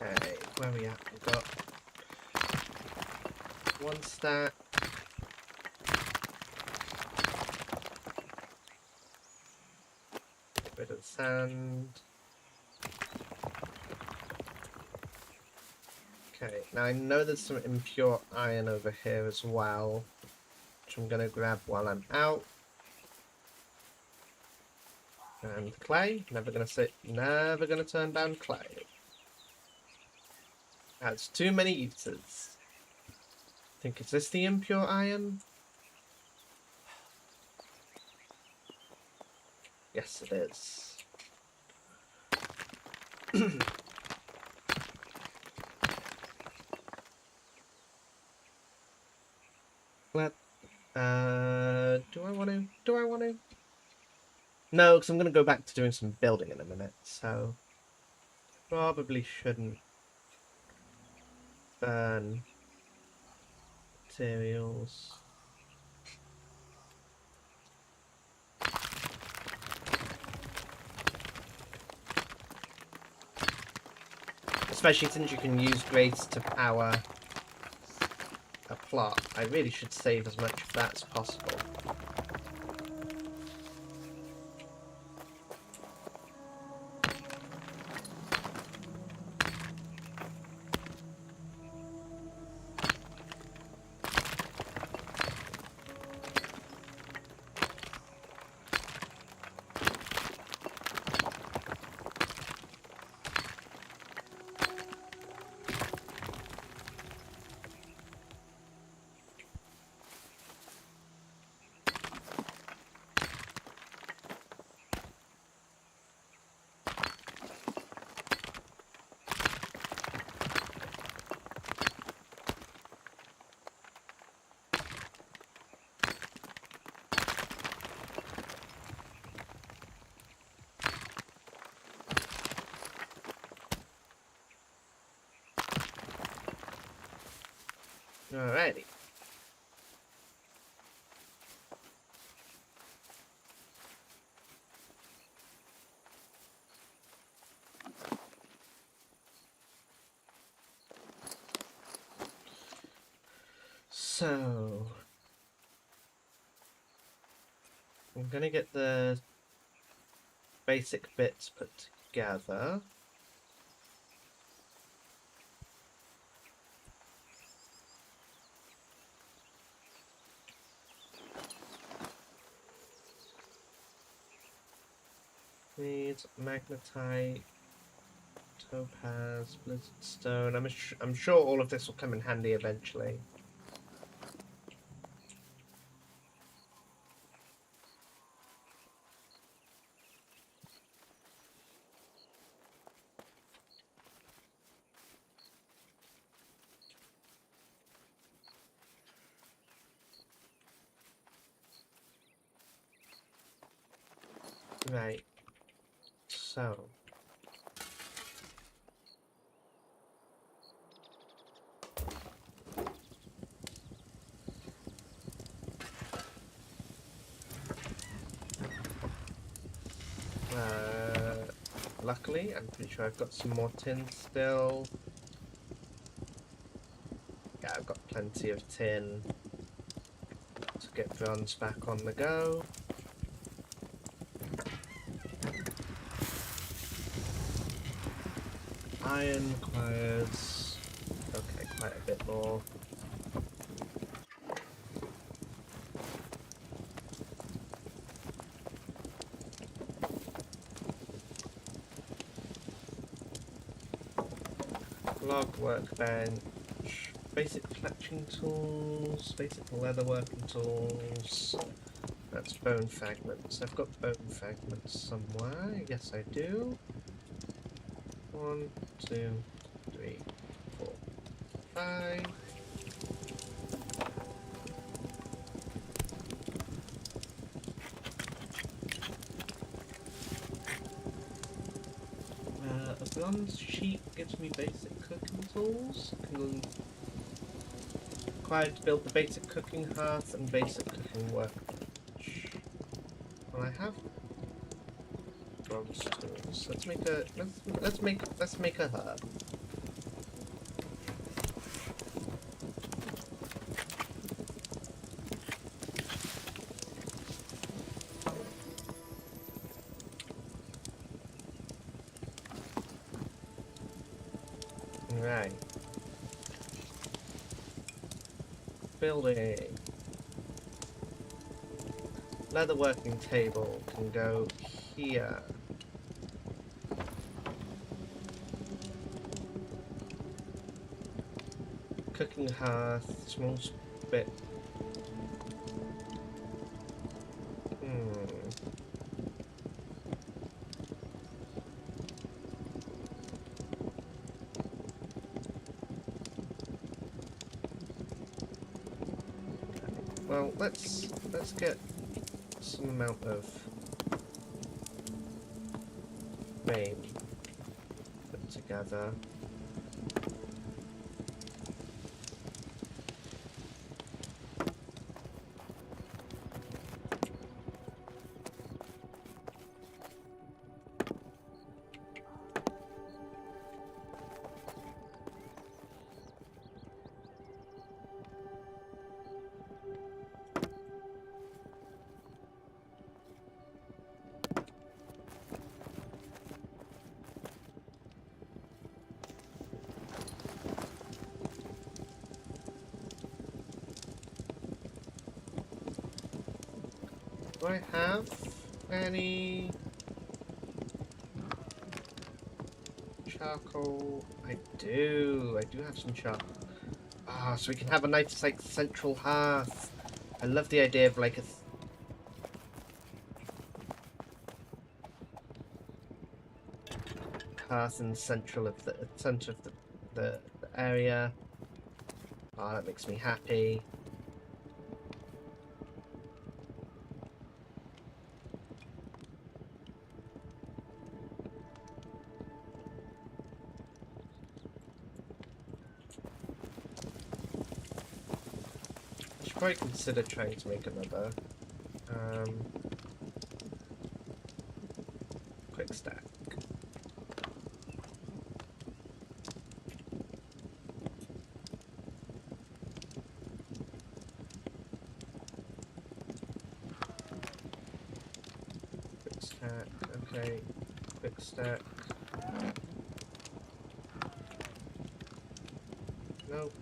Okay, where are we at? We've got one stack. Get rid of the sand. Okay, now I know there's some impure iron over here as well, which I'm gonna grab while I'm out. And clay, never gonna turn down clay. That's too many uses. I think, is this the impure iron? Yes, it is. Let, do I want to? No, because I'm going to go back to doing some building in a minute, so probably shouldn't burn materials. Especially since you can use grades to power a plot. I really should save as much of that as possible. Alrighty. So I'm gonna get the basic bits put together. Needs magnetite, topaz, blizzard stone. I'm sure all of this will come in handy eventually. Right. So. Luckily, I'm pretty sure I've got some more tin still. Yeah, I've got plenty of tin to get bronze back on the go. Iron requires, okay, quite a bit more. Log workbench, basic fletching tools, basic leather working tools. That's bone fragments. I've got bone fragments somewhere. Yes, I do. 1, 2, 3, 4, 5. A bronze sheet gives me basic cooking tools. Required to build the basic cooking hearth and basic cooking workbench. Well, I have bronze tools. Let's make a hearth. Right. Building. Leather working table can go here. Cooking hearth, small bit. Well, let's get some amount of frame put together. Do I have any charcoal? I do have some charcoal. Ah, so we can have a nice, like, central hearth. I love the idea of, like, a hearth in the central of the center of the area. Ah, that makes me happy. Probably consider trying to make another quick stack. Quick stack, okay. Quick stack. Nope.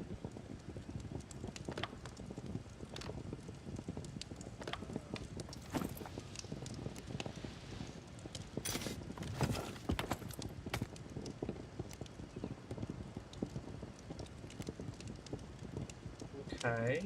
Okay.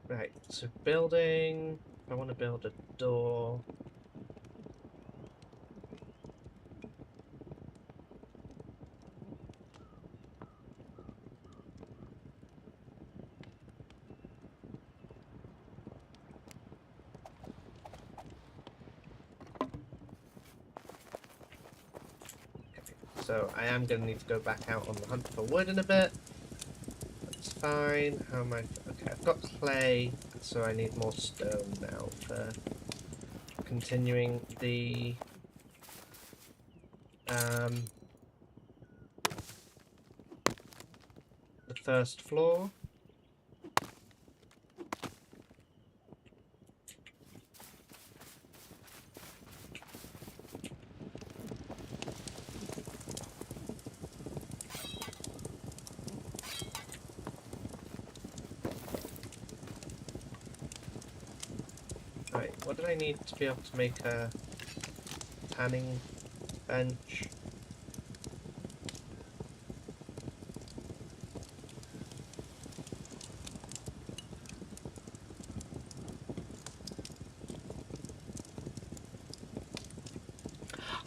Right, so building, I want to build a door. Okay, so I am going to need to go back out on the hunt for wood in a bit. That's fine. How am I? Okay, I've got clay, so I need more stone now for continuing the first floor. Right, what did I need to be able to make a tanning bench?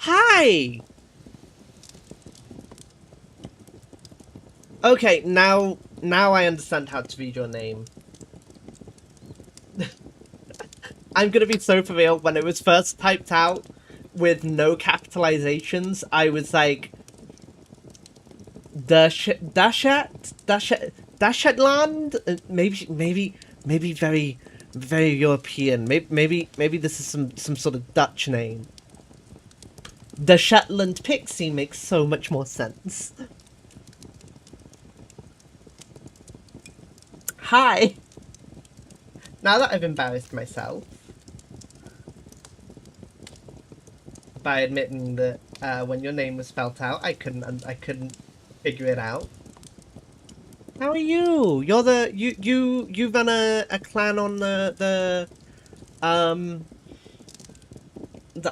Hi! Okay, now I understand how to read your name. I'm gonna be so for real. When it was first typed out with no capitalizations, I was like, Dashetland? Maybe very European. Maybe this is some sort of Dutch name. The Shetland Pixie makes so much more sense. Hi. Now that I've embarrassed myself by admitting that when your name was spelt out, I couldn't figure it out. How are you? You're you run a clan on the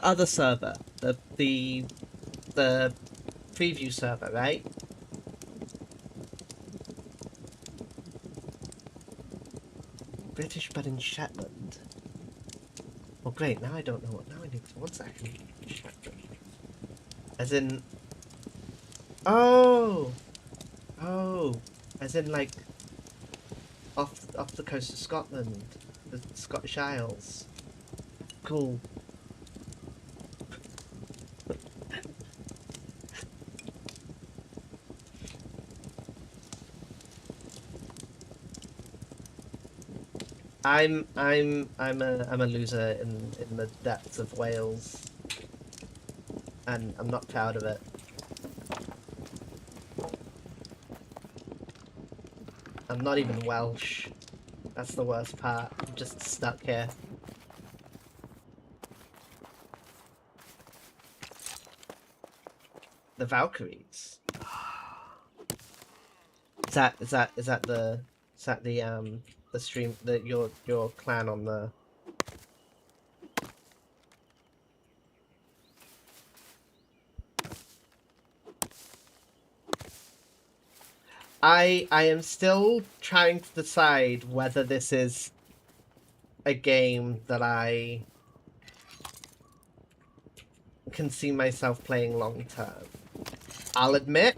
other server, the preview server, right? British but in Shetland. Oh great, now I don't know what. Now I need to. 1 second. Shetland. As in. Oh. Oh. As in like. Off the coast of Scotland, the Scottish Isles. Cool. I'm a loser in the depths of Wales, and I'm not proud of it. I'm not even Welsh. That's the worst part. I'm just stuck here. The Valkyries. Is that the stream that your clan on the. I am still trying to decide whether this is a game that I can see myself playing long term. I'll admit,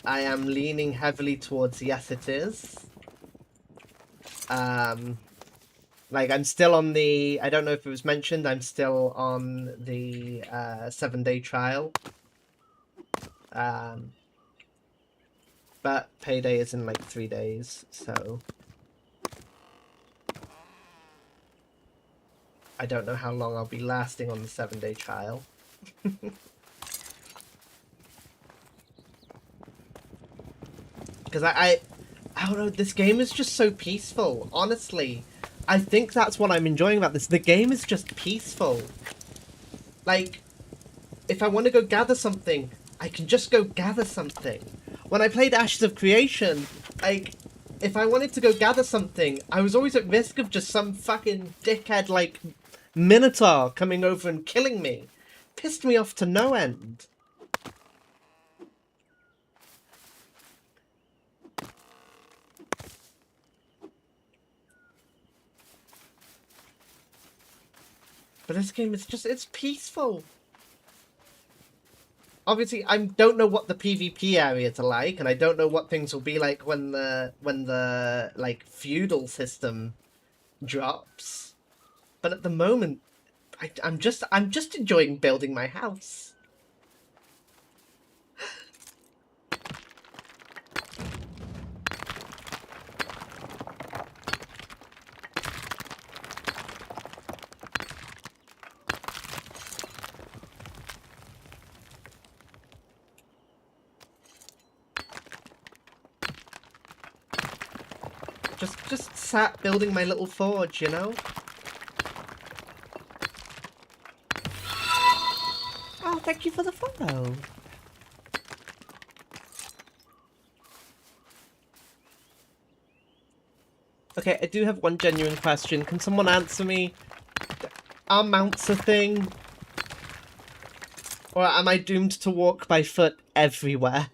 I am leaning heavily towards yes it is. Like I'm still on the, I don't know if it was mentioned, I'm still on the 7-day trial. But payday is in like 3 days, so I don't know how long I'll be lasting on the 7-day trial. Because I don't know, this game is just so peaceful, honestly. I think that's what I'm enjoying about this. The game is just peaceful. Like, if I want to go gather something, I can just go gather something. When I played Ashes of Creation, like, if I wanted to go gather something, I was always at risk of just some fucking dickhead, like, Minotaur coming over and killing me. Pissed me off to no end. But this game is just, it's peaceful. Obviously, I don't know what the PvP areas are like, and I don't know what things will be like when the like feudal system drops. But at the moment, I'm just enjoying building my house. Just sat building my little forge, you know? Oh, thank you for the follow. Okay, I do have one genuine question. Can someone answer me? Are mounts a thing? Or am I doomed to walk by foot everywhere?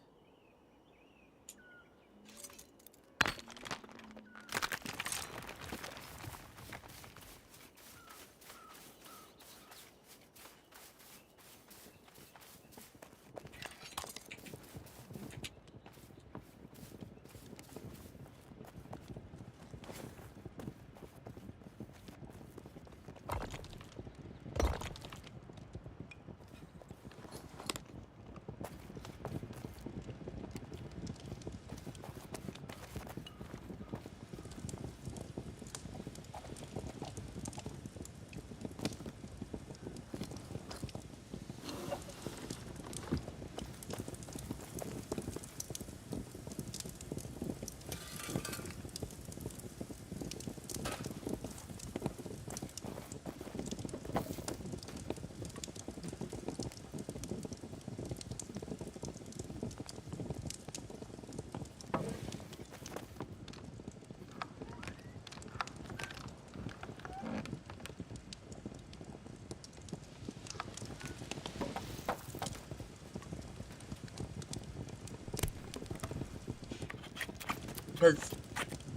Because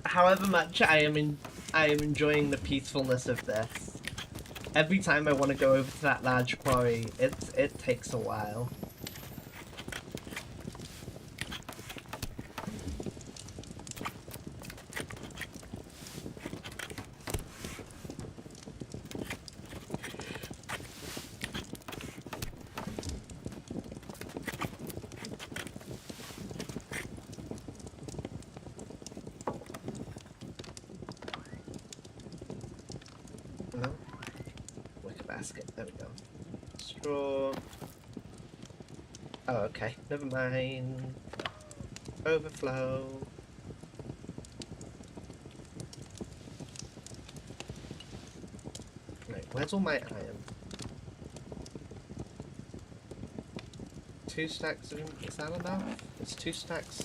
however much I am enjoying the peacefulness of this, every time I want to go over to that large quarry, it takes a while. No? Wicker basket, there we go. Straw. Oh, okay. Never mind. Overflow. Right, where's all my iron? 2 stacks of... is that enough? Is 2 stacks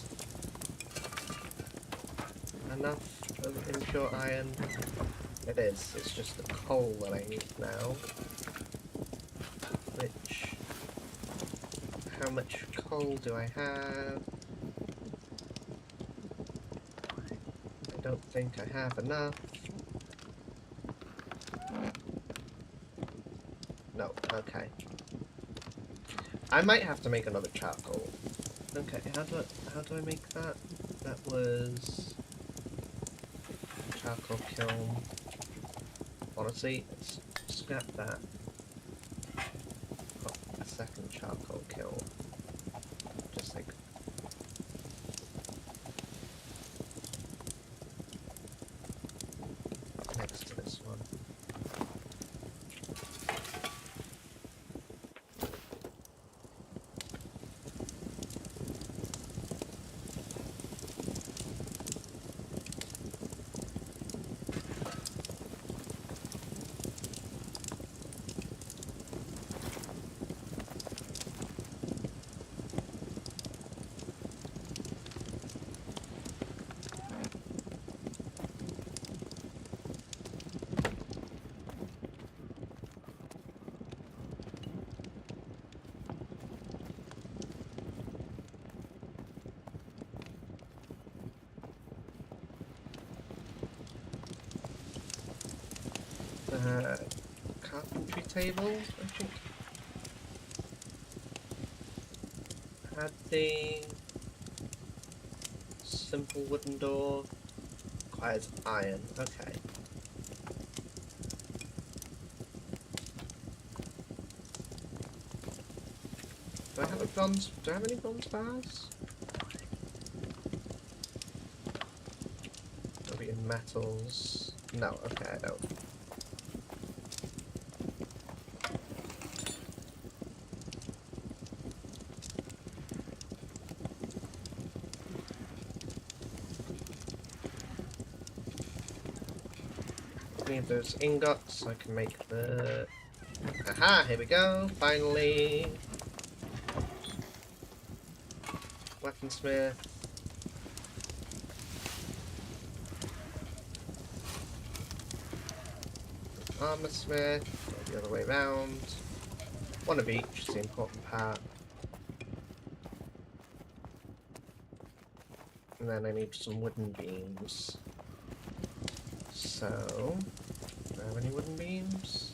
enough of impure iron? It is. It's just the coal that I need now. Which... how much coal do I have? I don't think I have enough. No, okay. I might have to make another charcoal. Okay, how do I make that? That was charcoal kiln. Honestly, let's scrap that. Oh, a second charcoal kiln. Just like next to this one. Carpentry table, I think. Had the simple wooden door. Requires iron. Okay. Do I have a bronze? Do I have any bronze bars? Maybe in metals. No. Okay, I don't. Need those ingots so I can make the... aha, here we go, finally! Weaponsmith. Armorsmith, go the other way around. One of each is the important part. And then I need some wooden beams. So, do I have any wooden beams?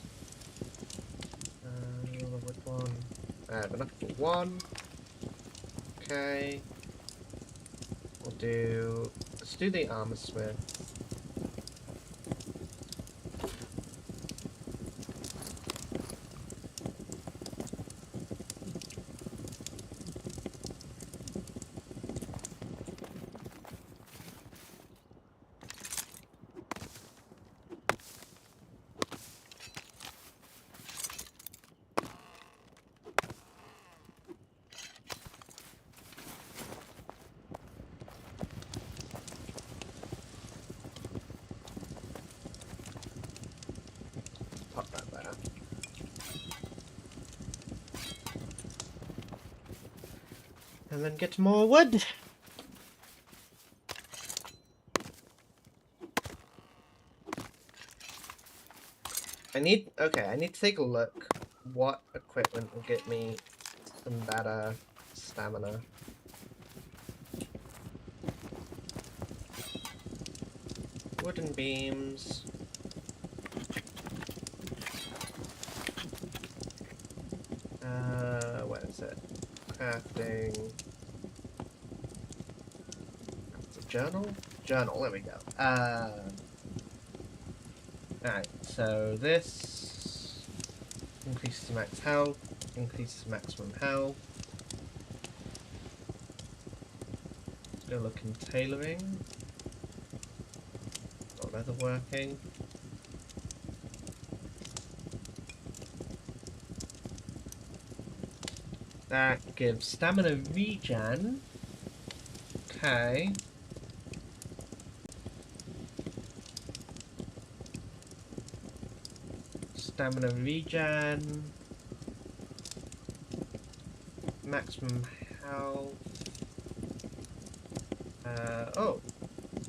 Wood one. I have enough for one. Okay. Let's do the armorsmith. Pop that there. And then get more wood. I need to take a look what equipment will get me some better stamina. wooden beams. Where is it? Crafting. It's a journal? Journal, there we go. Alright, so this increases max health, increases maximum health. Still looking tailoring. Got leatherworking. That gives stamina regen. Okay. Stamina regen. Maximum health. Oh,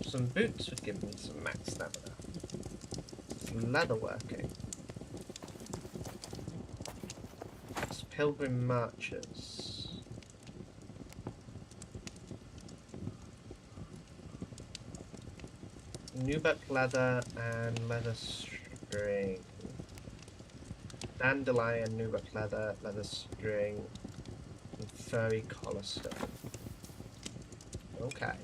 some boots would give me some max stamina. Some leatherworking. It's pilgrim marches. Nubuck leather and leather string. Dandelion, nubuck leather, leather string, and furry collar stone. Okay.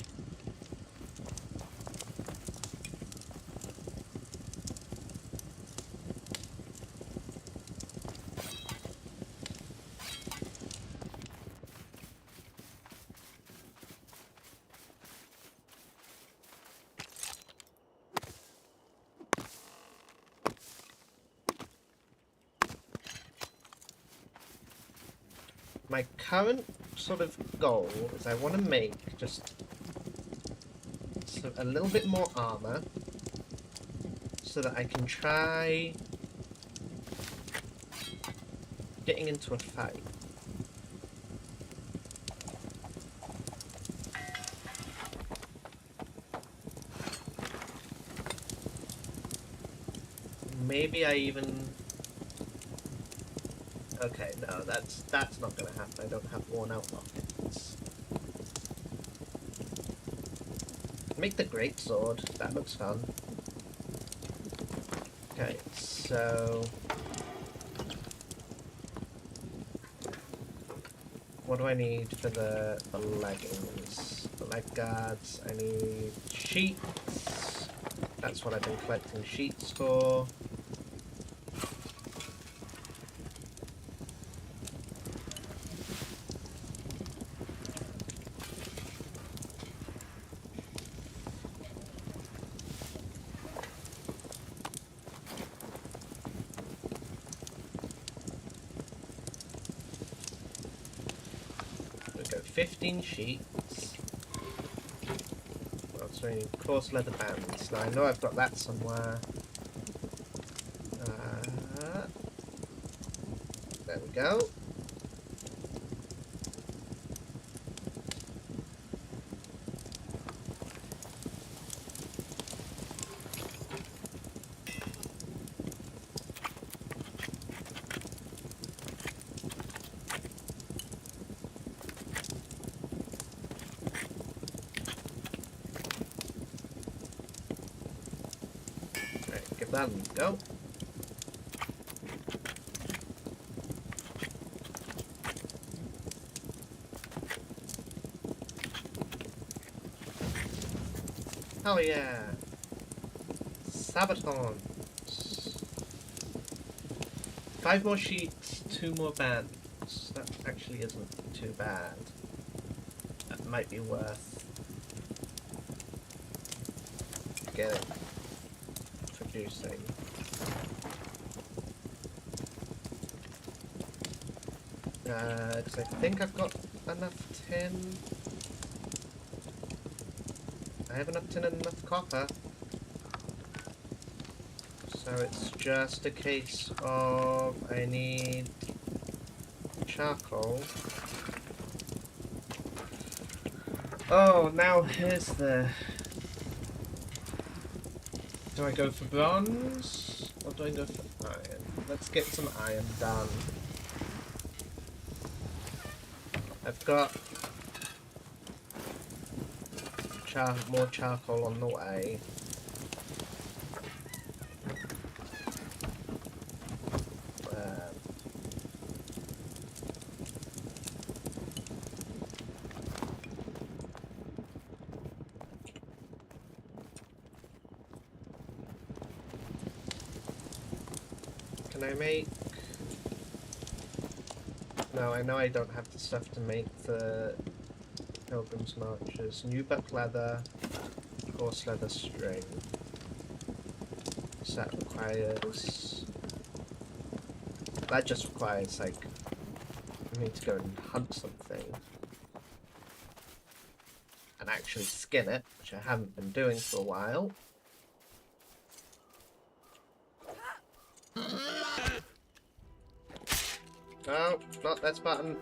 My current sort of goal is I want to make just a little bit more armor so that I can try getting into a fight. Maybe I even... Okay, no, that's not gonna happen. I don't have worn out rockets. Make the greatsword. That looks fun. Okay, so what do I need for the leggings? The leg guards. I need sheets. That's what I've been collecting sheets for. We've got 15 sheets. Well, so we need coarse leather bands. Now I know I've got that somewhere. There we go. Right, give that a go. Hell yeah! Sabatons! 5 more sheets, 2 more bands. That actually isn't too bad. That might be worth getting producing. Because I think I've got enough tin. I have enough tin and enough copper. So it's just a case of I need charcoal. Oh, now here's the... Do I go for bronze? Or do I go for iron? Let's get some iron done. I've got more charcoal on the way. Can I make... No, I know I don't have the stuff to make the Pilgrim's Marches. Nubuck leather, horse leather string. So that requires... That just requires, like, I need to go and hunt something. And actually skin it, which I haven't been doing for a while. No, not that button.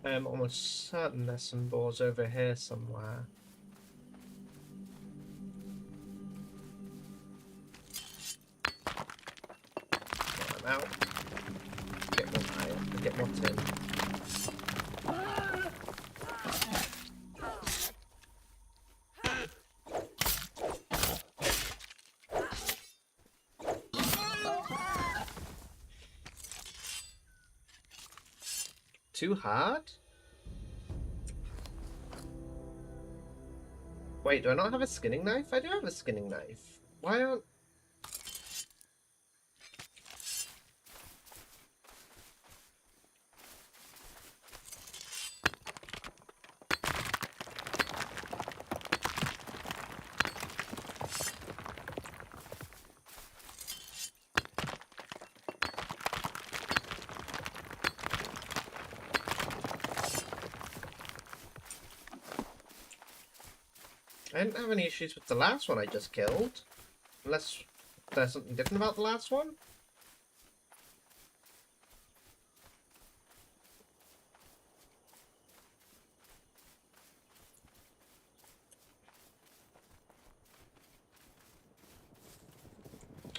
I'm almost certain there's some boars over here somewhere. I'm out. Get more iron. Get more tin. Too hard? Wait, do I not have a skinning knife? I do have a skinning knife. Why aren't... I didn't have any issues with the last one I just killed. Unless there's something different about the last one.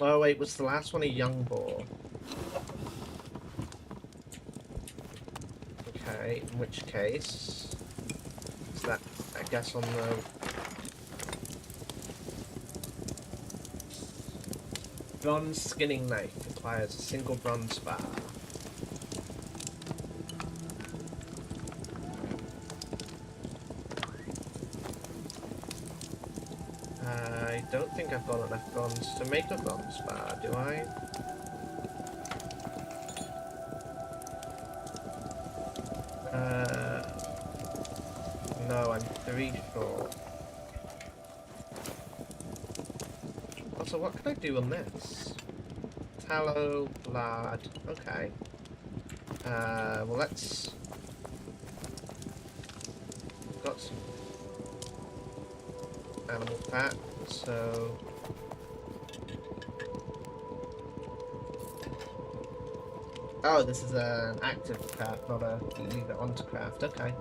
Oh wait, was the last one a young boar? Okay, in which case... Is that, I guess, on the... Bronze skinning knife requires a single bronze bar. I don't think I've got enough bronze to make a bronze bar, do I? No, I'm 3 short. So what can I do on this? Tallow, lard, okay. Well let's... We've got some animal fat, so... Oh, this is an active craft, not a leave it on to craft, okay.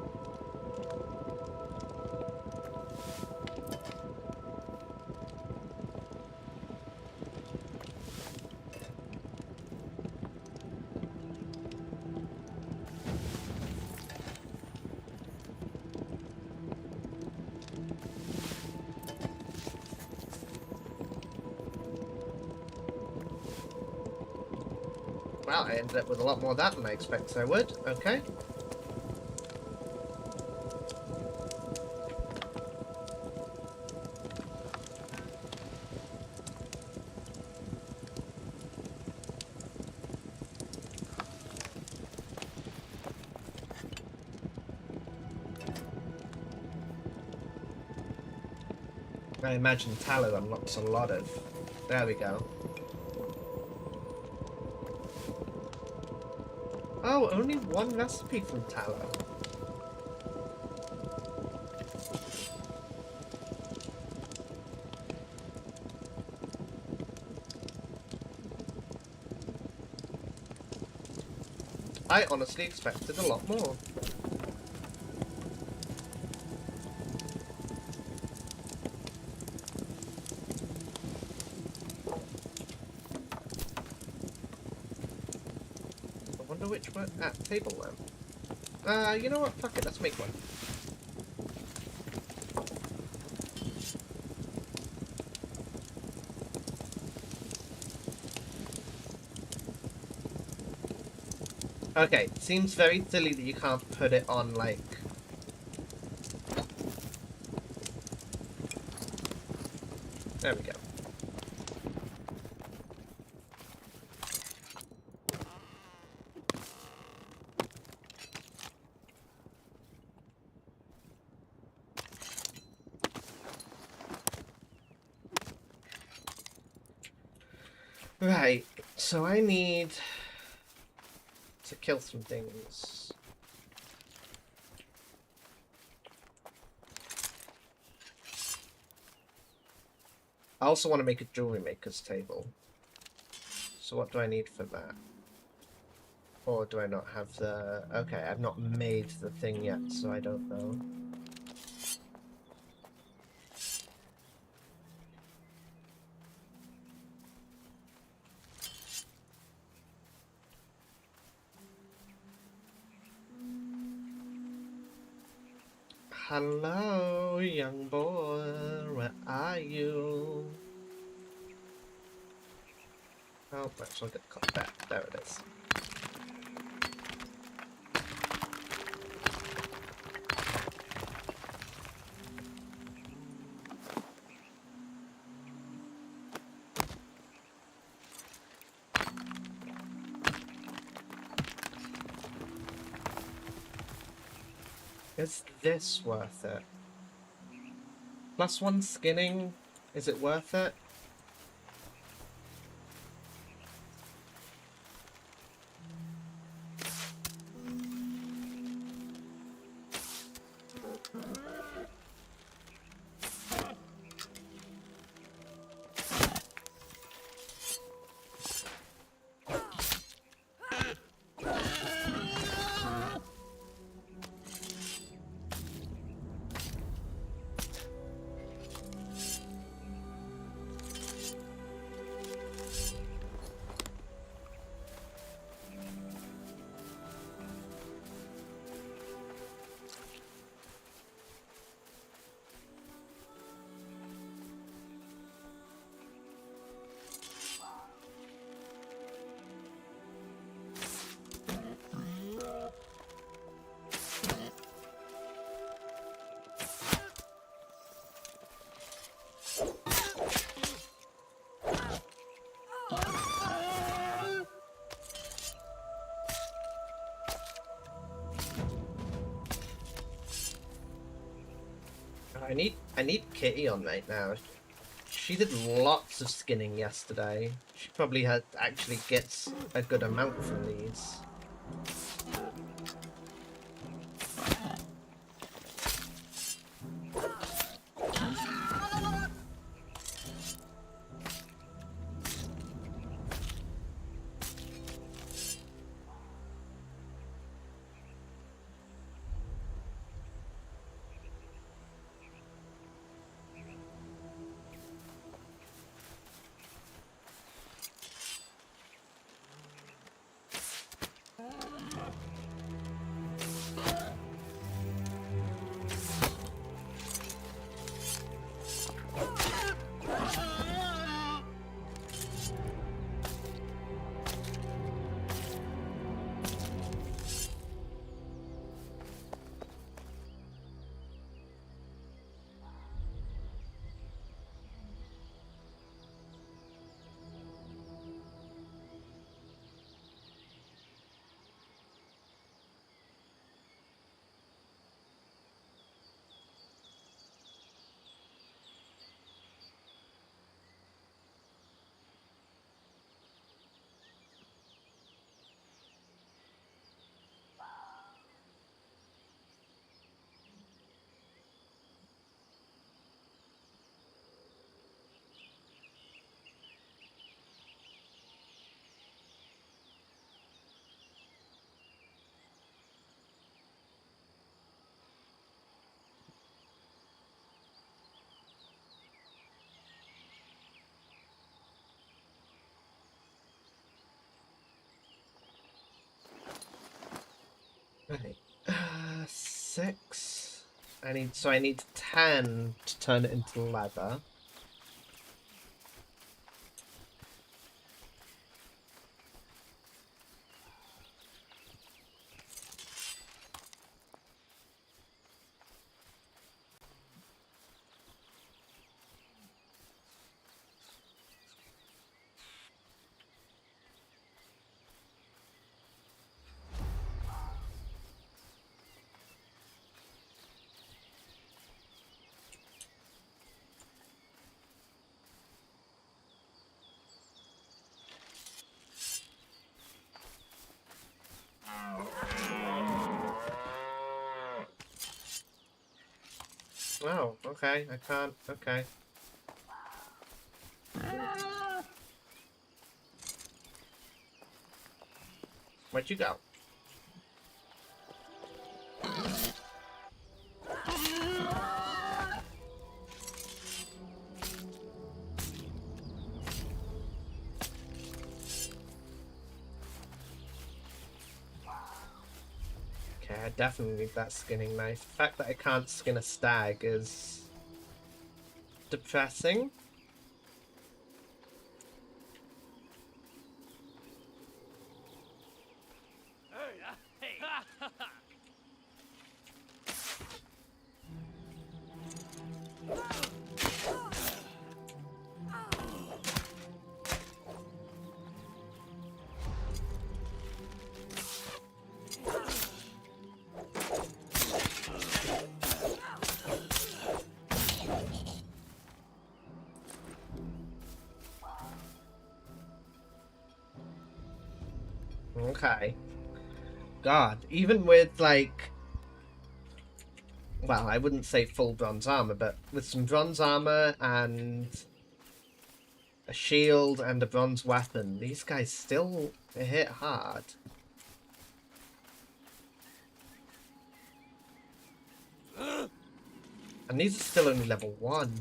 Well, I ended up with a lot more of that than I expected I would. Okay. I imagine tallow unlocks a lot of... There we go. Oh, only one recipe from tallow. I honestly expected a lot more. wonder which one. Table lamp. You know what? Fuck it, let's make one. Okay, seems very silly that you can't put it on, like... There we go. Right, so I need to kill some things. I also want to make a jewelry maker's table. So what do I need for that? Or do I not have the... Okay, I've not made the thing yet, so I don't know. Hello, young boy, where are you? Oh, might as well get cut back. There it is. Is this worth it? +1 skinning? Is it worth it? I need Kitty on right now. She did lots of skinning yesterday. She probably actually gets a good amount from these. Right. 6. I need 10 to turn it into leather. Oh, okay. I can't. Okay. Where'd you go? Okay, I definitely need that skinning knife. The fact that I can't skin a stag is depressing. Okay. God, even with like, well, I wouldn't say full bronze armor, but with some bronze armor and a shield and a bronze weapon, these guys still hit hard. And these are still only level 1.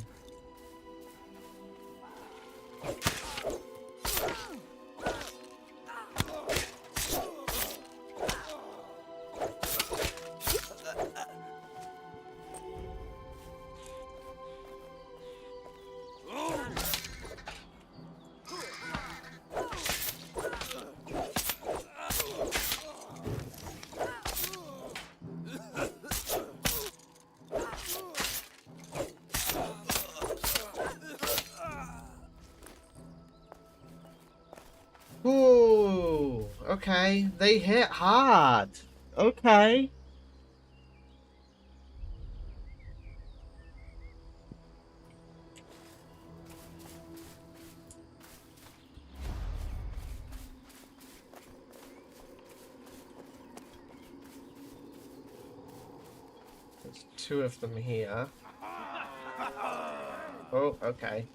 Ooh, okay. They hit hard. Okay. There's 2 of them here. Oh, okay.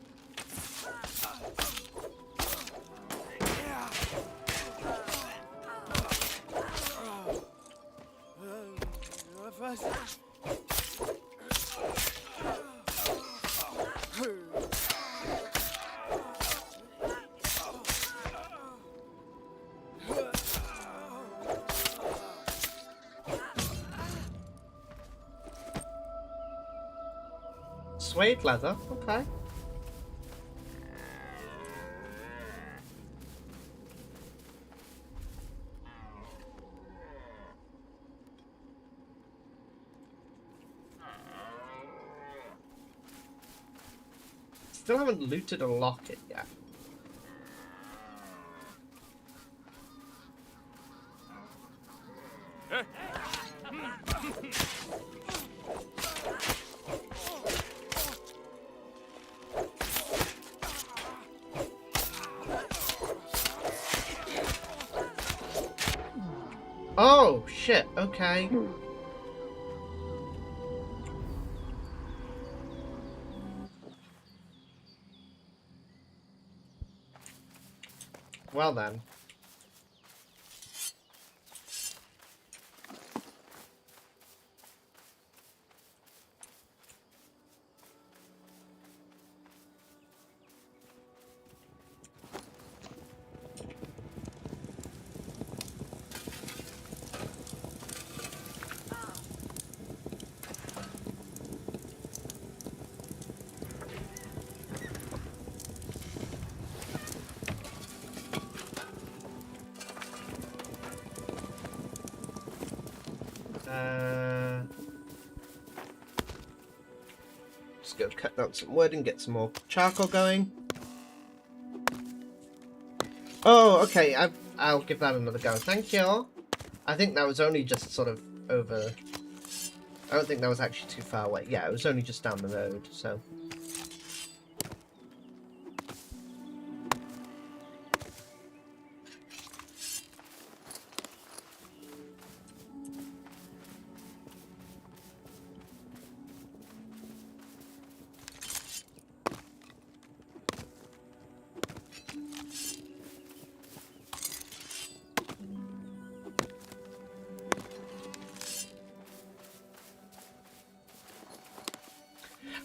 Suede leather, okay. Still haven't looted a locket yet. Oh, shit, okay. Well then. go cut down some wood and get some more charcoal going. Oh, okay, I'll give that another go. Thank you. I think that was only just sort of over... I don't think that was actually too far away. Yeah, it was only just down the road, so...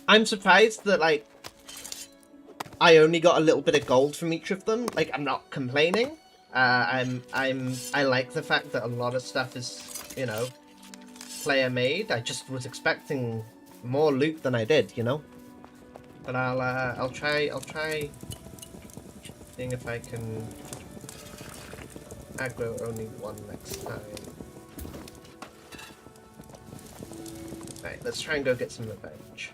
I'm surprised that, like, I only got a little bit of gold from each of them. Like, I'm not complaining. I like the fact that a lot of stuff is, you know, player made. I just was expecting more loot than I did, you know. But I'll try seeing if I can aggro only one next time. Right, let's try and go get some revenge.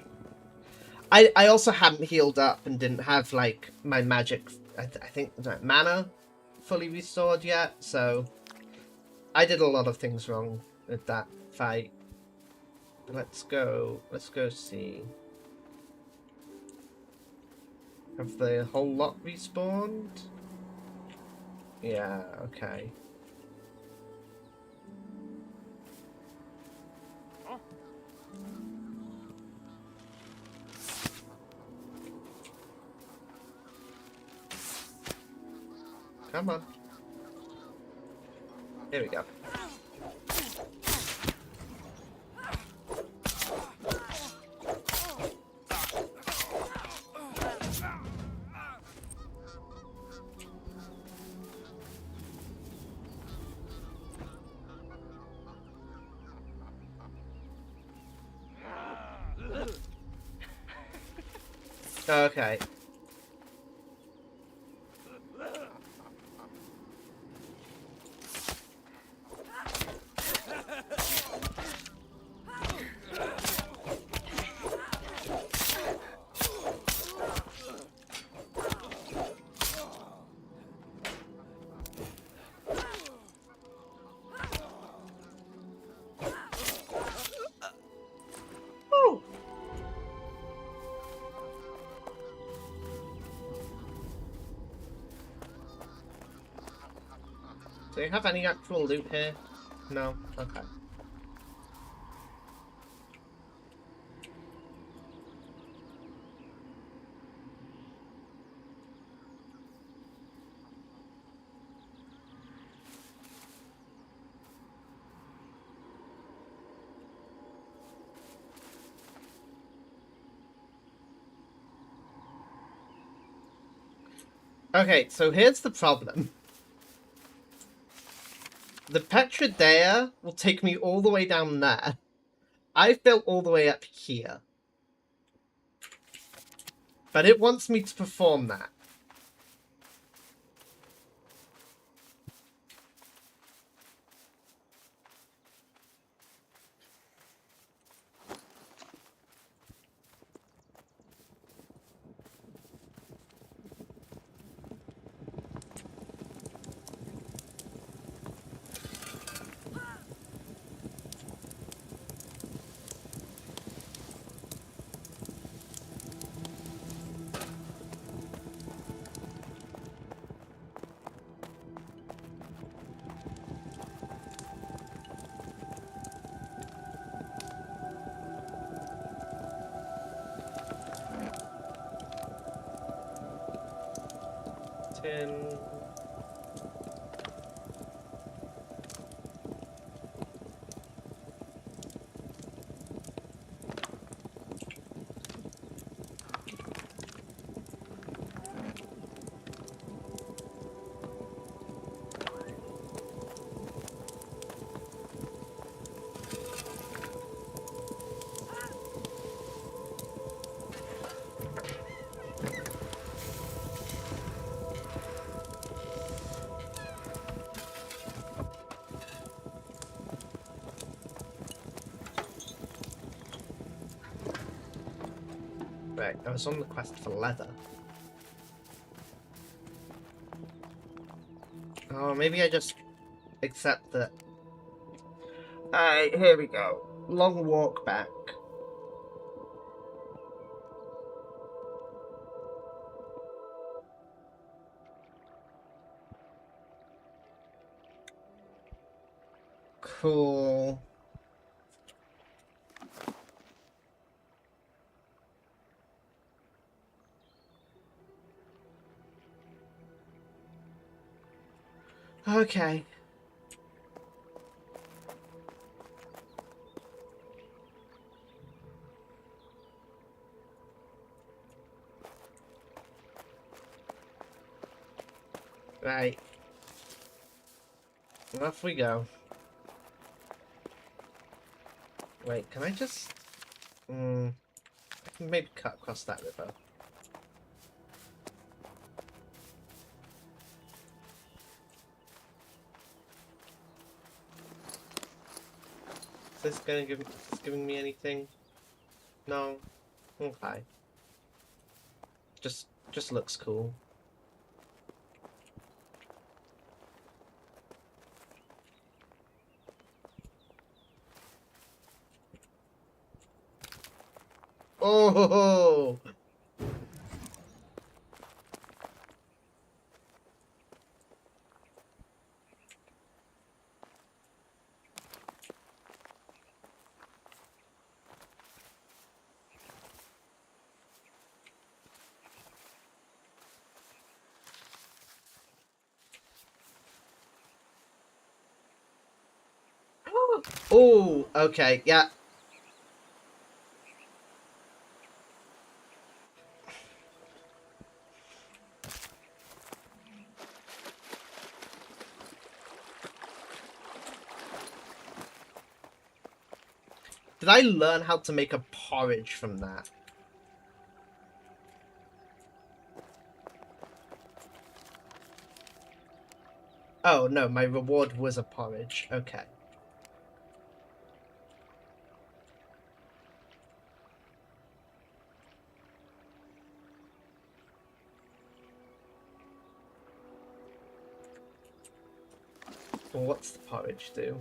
I also hadn't healed up and didn't have, like, my magic, I think, mana fully restored yet, so I did a lot of things wrong with that fight. Let's go see. Have the whole lot respawned? Yeah, okay. Come on. Here we go. Okay. Do you have any actual loot here? No? Okay. Okay, so here's the problem. The Pax Dei will take me all the way down there. I've built all the way up here. But it wants me to perform that. Tin. Right, I was on the quest for leather. Oh, maybe I just accept that. Alright, here we go. Long walk back. Cool. Okay. Right. Off we go. Wait, can I just... I can maybe cut across that river. Is this giving me anything? No? Okay. Just looks cool. Oh! Oh, okay, yeah. Did I learn how to make a porridge from that? Oh, no, my reward was a porridge. Okay. Well, what's the porridge do?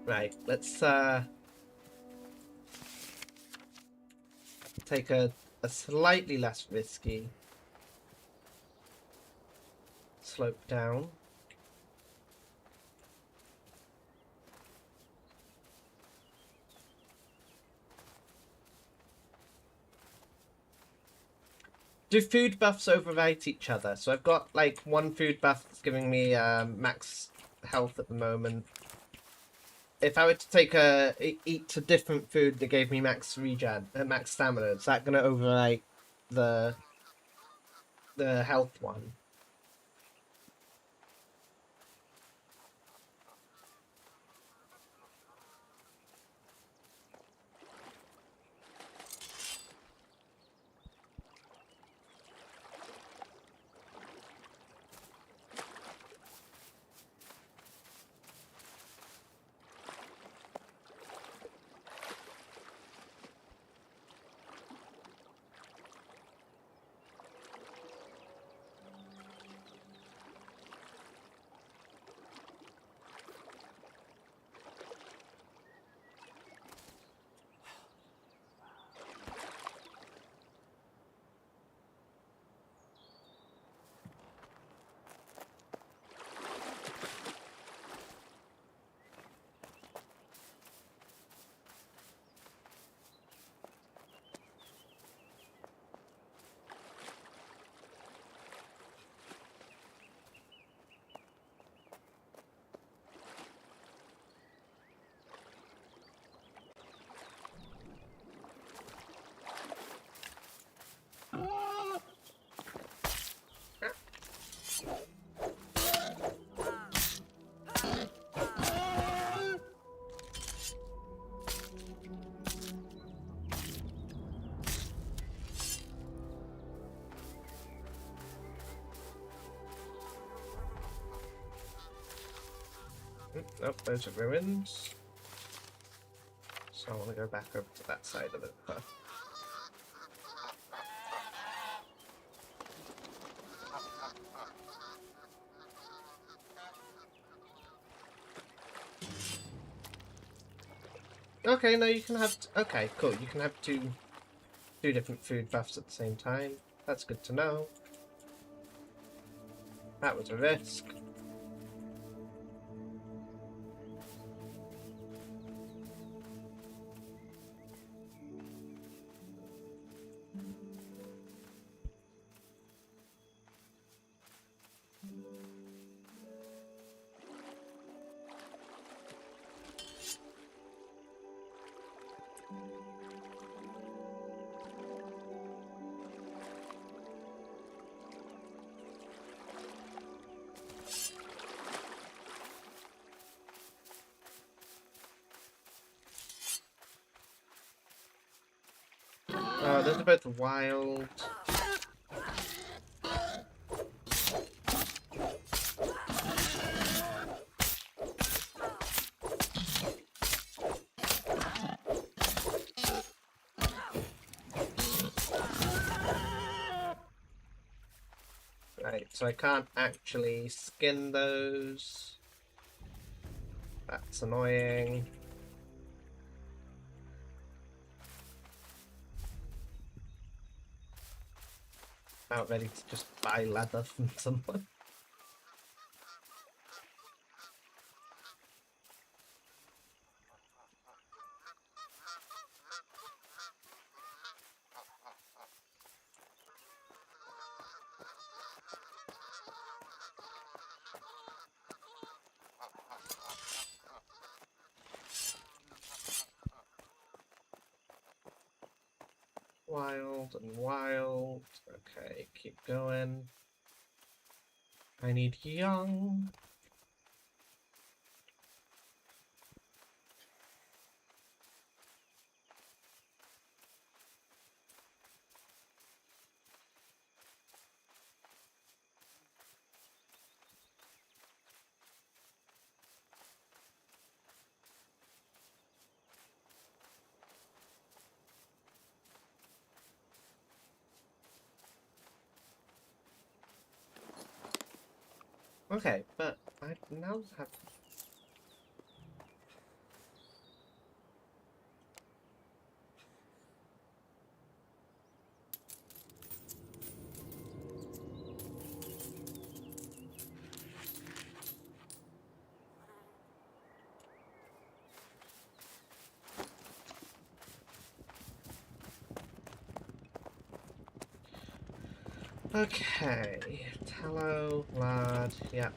Right, let's take a slightly less risky slope down. Do food buffs overwrite each other? So I've got like one food buff that's giving me max health at the moment. If I were to take eat a different food that gave me max regen, max stamina, is that gonna overwrite the health one? Nope, those are ruins. So I want to go back over to that side of the cliff. Okay, no, you can have... okay, cool. You can have two different food buffs at the same time. That's good to know. That was a risk. Those are both wild. Right, so I can't actually skin those. That's annoying. About ready to just buy leather from someone. Wild and wild. Okay, keep going. I need young. Okay, but I now have... Okay, tallow, lard, yeah.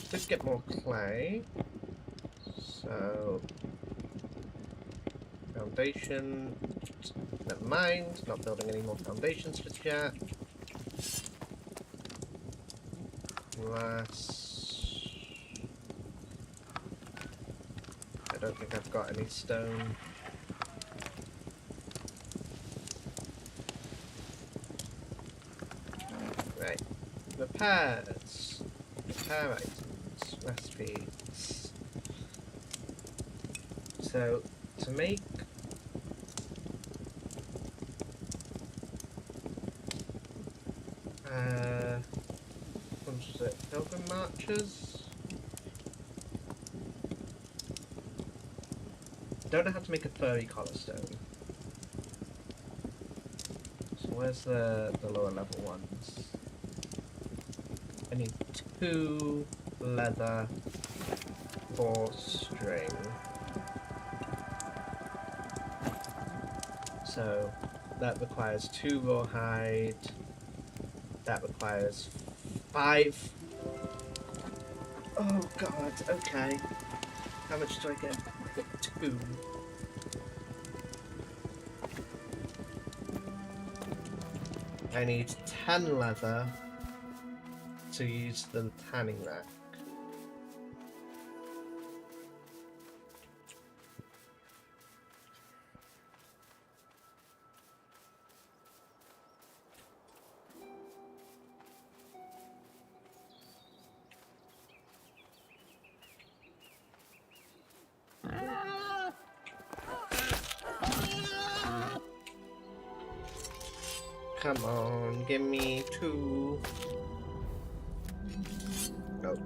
Did get more clay, so foundation. Never mind, not building any more foundations just yet. Glass. I don't think I've got any stone. Right, repairs. Repair items, recipes. So, to make what was it? Pilgrim marches? Don't know how to make a furry collar stone. So where's the lower level ones? I need 2 leather, 4 string. So that requires 2 rawhide. That requires 5. Oh god, okay. How much do I get? I get 2. I need 10 leather to use the tanning rack. Come on, give me 2. Go.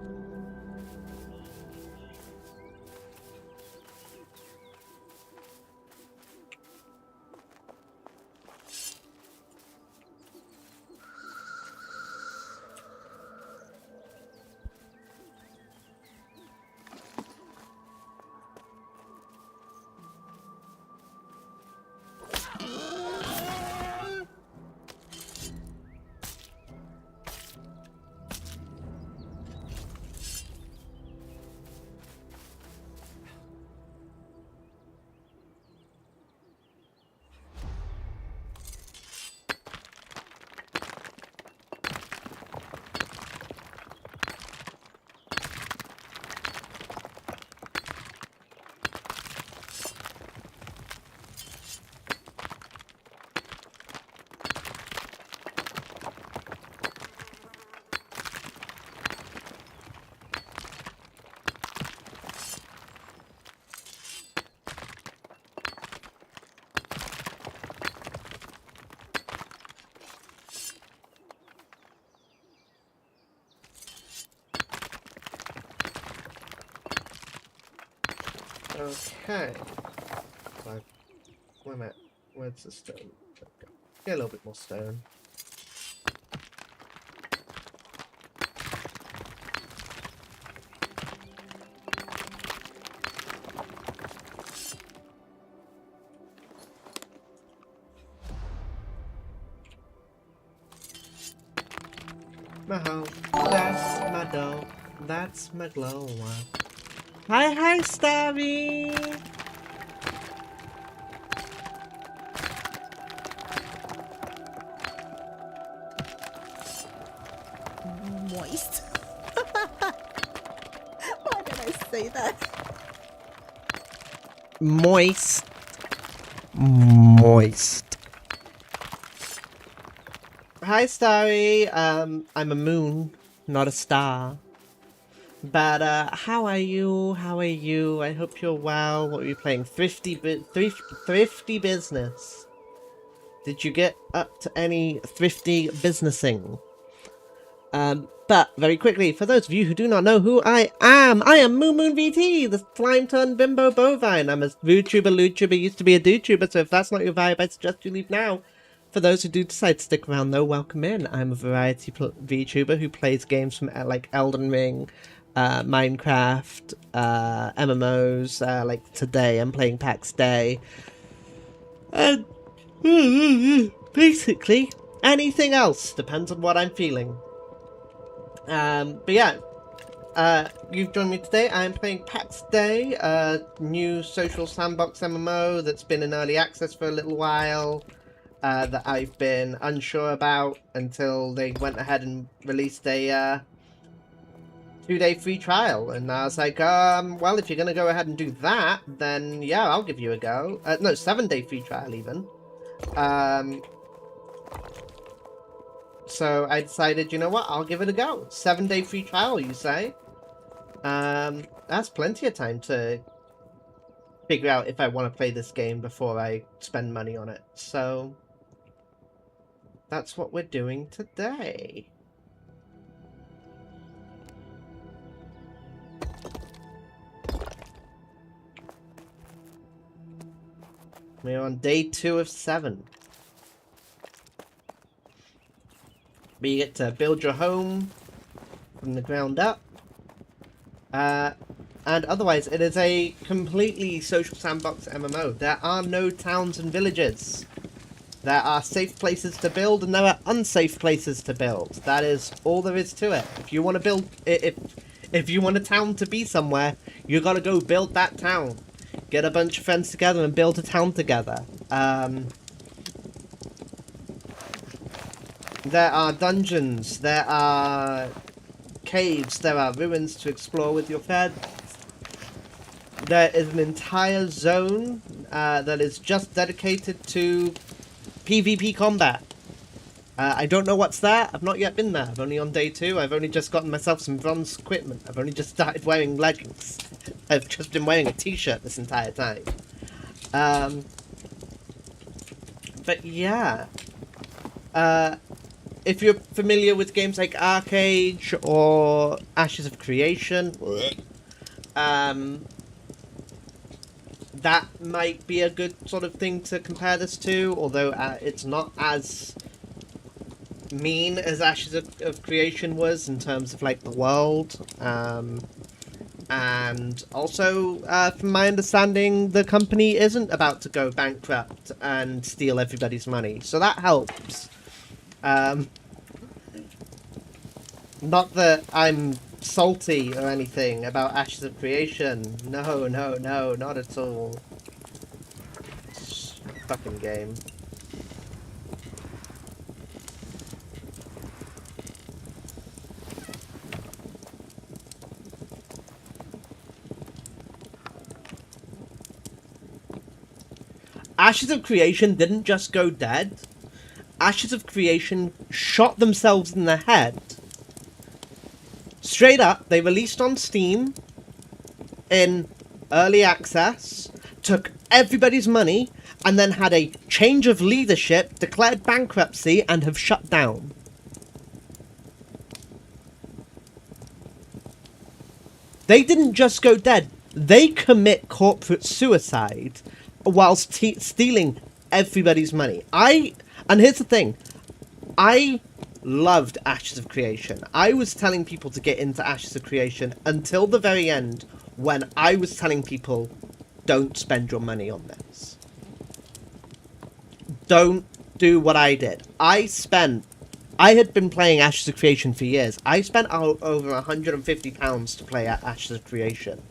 Okay. Where am I? Where's the stone? Get a little bit more stone. My home, that's my dough, that's my glow. Hi, Starry! Moist. Why did I say that? Moist. Moist. Hi, Starry. I'm a moon, not a star. But, how are you? How are you? I hope you're well. What were you playing? Thrifty Business. Did you get up to any thrifty businessing? But very quickly, for those of you who do not know who I am Moon VT, the slime turned bimbo bovine. I'm a VTuber, lewtuber, used to be a dutuber, so if that's not your vibe, I suggest you leave now. For those who do decide to stick around though, welcome in. I'm a variety VTuber who plays games from like Elden Ring, Minecraft, MMOs, like today I'm playing Pax Dei. And basically, anything else, depends on what I'm feeling. But yeah, you've joined me today. I'm playing Pax Dei, a new social sandbox MMO that's been in early access for a little while, that I've been unsure about until they went ahead and released a 2-day free trial. And I was like, well, if you're going to go ahead and do that, then yeah, I'll give you a go. No, 7-day free trial even. So I decided, you know what, I'll give it a go. 7-day free trial, you say? That's plenty of time to figure out if I want to play this game before I spend money on it. So that's what we're doing today. We're on day 2 of 7. But you get to build your home from the ground up. And otherwise, it is a completely social sandbox MMO. There are no towns and villages. There are safe places to build, and there are unsafe places to build. That is all there is to it. If you want to build, if you want a town to be somewhere, you gotta go build that town. Get a bunch of friends together and build a town together. There are dungeons, there are caves, there are ruins to explore with your friends. There is an entire zone that is just dedicated to PvP combat. I don't know what's there. I've not yet been there. I'm only on day 2. I've only just gotten myself some bronze equipment. I've only just started wearing leggings. I've just been wearing a t-shirt this entire time. But yeah. if you're familiar with games like Arcade or Ashes of Creation, that might be a good sort of thing to compare this to, although it's not as mean as Ashes of Creation was in terms of like the world. And also, from my understanding, the company isn't about to go bankrupt and steal everybody's money, so that helps. Not that I'm salty or anything about Ashes of Creation. No, no, no, not at all. Fucking game. Ashes of Creation didn't just go dead. Ashes of Creation shot themselves in the head. Straight up, they released on Steam in early access, took everybody's money, and then had a change of leadership, declared bankruptcy, and have shut down. They didn't just go dead. They commit corporate suicide whilst stealing everybody's money. And here's the thing. I loved Ashes of Creation. I was telling people to get into Ashes of Creation until the very end, when I was telling people, don't spend your money on this. Don't do what I did. I had been playing Ashes of Creation for years. I spent over £150 to play Ashes of Creation.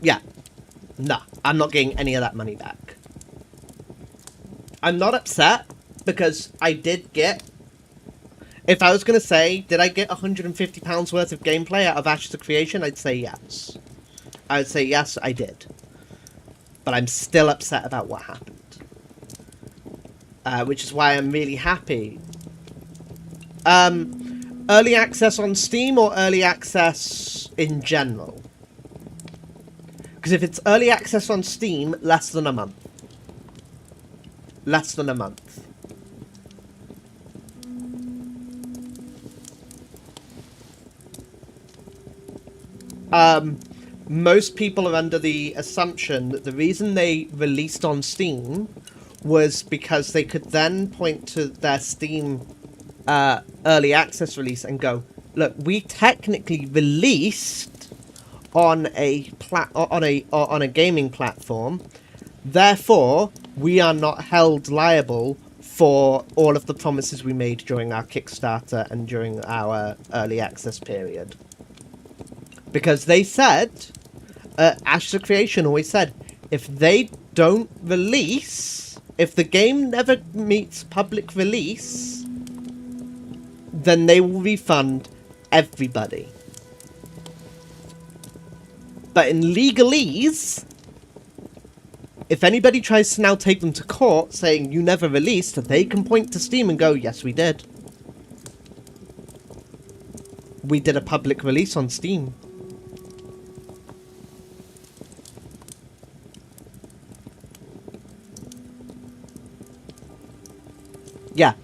Yeah. Nah, I'm not getting any of that money back. I'm not upset, because I did get... If I was going to say, did I get £150 worth of gameplay out of Ashes of Creation, I'd say yes. I would say yes, I did. But I'm still upset about what happened. Which is why I'm really happy. Early access on Steam or early access in general? Because if it's early access on Steam, less than a month. Less than a month. Most people are under the assumption that the reason they released on Steam was because they could then point to their Steam early access release and go, look, we technically released on a gaming platform, therefore we are not held liable for all of the promises we made during our Kickstarter and during our early access period. Because they said, Ashes of Creation always said, if they don't release, if the game never meets public release, then they will refund everybody. But in legalese, if anybody tries to now take them to court saying you never released, they can point to Steam and go, yes, we did. We did a public release on Steam. Yeah,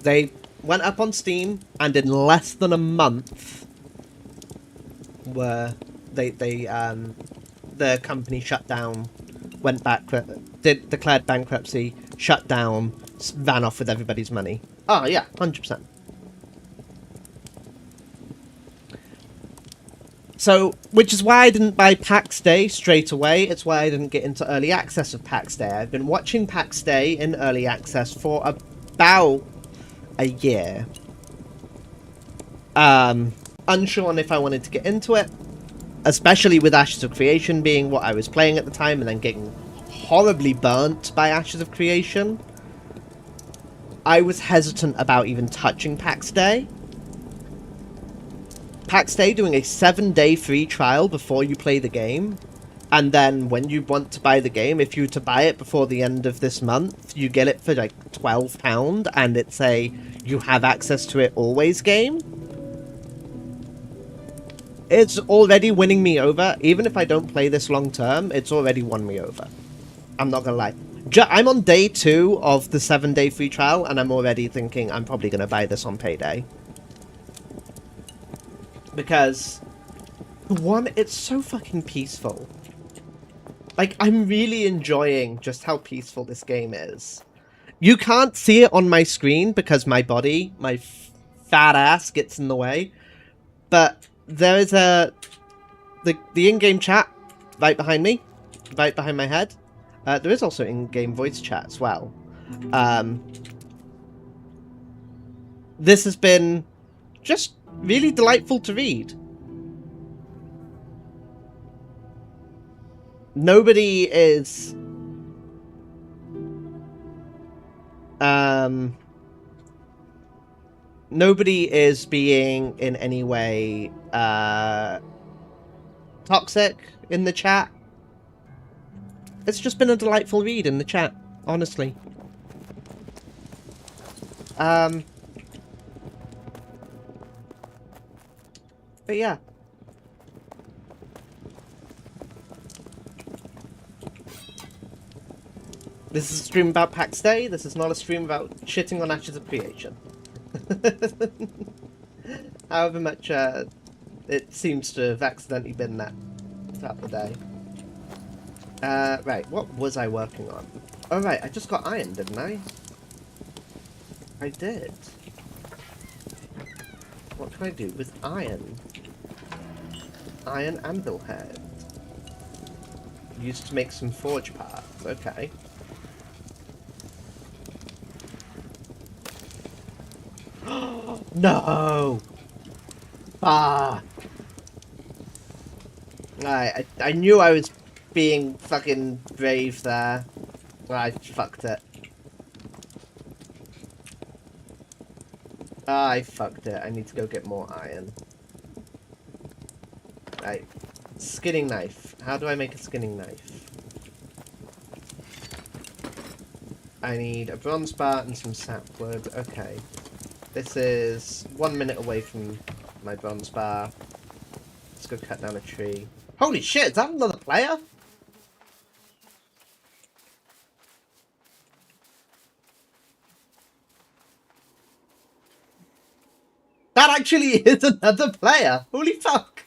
they went up on Steam, and in less than a month, the company shut down, went bankrupt, declared bankruptcy, shut down, ran off with everybody's money. Oh yeah, 100%. So, which is why I didn't buy Pax Dei straight away. It's why I didn't get into early access of Pax Dei. I've been watching Pax Dei in early access for about a year. Unsure on if I wanted to get into it, especially with Ashes of Creation being what I was playing at the time and then getting horribly burnt by Ashes of Creation. I was hesitant about even touching Pax Dei. Pax Dei doing a 7-day free trial before you play the game, and then when you want to buy the game, if you were to buy it before the end of this month, you get it for like £12, and it's a you have access to it always game. It's already winning me over. Even if I don't play this long term, it's already won me over. I'm not gonna lie. I'm on day 2 of the 7-day free trial, and I'm already thinking I'm probably gonna buy this on payday. Because, one, it's so fucking peaceful. Like, I'm really enjoying just how peaceful this game is. You can't see it on my screen because my body, my fat ass gets in the way. But there is the in-game chat right behind me, right behind my head. There is also in-game voice chat as well. This has been just really delightful to read. Nobody is nobody is being in any way toxic in the chat. It's just been a delightful read in the chat, honestly. But yeah. This is a stream about Pax Dei. This is not a stream about shitting on Ashes of Creation. However much it seems to have accidentally been that throughout the day. Right, what was I working on? Oh right, I just got iron, didn't I? I did. What can I do with iron? Iron anvil head. Used to make some forge parts, okay. No! Ah! I knew I was being fucking brave there. I fucked it. I fucked it. I need to go get more iron. Right. Skinning knife. How do I make a skinning knife? I need a bronze bar and some sapwood. Okay. This is 1 minute away from my bronze bar. Let's go cut down a tree. Holy shit, is that another player? That actually is another player. Holy fuck.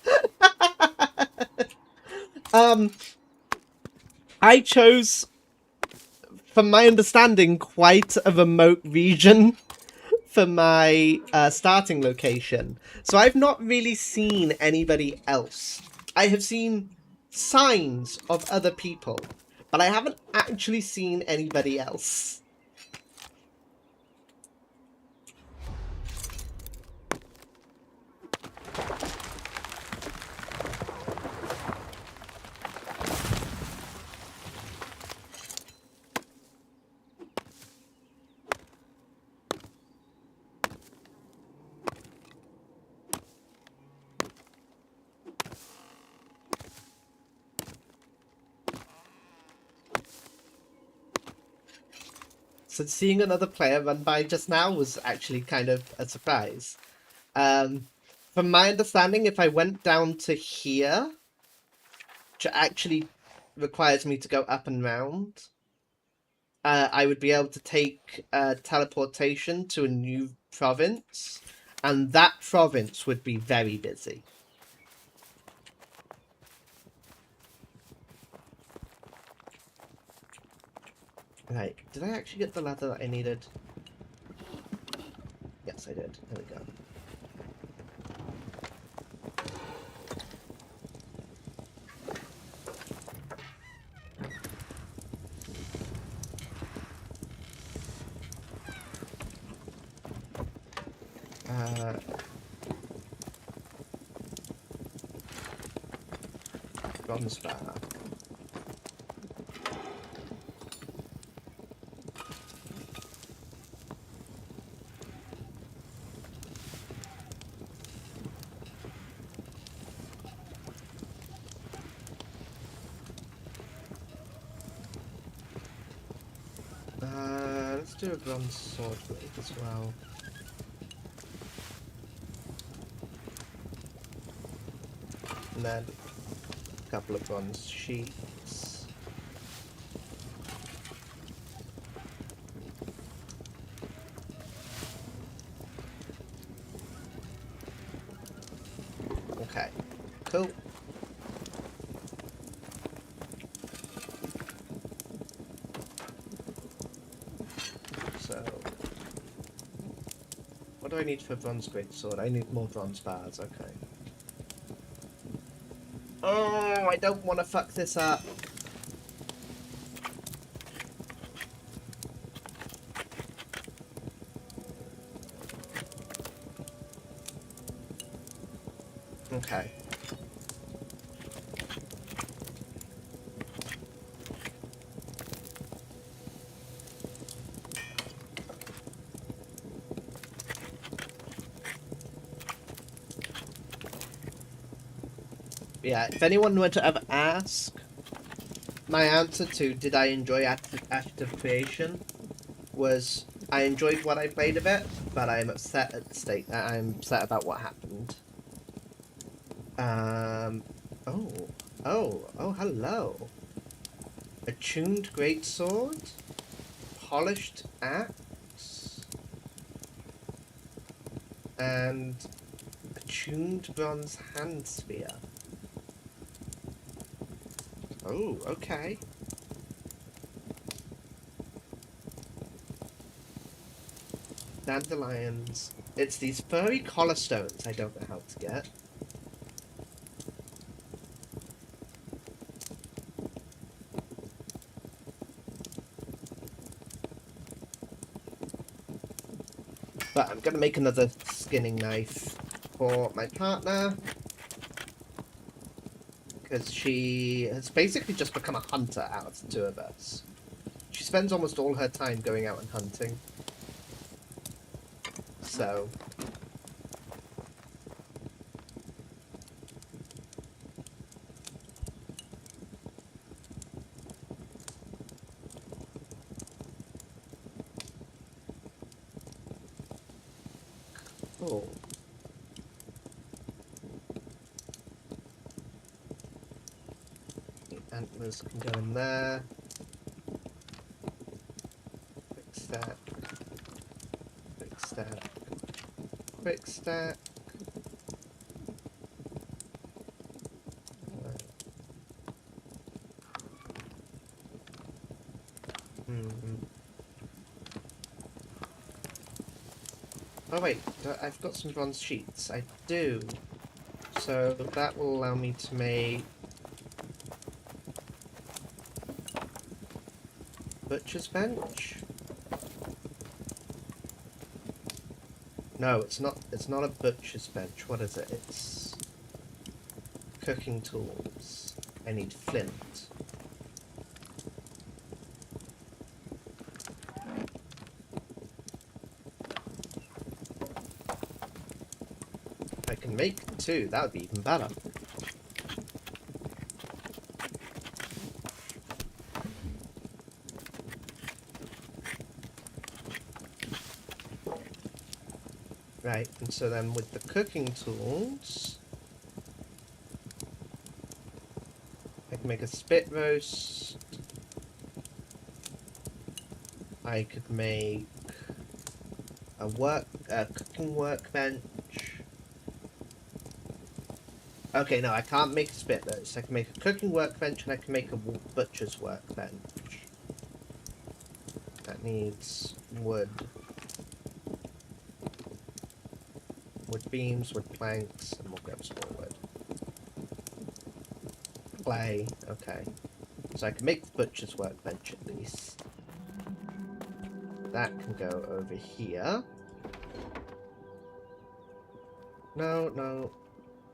I chose, from my understanding, quite a remote region for my starting location. So I've not really seen anybody else. I have seen signs of other people, but I haven't actually seen anybody else. So seeing another player run by just now was actually kind of a surprise. From my understanding, if I went down to here, which actually requires me to go up and round, I would be able to take teleportation to a new province, and that province would be very busy. Right, did I actually get the leather that I needed? Yes, I did. There we go. Bronze bar. Let's do a bronze sword blade as well. And then a couple of bronze sheets. Okay, cool. So, what do I need for a bronze greatsword? I need more bronze bars, okay. Oh, I don't want to fuck this up. Okay. Yeah, if anyone were to ever ask, my answer to did I enjoy active creation was I enjoyed what I played of it, but I'm upset at the state. I'm upset about what happened. Oh, hello. Attuned greatsword, polished axe, and attuned bronze hand spear. Oh, okay. Dandelions. It's these furry collar stones I don't know how to get. But I'm gonna make another skinning knife for my partner. Because she has basically just become a hunter out of the two of us. She spends almost all her time going out and hunting. So... Cool. The antlers can go in there. Quick stack. Quick stack. Quick stack. Oh wait, I've got some bronze sheets. I do. So that will allow me to make butcher's bench. No, it's not. It's not a butcher's bench. What is it? It's cooking tools. I need flint. I can make two. That would be even better. Right, and so then with the cooking tools, I can make a spit roast. I could make a cooking workbench. Okay, no, I can't make a spit roast. I can make a cooking workbench and I can make a butcher's workbench. That needs wood. Wood beams, wood planks, and we'll grab some more wood. Clay, okay. So I can make the butcher's workbench at least. That can go over here. No.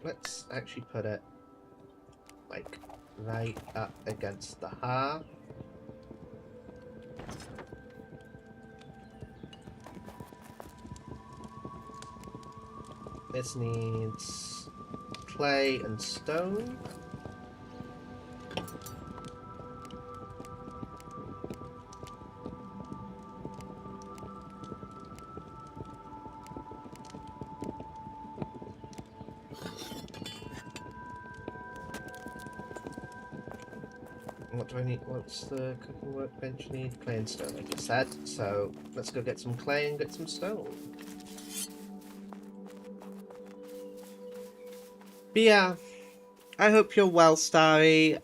Let's actually put it, like, right up against the hearth. This needs clay and stone. What do I need? What's the cooking workbench need? Clay and stone, like I said. So let's go get some clay and get some stone. But yeah, I hope you're well, Starry.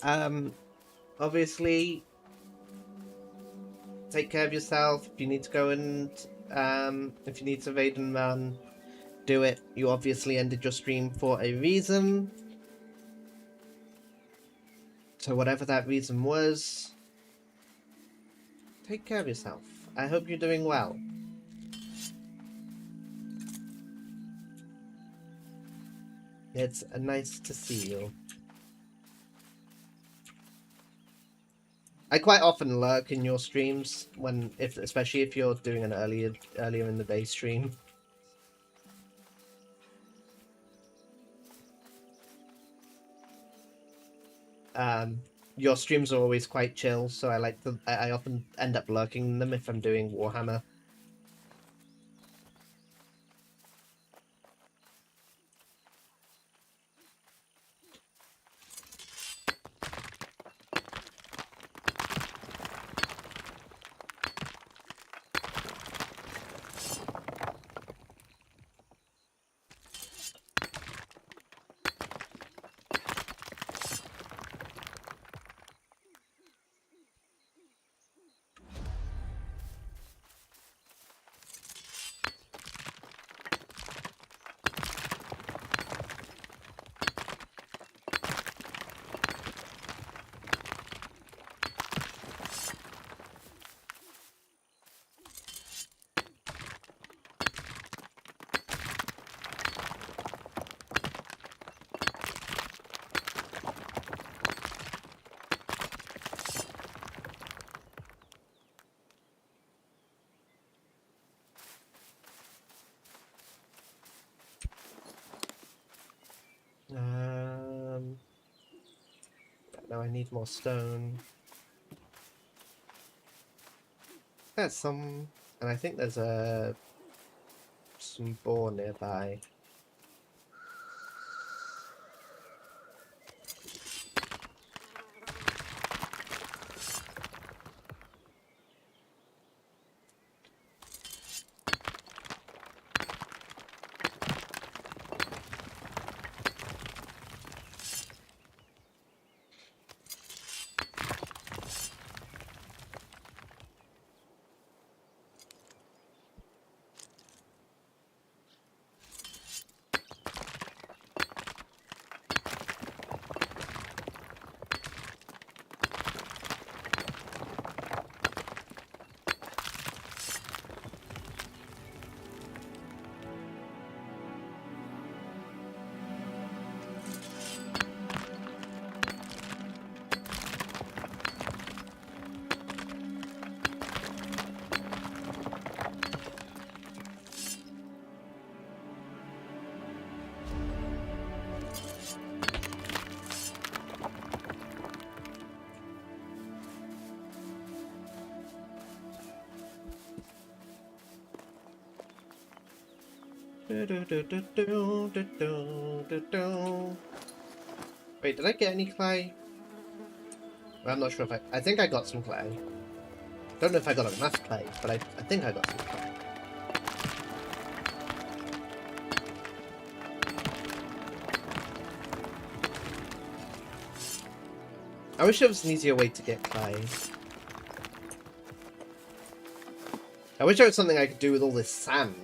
Obviously, take care of yourself. If you need to go and, if you need to raid and run, do it. You obviously ended your stream for a reason. So whatever that reason was, take care of yourself. I hope you're doing well. It's nice to see you. I quite often lurk in your streams especially if you're doing an earlier in the day stream. Your streams are always quite chill, so I often end up lurking in them if I'm doing Warhammer. Now I need more stone. There's some, and I think there's some boar nearby. Wait, did I get any clay? Well, I'm not sure if I think I got some clay. Don't know if I got enough clay, but I think I got some clay. I wish there was an easier way to get clay. I wish there was something I could do with all this sand.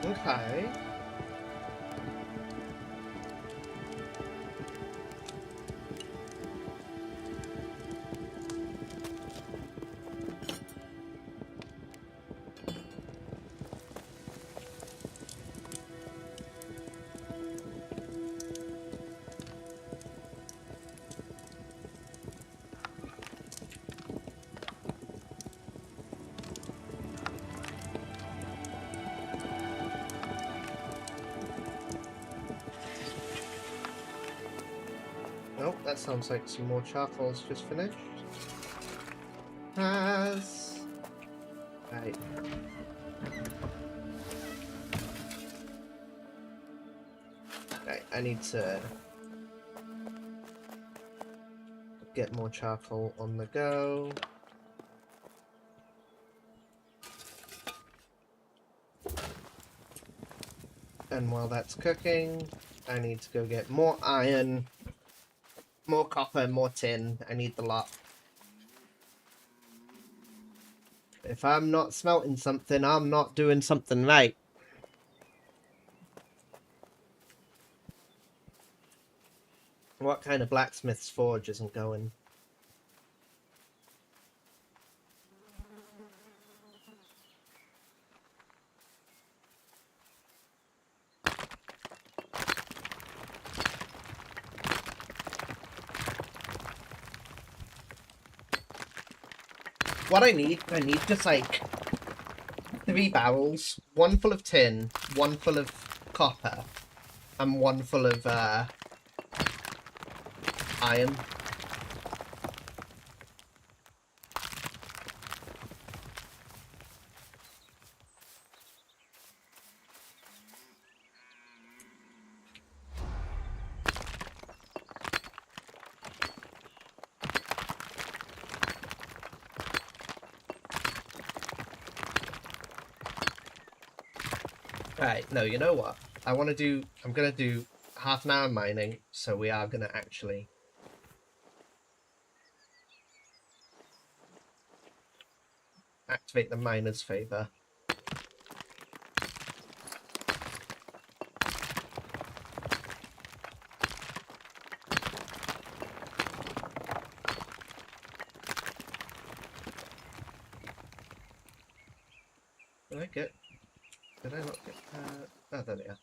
Okay. Oh, that sounds like some more charcoal's just finished. Right. Right, I need to get more charcoal on the go. And while that's cooking, I need to go get more iron, more copper, more tin. I need the lot. If I'm not smelting something, I'm not doing something right. What kind of blacksmith's forge isn't going? What I need just like 3 barrels, one full of tin, one full of copper, and one full of iron. Right, no, you know what? I'm gonna do half an hour mining, so we are gonna actually activate the miner's favor. Did I get? Did I not get? Oh, there they are.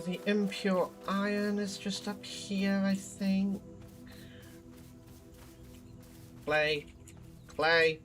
The impure iron is just up here, I think. Clay. Clay.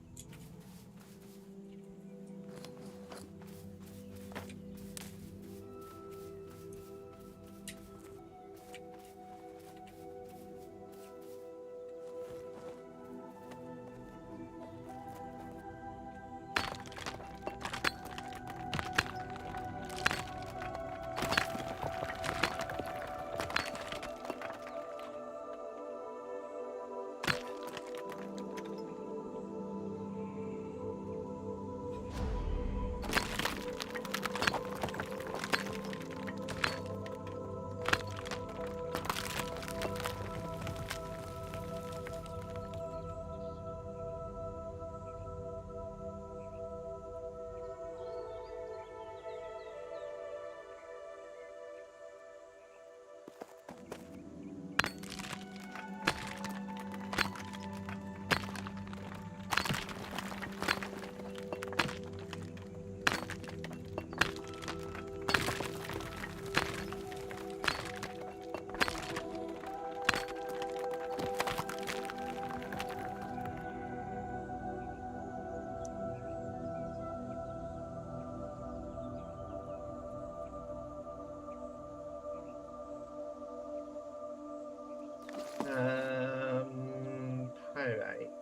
Pyrite.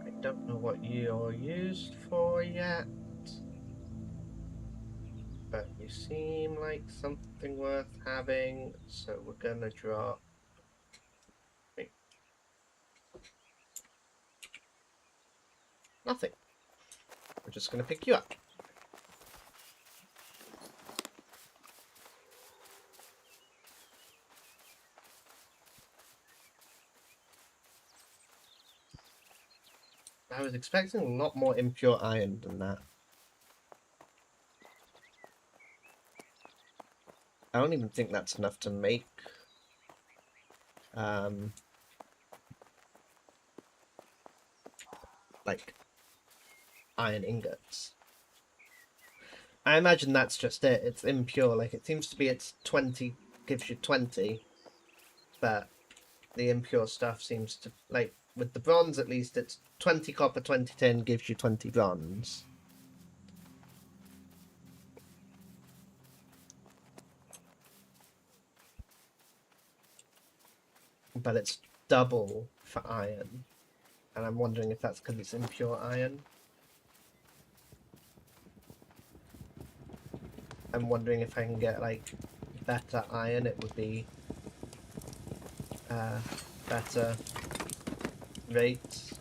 I don't know what you're used for yet, but you seem like something worth having, so we're gonna drop. Wait. Nothing. We're just gonna pick you up. I was expecting a lot more impure iron than that. I don't even think that's enough to make like iron ingots. I imagine that's just it. It's impure. Like it seems to be it's 20 gives you 20, but the impure stuff seems to like with the bronze at least it's 20 copper, 20 tin gives you 20 bronze. But it's double for iron. And I'm wondering if that's because it's impure iron. I'm wondering if I can get like better iron, it would be better rates.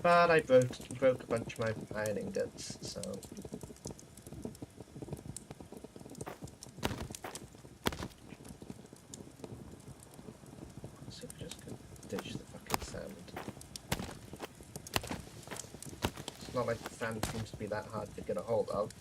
But I broke a bunch of my iron ingots, so let's see if we just can ditch the fucking sand. It's not like the sand seems to be that hard to get a hold of.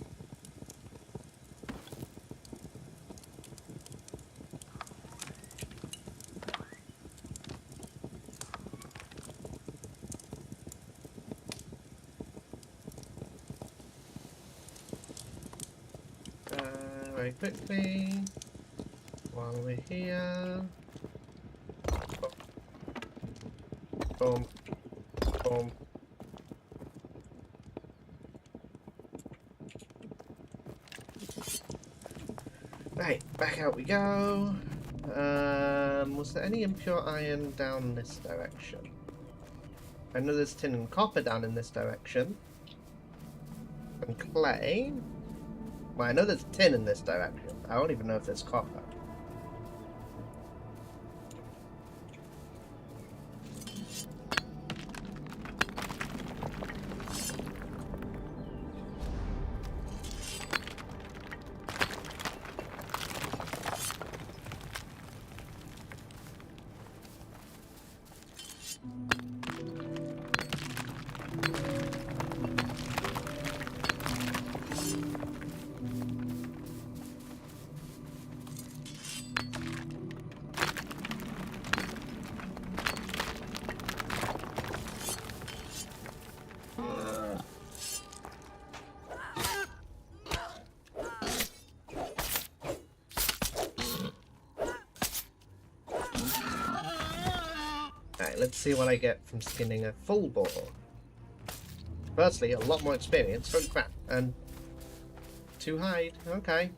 Very quickly, while we're here. Boom. Boom. Right, back out we go. Was there any impure iron down this direction? I know there's tin and copper down in this direction. And clay. Well, I know there's tin in this direction. I don't even know if there's copper. Alright, let's see what I get from skinning a full boar. Firstly, a lot more experience. Holy crap. And 2 hide. Okay.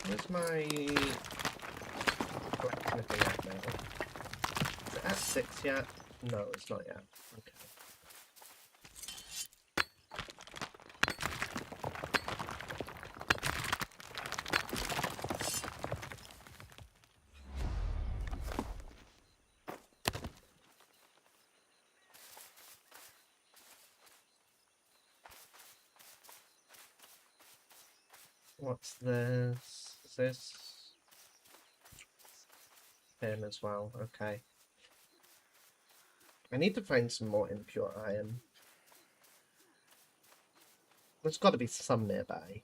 Where's my collection of thing at now? Is it at 6 yet? No, it's not yet. Okay. What's this? Is this pin as well? Okay. I need to find some more impure iron. There's got to be some nearby.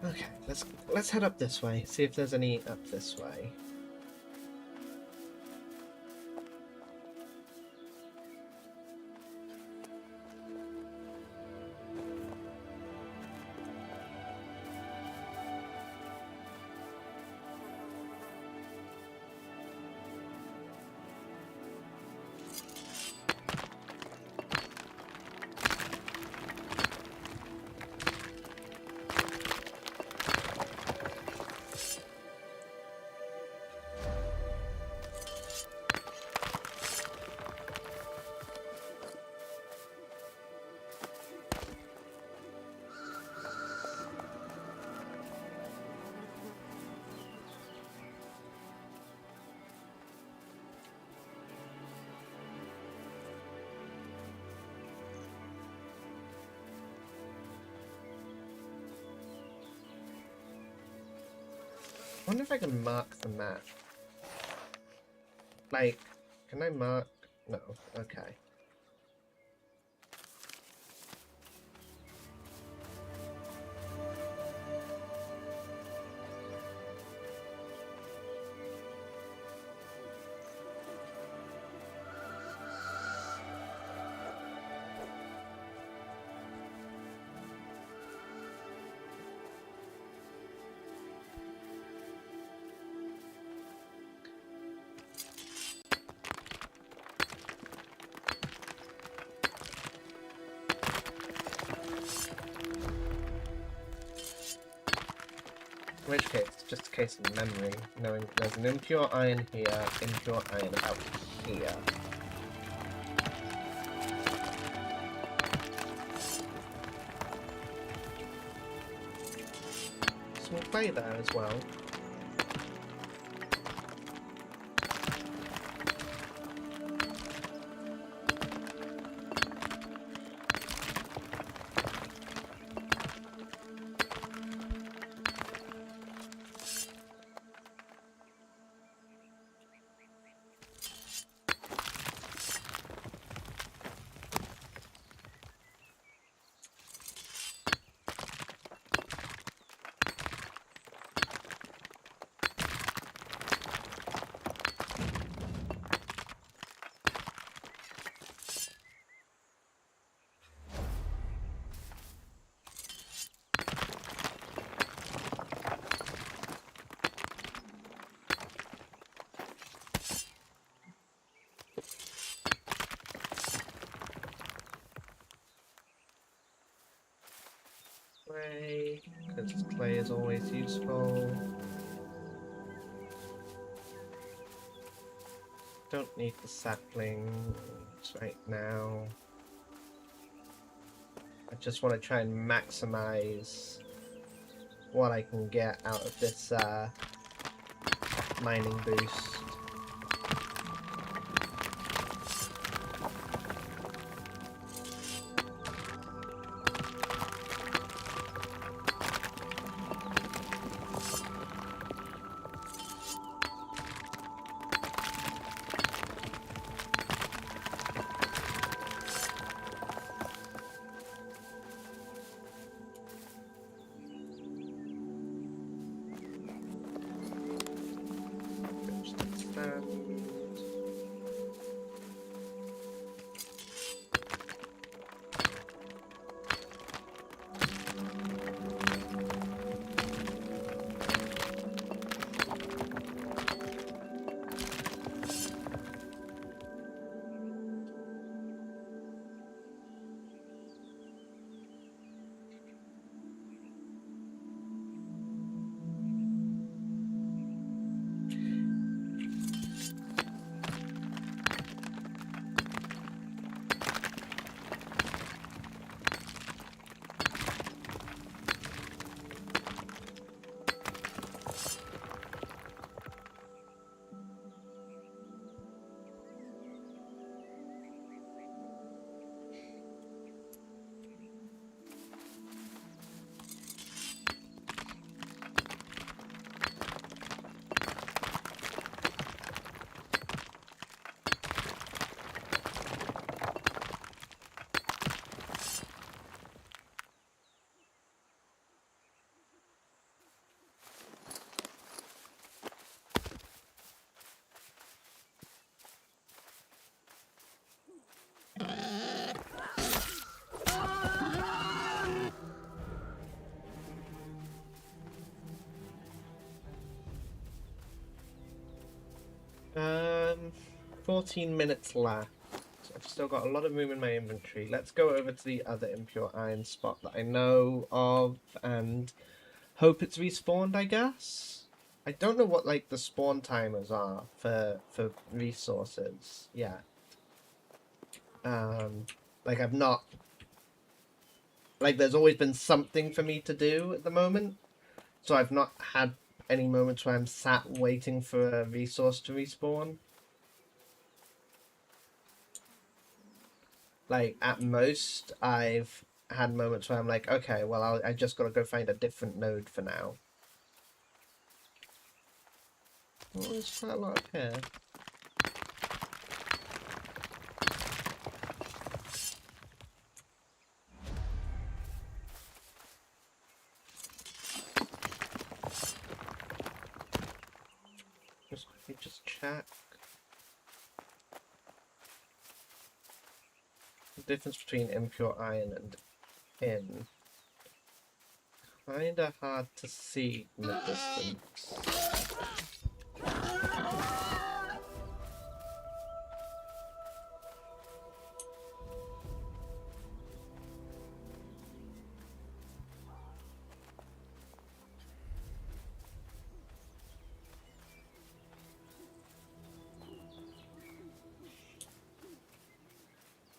Okay, let's head up this way. See if there's any up this way. I wonder if I can mark the map. Like, can I mark? No. Okay. In which case, just a case of memory, knowing there's an impure iron here, impure iron about here. Small clay there as well. Clay, because clay is always useful. Don't need the saplings right now. I just want to try and maximize what I can get out of this mining boost. Um, 14 minutes left. I've still got a lot of room in my inventory. Let's go over to the other impure iron spot that I know of and hope it's respawned, I guess. I don't know what like the spawn timers are for resources yet. Like I've not like there's always been something for me to do at the moment. So I've not had any moments where I'm sat waiting for a resource to respawn. Like, at most, I've had moments where I'm like, okay, well, I just gotta go find a different node for now. Well, there's quite a lot up here. Just check. The difference between impure iron and tin. Kinda hard to see in the distance.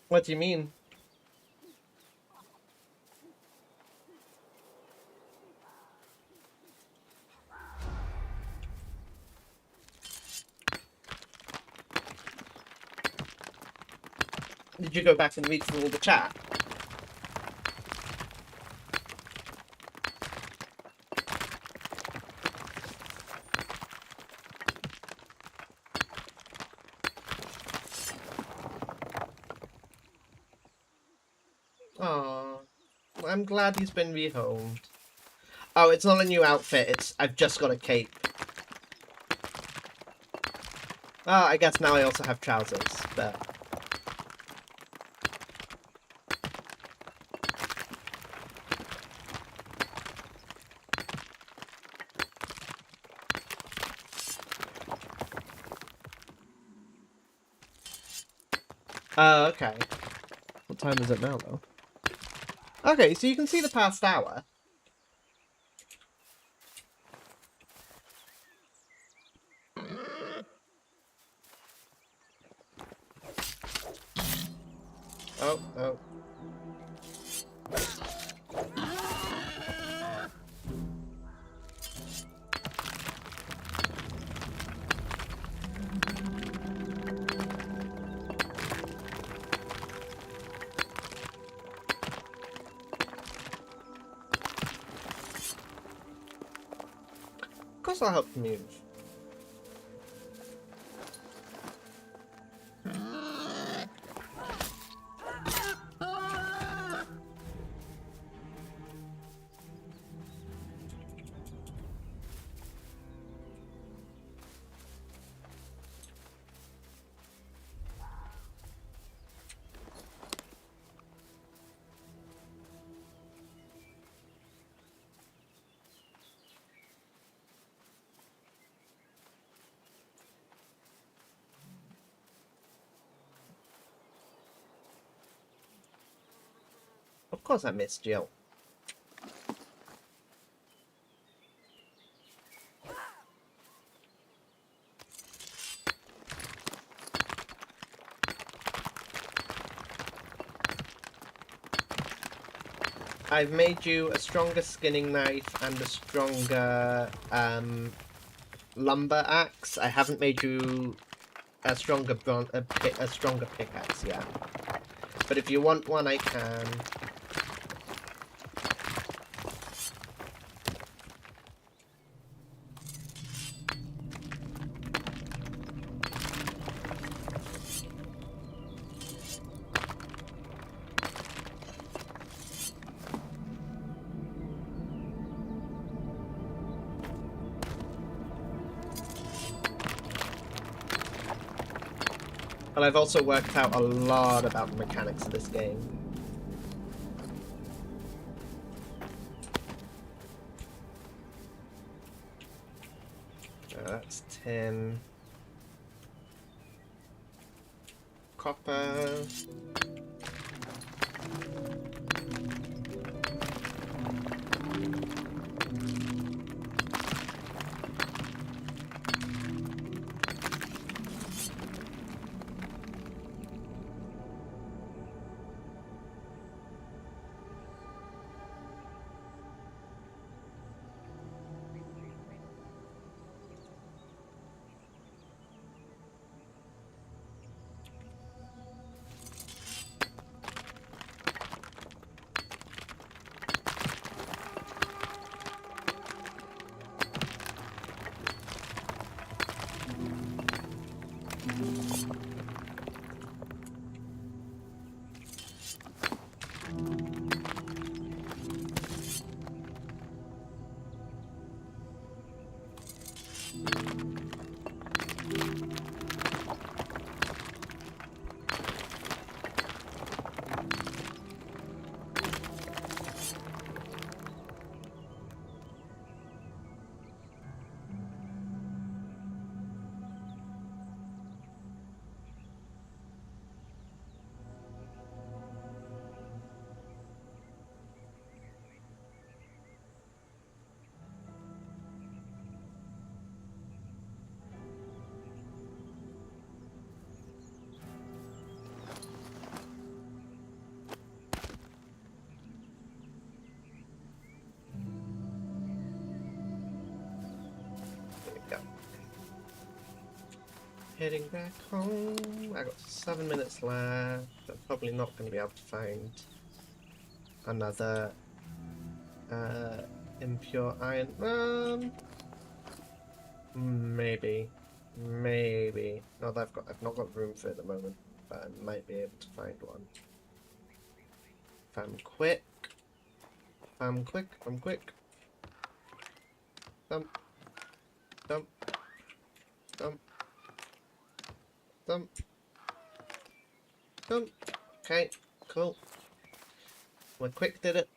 What do you mean? Did you go back and read through all the chat? Oh, I'm glad he's been rehomed. Oh, it's not a new outfit. I've just got a cape. Oh, I guess now I also have trousers, but... Oh, okay. What time is it now, though? Okay, so you can see the past hour. Oh, oh. Of course I'll help you move. Of course I missed Jill. I've made you a stronger skinning knife and a stronger lumber axe. I haven't made you a stronger stronger pickaxe yet. But if you want one, I can. But I've also worked out a lot about the mechanics of this game. That's tin. Copper. Heading back home. I got 7 minutes left. I'm probably not going to be able to find another impure iron. Maybe. Not that I've not got room for it at the moment, but I might be able to find one. If I'm quick. I'm quick. Dump. Okay, cool. My quick did it.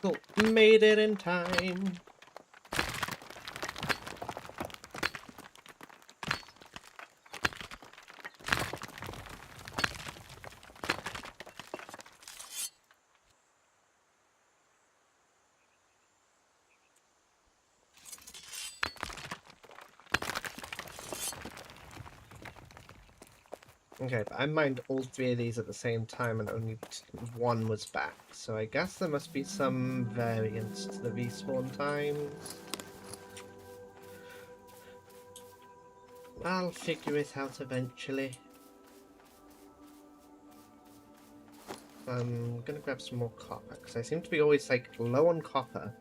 Cool. Made it in time. Okay, but I mined all 3 of these at the same time and only one was back, so I guess there must be some variance to the respawn times. I'll figure it out eventually. I'm gonna grab some more copper, because I seem to be always, like, low on copper.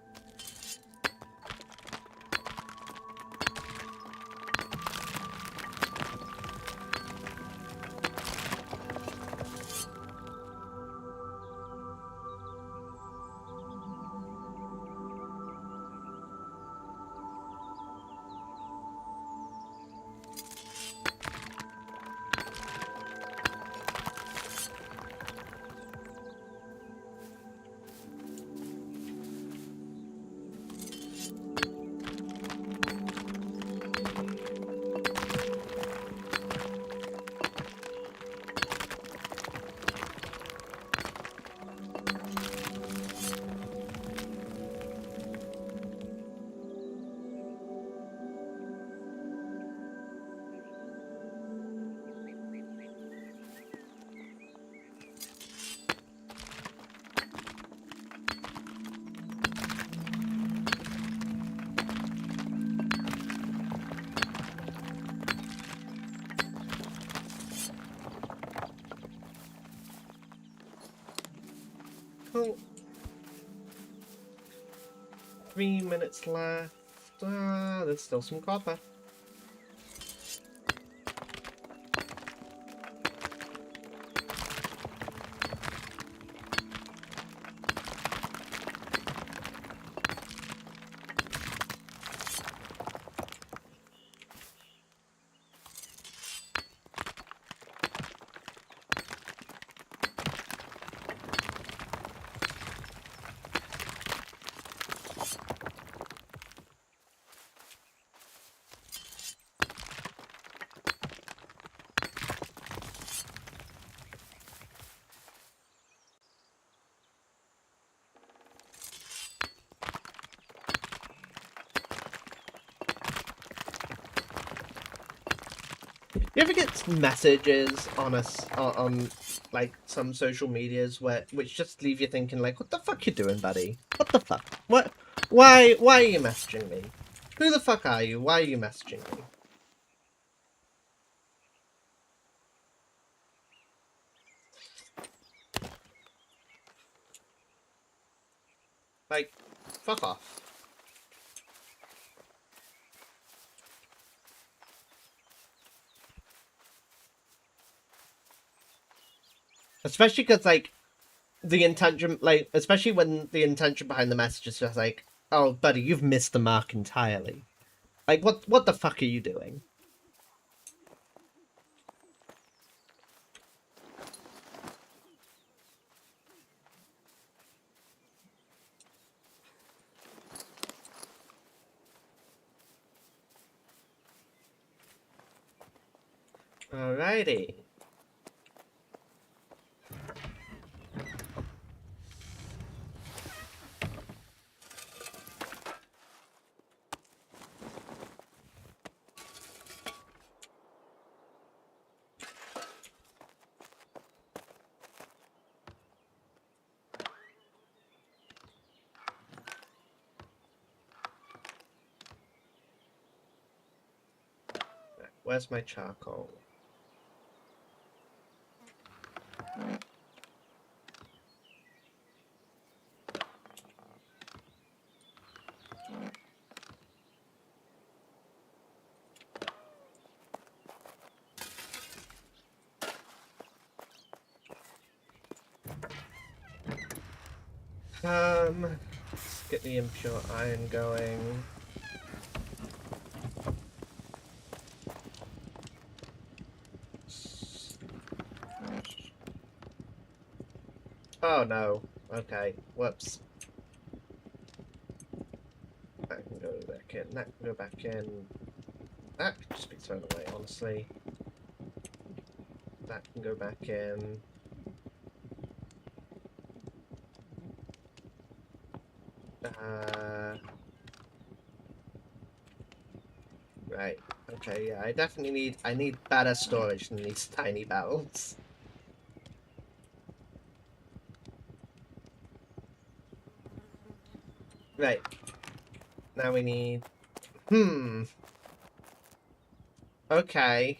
Cool. 3 minutes left. There's still some copper. You ever get messages on on like some social medias which just leave you thinking like, what the fuck you doing, buddy? What the fuck? What? Why are you messaging me? Who the fuck are you? Why are you messaging me? Like, fuck off. Especially because, like, the intention, like, especially when the intention behind the message is just like, oh, buddy, you've missed the mark entirely. Like, what the fuck are you doing? Alrighty. Where's my charcoal? Let's get the impure iron going. Oh no. Okay. Whoops. That can go back in. That can go back in. That could just be thrown away, honestly. That can go back in. Right. Okay, yeah, I definitely need better storage than these tiny barrels. Right. Now we need... Okay.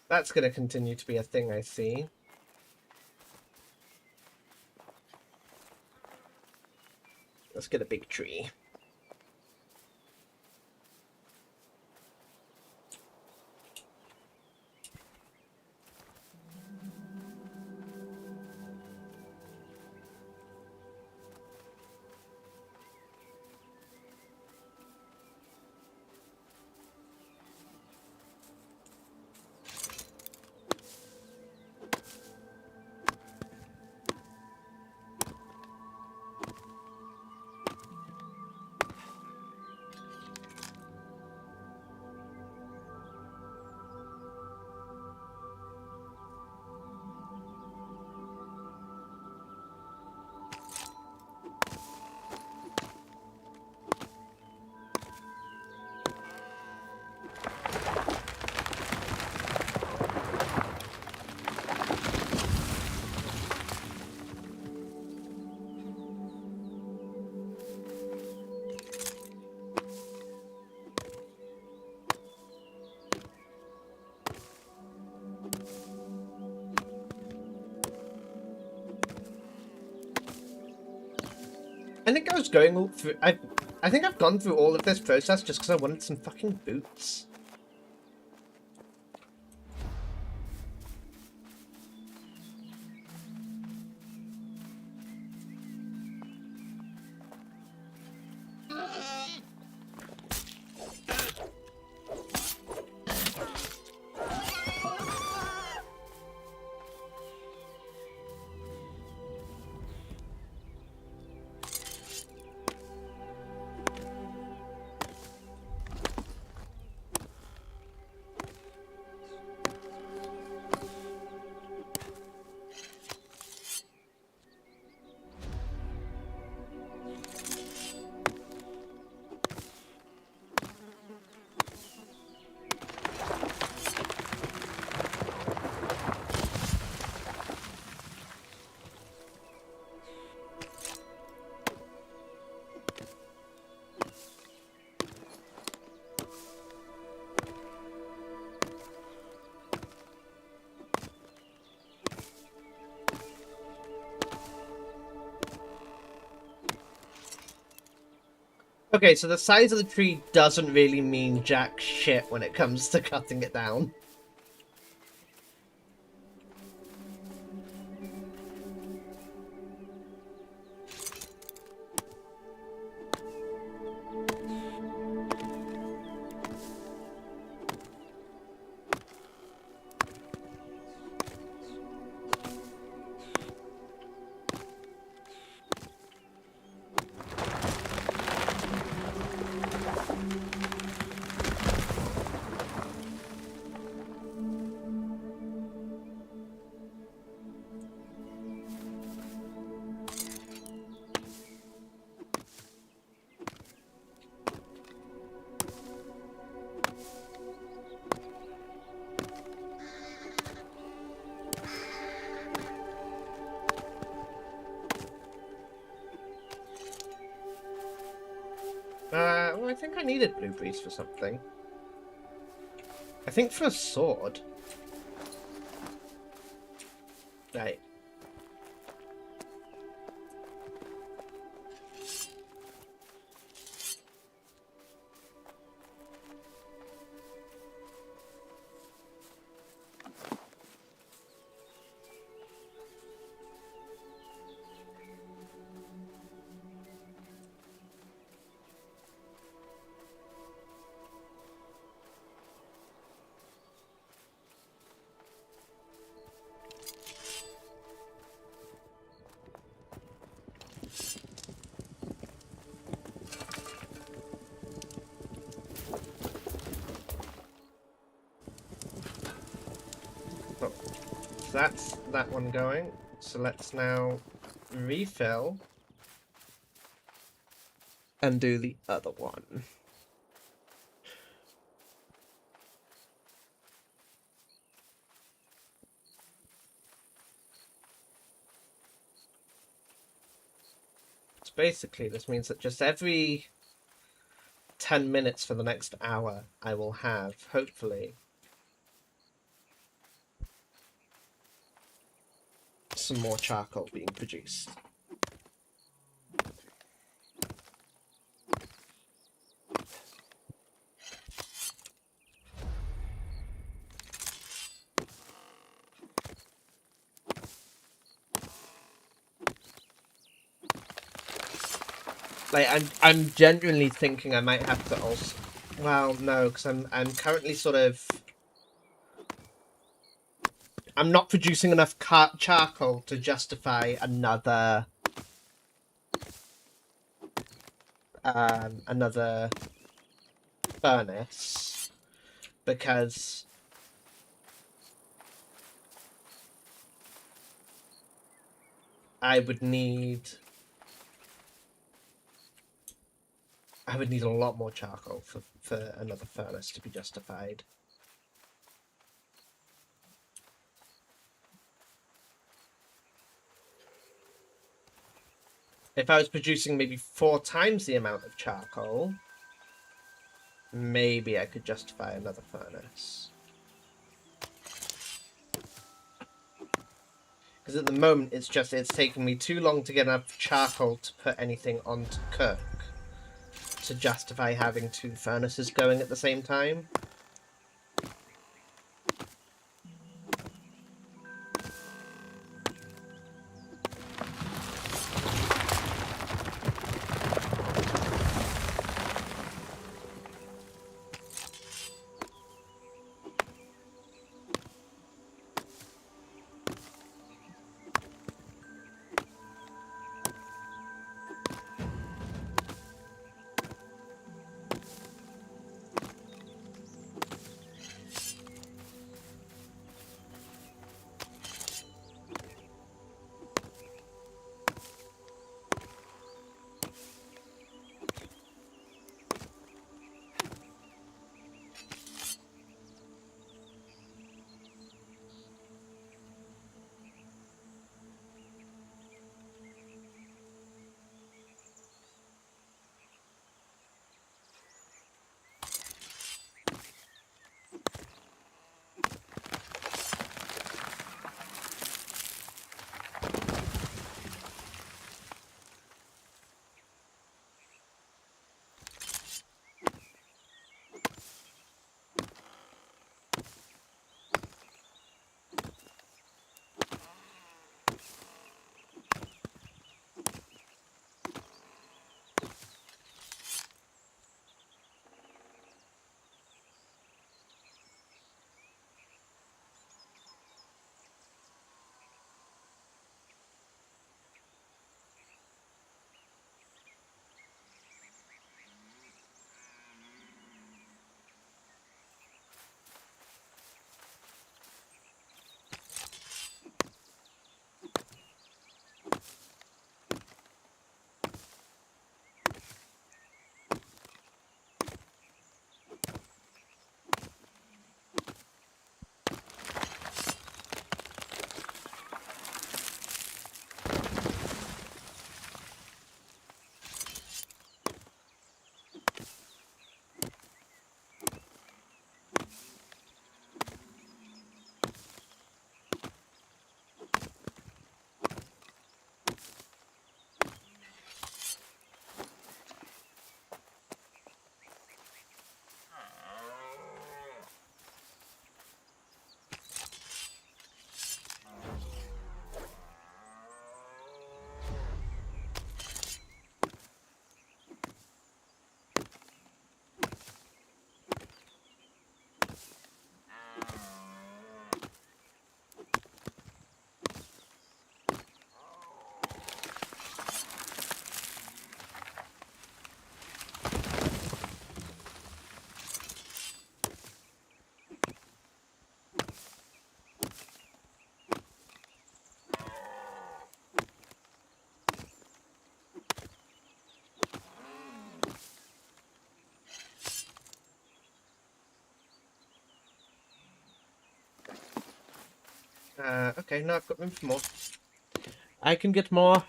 That's going to continue to be a thing, I see. Let's get a big tree. I think I was going all through. I think I've gone through all of this process just because I wanted some fucking boots. Okay, so the size of the tree doesn't really mean jack shit when it comes to cutting it down. Well, I think I needed blueberries for something. I think for a sword. Right. Oh, so that's that one going. So let's now refill and do the other one. So basically, this means that just every 10 minutes for the next hour, I will have, hopefully, some more charcoal being produced. Like, I'm genuinely thinking I might have to also. Well, no, because I'm currently sort of. I'm not producing enough charcoal to justify another furnace, because I would need a lot more charcoal for another furnace to be justified. If I was producing maybe 4 times the amount of charcoal, maybe I could justify another furnace. Because at the moment, it's taking me too long to get enough charcoal to put anything on to cook to justify having 2 furnaces going at the same time. Okay, no, I've got room for more. I can get more.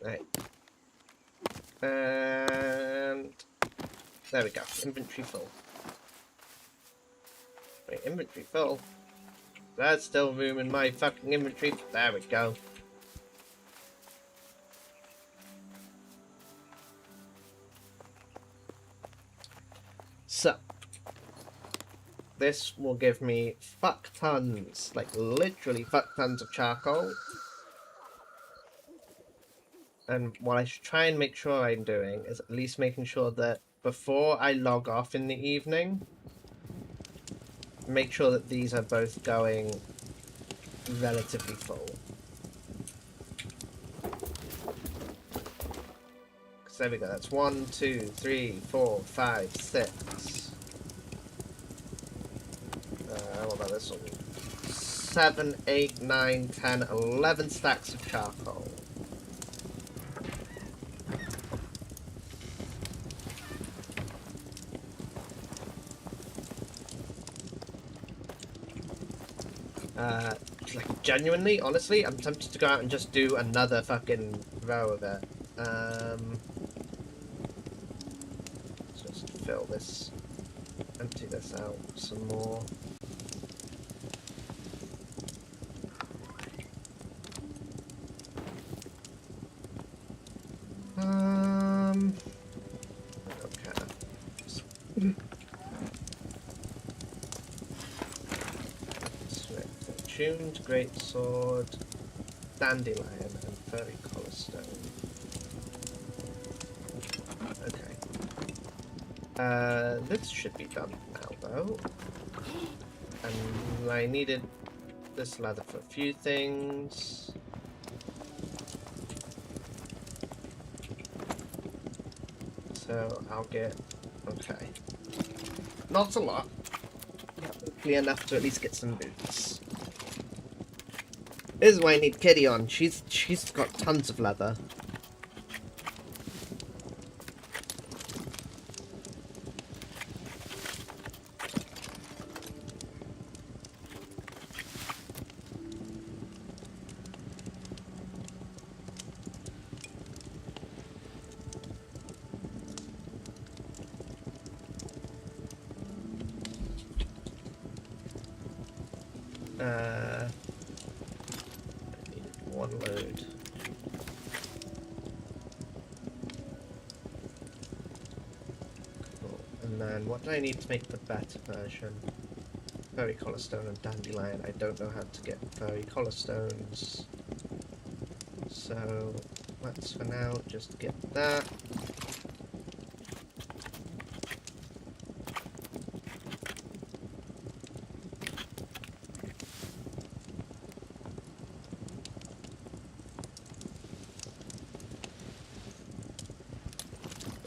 Right. And there we go. Inventory full. Wait, inventory full? There's still room in my fucking inventory. There we go. So, this will give me fuck tons, like literally fuck tons of charcoal. And what I should try and make sure I'm doing is at least making sure that before I log off in the evening, make sure that these are both going relatively full. So there we go, that's 1, 2, 3, 4, 5, 6. What about this one? 7, 8, 9, 10, 11 stacks of charcoal. Like, genuinely, honestly, I'm tempted to go out and just do another fucking row of it. Let's just fill this, empty this out some more. Okay. Tuned greatsword, dandelion, and furry collar stone. Okay. This should be done now, though. And I needed this leather for a few things. So I'll get... Okay. Not a lot. Hopefully enough to at least get some boots. This is why I need Kitty on. She's got tons of leather. I need one load. Cool. And then what do I need to make the better version? Furry collar stone and dandelion. I don't know how to get furry collar stones. So let's for now just get that.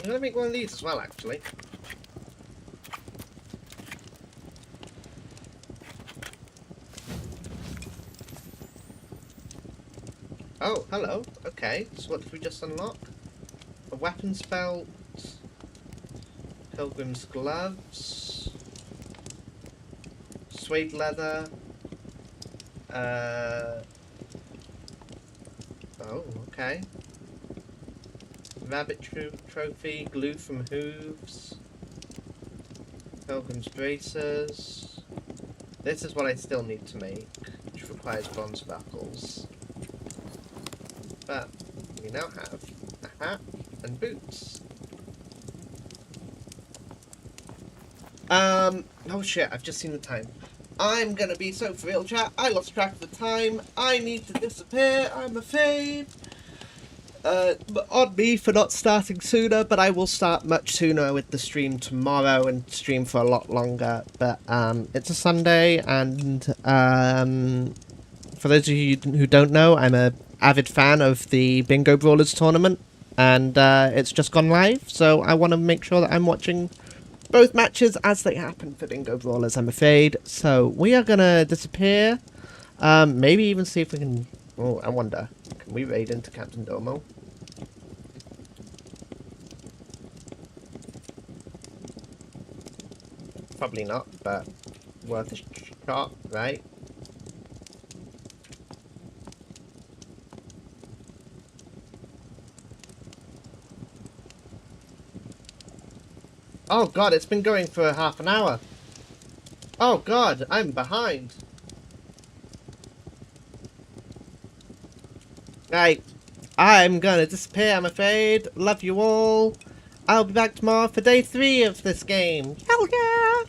I'm gonna make one of these as well, actually. Oh, hello. Okay, so what did we just unlock? A weapons belt, pilgrim's gloves, suede leather, oh, okay. Rabbit trophy, glue from hooves, pilgrim's bracers. This is what I still need to make, which requires bronze buckles. But we now have a hat and boots. Oh shit, I've just seen the time. I'm gonna be so for real, chat. I lost track of the time. I need to disappear, I'm afraid. On me for not starting sooner, but I will start much sooner with the stream tomorrow and stream for a lot longer. But it's a Sunday, and for those of you who don't know, I'm a avid fan of the Bingo Brawlers tournament, and it's just gone live, so I want to make sure that I'm watching both matches as they happen for Bingo Brawlers, I'm afraid. So we are gonna disappear, maybe even see if we can... Oh, I wonder, can we raid into Captain Domo? Probably not, but worth a shot, right? Oh god, it's been going for half an hour. Oh god, I'm behind. Right, I'm gonna disappear, I'm afraid. Love you all. I'll be back tomorrow for day 3 of this game. Hell yeah!